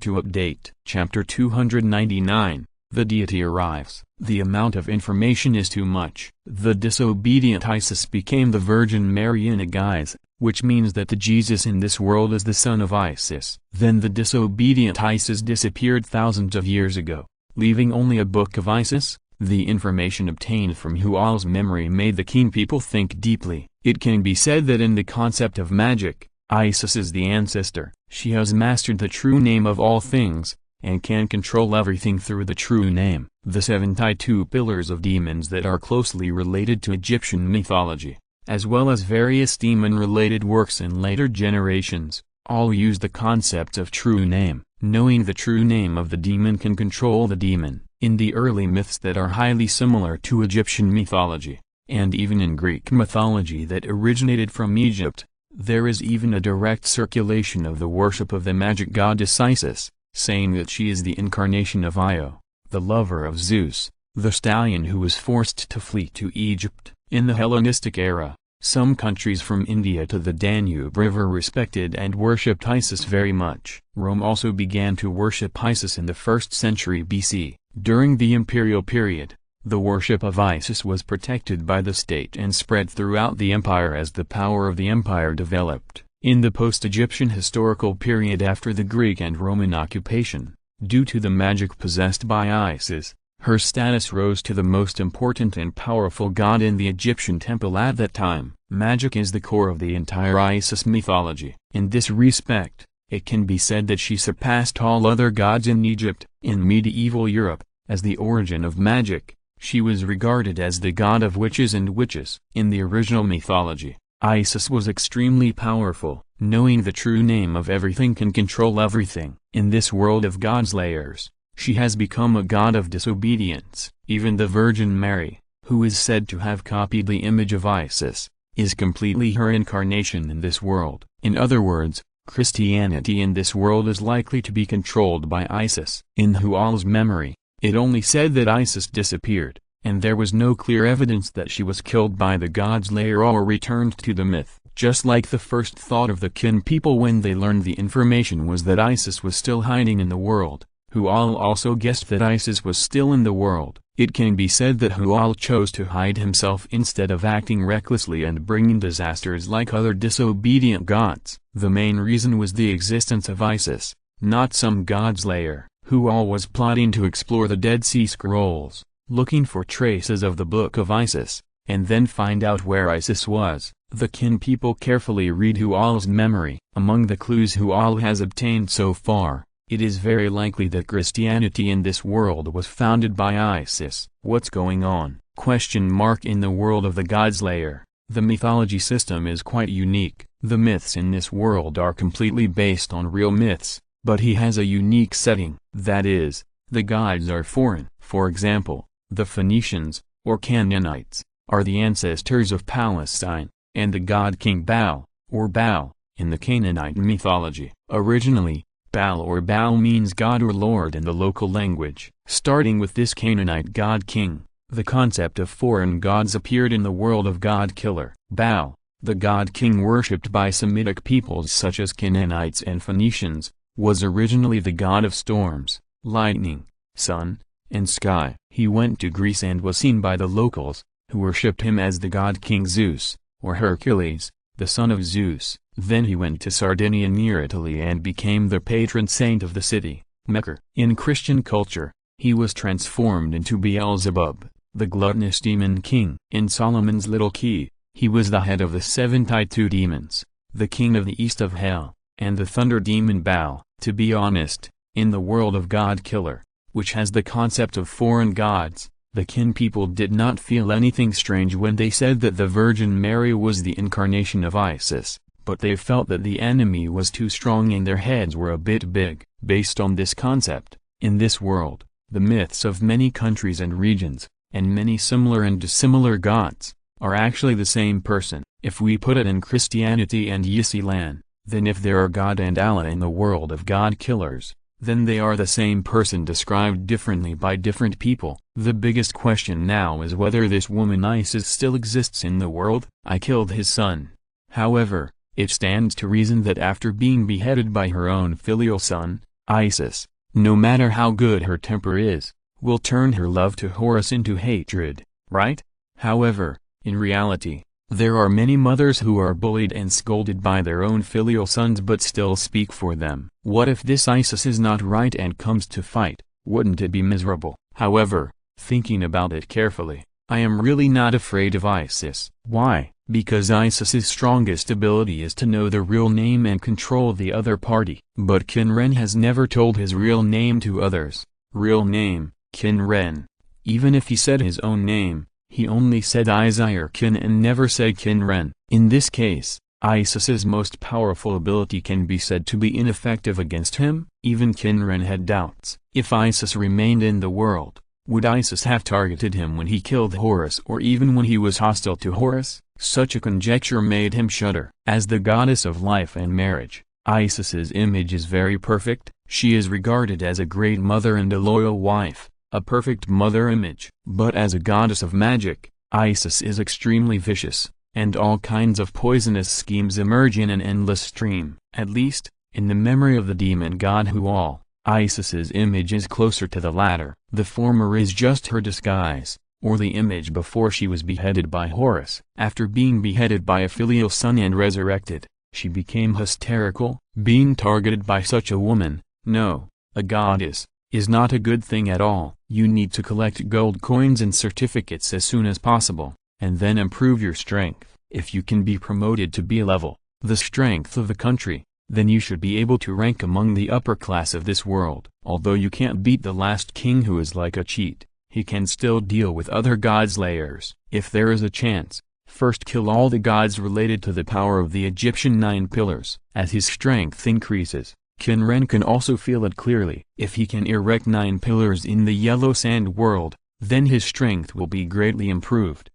to update. Chapter 299. The deity arrives. The amount of information is too much. The disobedient Isis became the Virgin Mary in a guise, which means that the Jesus in this world is the son of Isis. Then the disobedient Isis disappeared thousands of years ago, leaving only a Book of Isis. The information obtained from Hual's memory made the Qin people think deeply. It can be said that in the concept of magic, Isis is the ancestor. She has mastered the true name of all things, and can control everything through the true name. The 72 pillars of demons that are closely related to Egyptian mythology, as well as various demon-related works in later generations, all use the concepts of true name. Knowing the true name of the demon can control the demon. In the early myths that are highly similar to Egyptian mythology, and even in Greek mythology that originated from Egypt, there is even a direct circulation of the worship of the magic goddess Isis, saying that she is the incarnation of Io, the lover of Zeus, the stallion who was forced to flee to Egypt. In the Hellenistic era, some countries from India to the Danube River respected and worshipped Isis very much. Rome also began to worship Isis in the 1st century BC. During the imperial period, the worship of Isis was protected by the state and spread throughout the empire as the power of the empire developed. In the post-Egyptian historical period after the Greek and Roman occupation, due to the magic possessed by Isis, her status rose to the most important and powerful god in the Egyptian temple at that time. Magic is the core of the entire Isis mythology. In this respect, it can be said that she surpassed all other gods in Egypt. In medieval Europe, as the origin of magic, she was regarded as the god of witches and witches. In the original mythology, Isis was extremely powerful. Knowing the true name of everything can control everything. In this world of gods layers, she has become a god of disobedience. Even the Virgin Mary, who is said to have copied the image of Isis, is completely her incarnation in this world. In other words, Christianity in this world is likely to be controlled by Isis. In Hual's memory, it only said that Isis disappeared, and there was no clear evidence that she was killed by the gods later or returned to the myth. Just like the first thought of the Qin people when they learned the information was that Isis was still hiding in the world, Hual also guessed that Isis was still in the world. It can be said that Hual chose to hide himself instead of acting recklessly and bringing disasters like other disobedient gods. The main reason was the existence of Isis, not some god's lair. Hual was plotting to explore the Dead Sea Scrolls, looking for traces of the Book of Isis, and then find out where Isis was. The Qin people carefully read Hual's memory. Among the clues Hual has obtained so far, it is very likely that Christianity in this world was founded by Isis. What's going on? In the world of the God's lair, the mythology system is quite unique. The myths in this world are completely based on real myths, but he has a unique setting. That is, the gods are foreign. For example, the Phoenicians, or Canaanites, are the ancestors of Palestine, and the god King Baal, or Baal, in the Canaanite mythology. Originally, Baal or Baal means god or lord in the local language. Starting with this Canaanite god king, the concept of foreign gods appeared in the world of god killer. Baal, the god king worshipped by Semitic peoples such as Canaanites and Phoenicians, was originally the god of storms, lightning, sun, and sky. He went to Greece and was seen by the locals, who worshipped him as the god king Zeus, or Hercules, the son of Zeus. Then he went to Sardinia near Italy and became the patron saint of the city, Mecca. In Christian culture, he was transformed into Beelzebub, the gluttonous demon king. In Solomon's Little Key, he was the head of the 72 demons, the king of the east of hell, and the thunder demon Baal. To be honest, in the world of God Killer, which has the concept of foreign gods, the Qin people did not feel anything strange when they said that the Virgin Mary was the incarnation of Isis, but they felt that the enemy was too strong and their heads were a bit big. Based on this concept, in this world, the myths of many countries and regions, and many similar and dissimilar gods, are actually the same person. If we put it in Christianity and Islam, then if there are God and Allah in the world of God killers, then they are the same person described differently by different people. The biggest question now is whether this woman Isis still exists in the world. I killed his son. However, it stands to reason that after being beheaded by her own filial son, Isis, no matter how good her temper is, will turn her love to Horus into hatred, right? However, in reality, there are many mothers who are bullied and scolded by their own filial sons but still speak for them. What if this Isis is not right and comes to fight? Wouldn't it be miserable? However, thinking about it carefully, I am really not afraid of Isis. Why? because ISIS's strongest ability is to know the real name and control the other party. But Qin Ren has never told his real name to others. Real name, Qin Ren. Even if he said his own name, he only said Izir Qin and never said Qin Ren. In this case, ISIS's most powerful ability can be said to be ineffective against him. Even Qin Ren had doubts. If ISIS remained in the world, would ISIS have targeted him when he killed Horus or even when he was hostile to Horus? Such a conjecture made him shudder. As the goddess of life and marriage, Isis's image is very perfect. She is regarded as a great mother and a loyal wife, a perfect mother image. But as a goddess of magic, Isis is extremely vicious, and all kinds of poisonous schemes emerge in an endless stream. At least, in the memory of the demon god Hual, Isis's image is closer to the latter. The former is just her disguise, or the image before she was beheaded by Horus. After being beheaded by a filial son and resurrected, she became hysterical. Being targeted by such a woman, no, a goddess, is not a good thing at all. You need to collect gold coins and certificates as soon as possible, and then improve your strength. If you can be promoted to B level, the strength of the country, then you should be able to rank among the upper class of this world. Although you can't beat the last king who is like a cheat, he can still deal with other god slayers. If there is a chance, first kill all the gods related to the power of the Egyptian 9 pillars. As his strength increases, Qin Ren can also feel it clearly. If he can erect 9 pillars in the yellow sand world, then his strength will be greatly improved.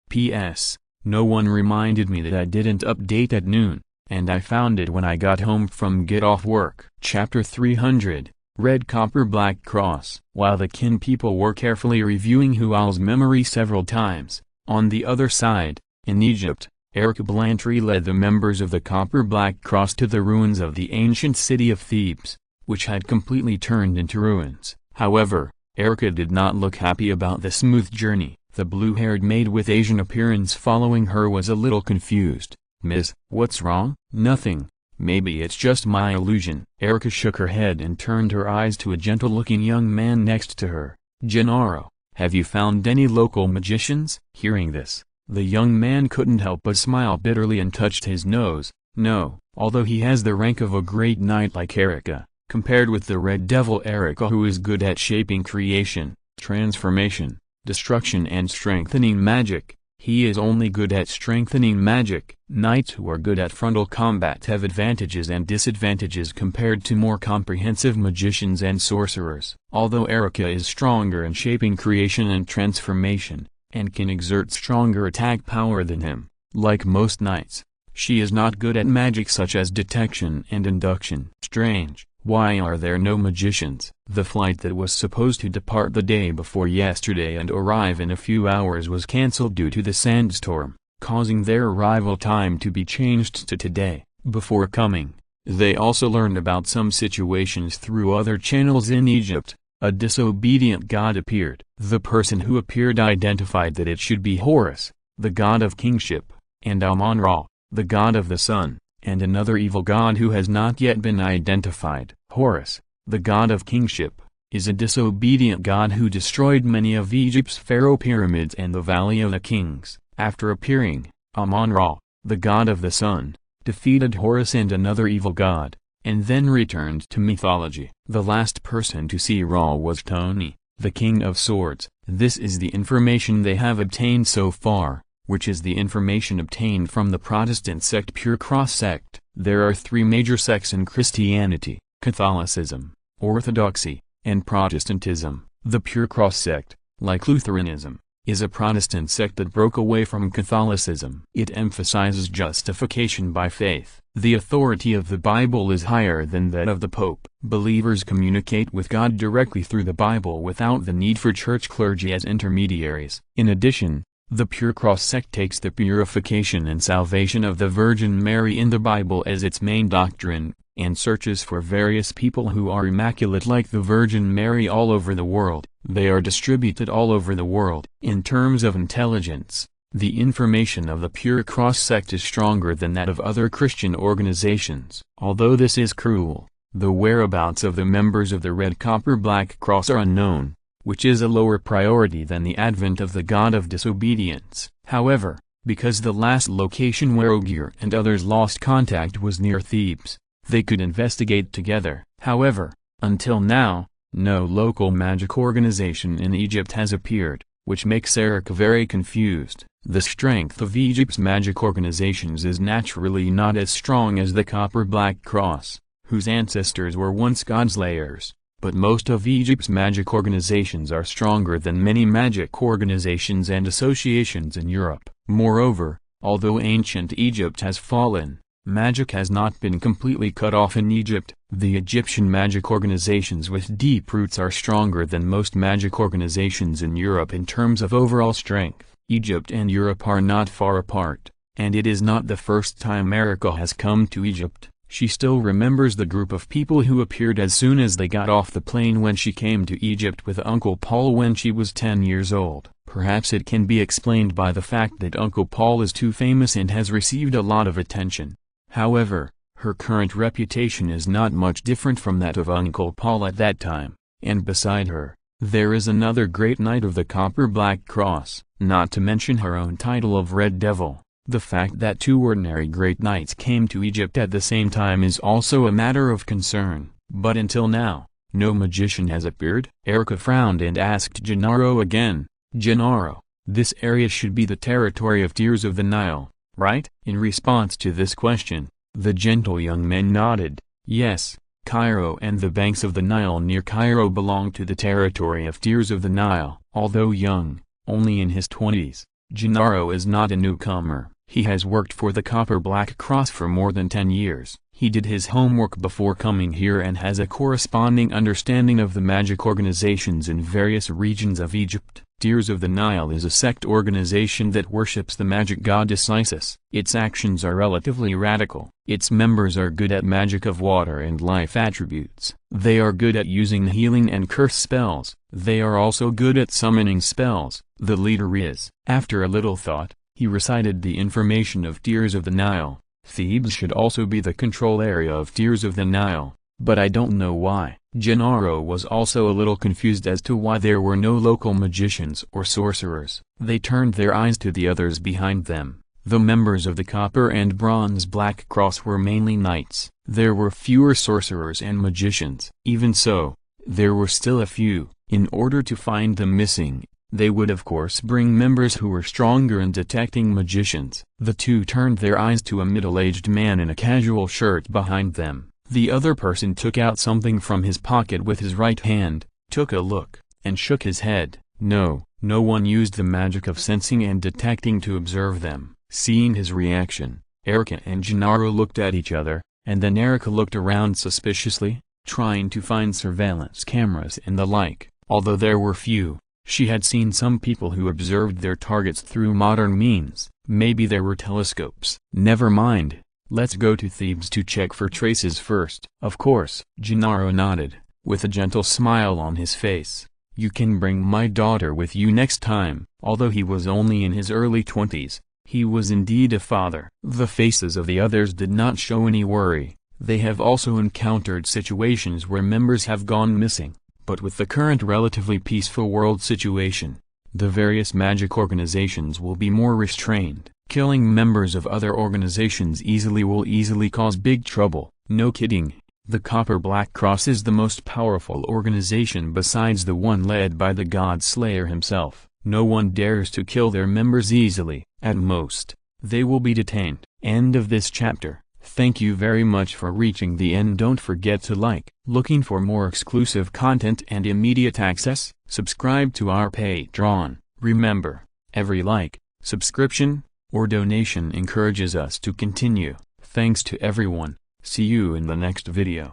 P.S. No one reminded me that I didn't update at noon, and I found it when I got home from get off work. Chapter 300, Red Copper Black Cross. While the Qin people were carefully reviewing Hual's memory several times, on the other side, in Egypt, Erica Blantyre led the members of the Copper Black Cross to the ruins of the ancient city of Thebes, which had completely turned into ruins. However, Erica did not look happy about the smooth journey. The blue-haired maid with Asian appearance following her was a little confused. "Miss, what's wrong?" "Nothing. Maybe it's just my illusion." Erica shook her head and turned her eyes to a gentle-looking young man next to her. "Gennaro, have you found any local magicians?" Hearing this, the young man couldn't help but smile bitterly and touched his nose. "No, although he has the rank of a great knight like Erica, compared with the Red Devil Erica who is good at shaping creation, transformation, destruction and strengthening magic, he is only good at strengthening magic." Knights who are good at frontal combat have advantages and disadvantages compared to more comprehensive magicians and sorcerers. Although Erica is stronger in shaping creation and transformation, and can exert stronger attack power than him, like most knights, she is not good at magic such as detection and induction. Strange. Why are there no magicians? The flight that was supposed to depart the day before yesterday and arrive in a few hours was cancelled due to the sandstorm, causing their arrival time to be changed to today. Before coming, they also learned about some situations through other channels in Egypt. A disobedient god appeared. The person who appeared identified that it should be Horus, the god of kingship, and Amun-Ra, the god of the sun, and another evil god who has not yet been identified. Horus, the god of kingship, is a disobedient god who destroyed many of Egypt's pharaoh pyramids and the Valley of the Kings. After appearing, Amun-Ra, the god of the sun, defeated Horus and another evil god, and then returned to mythology. The last person to see Ra was Tony, the king of swords. This is the information they have obtained so far, which is the information obtained from the Protestant sect Pure Cross sect. There are 3 major sects in Christianity: Catholicism, Orthodoxy, and Protestantism. The Pure Cross sect, like Lutheranism, is a Protestant sect that broke away from Catholicism. It emphasizes justification by faith. The authority of the Bible is higher than that of the Pope. Believers communicate with God directly through the Bible without the need for church clergy as intermediaries. In addition, the Pure Cross sect takes the purification and salvation of the Virgin Mary in the Bible as its main doctrine, and searches for various people who are immaculate like the Virgin Mary all over the world. They are distributed all over the world. In terms of intelligence, the information of the Pure Cross sect is stronger than that of other Christian organizations. Although this is cruel, the whereabouts of the members of the Red Copper Black Cross are unknown, which is a lower priority than the advent of the god of disobedience. However, Because the last location where Izir and others lost contact was near Thebes, they could investigate together. However, until now, no local magic organization in Egypt has appeared, which makes Erica very confused. The strength of Egypt's magic organizations is naturally not as strong as the Copper Black Cross, whose ancestors were once godslayers, but most of Egypt's magic organizations are stronger than many magic organizations and associations in Europe. Moreover, although ancient Egypt has fallen, magic has not been completely cut off in Egypt. The Egyptian magic organizations with deep roots are stronger than most magic organizations in Europe in terms of overall strength. Egypt and Europe are not far apart, and it is not the first time Erica has come to Egypt. She still remembers the group of people who appeared as soon as they got off the plane when she came to Egypt with Uncle Paul when she was 10 years old. Perhaps it can be explained by the fact that Uncle Paul is too famous and has received a lot of attention. However, her current reputation is not much different from that of Uncle Paul at that time, and beside her, there is another great knight of the Copper Black Cross, not to mention her own title of Red Devil. The fact that two ordinary great knights came to Egypt at the same time is also a matter of concern, but until now, no magician has appeared. Erica frowned and asked Gennaro again, "Gennaro, this area should be the territory of Tears of the Nile, right?" In response to this question, the gentle young man nodded. Yes, Cairo and the banks of the Nile near Cairo belong to the territory of Tears of the Nile. Although young, only in his 20s, Gennaro is not a newcomer. He has worked for the Copper Black Cross for more than 10 years. He did his homework before coming here and has a corresponding understanding of the magic organizations in various regions of Egypt. Tears of the Nile is a sect organization that worships the magic goddess Isis. Its actions are relatively radical. Its members are good at magic of water and life attributes. They are good at using healing and curse spells. They are also good at summoning spells. The leader is. After a little thought, he recited the information of Tears of the Nile. Thebes should also be the control area of Tears of the Nile, but I don't know why. Gennaro was also a little confused as to why there were no local magicians or sorcerers. They turned their eyes to the others behind them. The members of the Copper and Bronze Black Cross were mainly knights. There were fewer sorcerers and magicians. Even so, there were still a few. In order to find them missing, they would of course bring members who were stronger in detecting magicians. The two turned their eyes to a middle-aged man in a casual shirt behind them. The other person took out something from his pocket with his right hand, took a look, and shook his head. No one used the magic of sensing and detecting to observe them. Seeing his reaction, Erica and Gennaro looked at each other, and then Erica looked around suspiciously, trying to find surveillance cameras and the like. Although there were few, she had seen some people who observed their targets through modern means. Maybe there were telescopes. Never mind. Let's go to Thebes to check for traces first. Of course. Gennaro nodded, with a gentle smile on his face. You can bring my daughter with you next time. Although he was only in his early 20s, he was indeed a father. The faces of the others did not show any worry. They have also encountered situations where members have gone missing, but with the current relatively peaceful world situation, the various magic organizations will be more restrained. Killing members of other organizations will easily cause big trouble. No kidding. The Copper Black Cross is the most powerful organization besides the one led by the God Slayer himself. No one dares to kill their members easily. At most, they will be detained. End of this chapter. Thank you very much for reaching the end. Don't forget to like. Looking for more exclusive content and immediate access? Subscribe to our Patreon. Remember, every like, subscription, or donation encourages us to continue. Thanks to everyone. See you in the next video.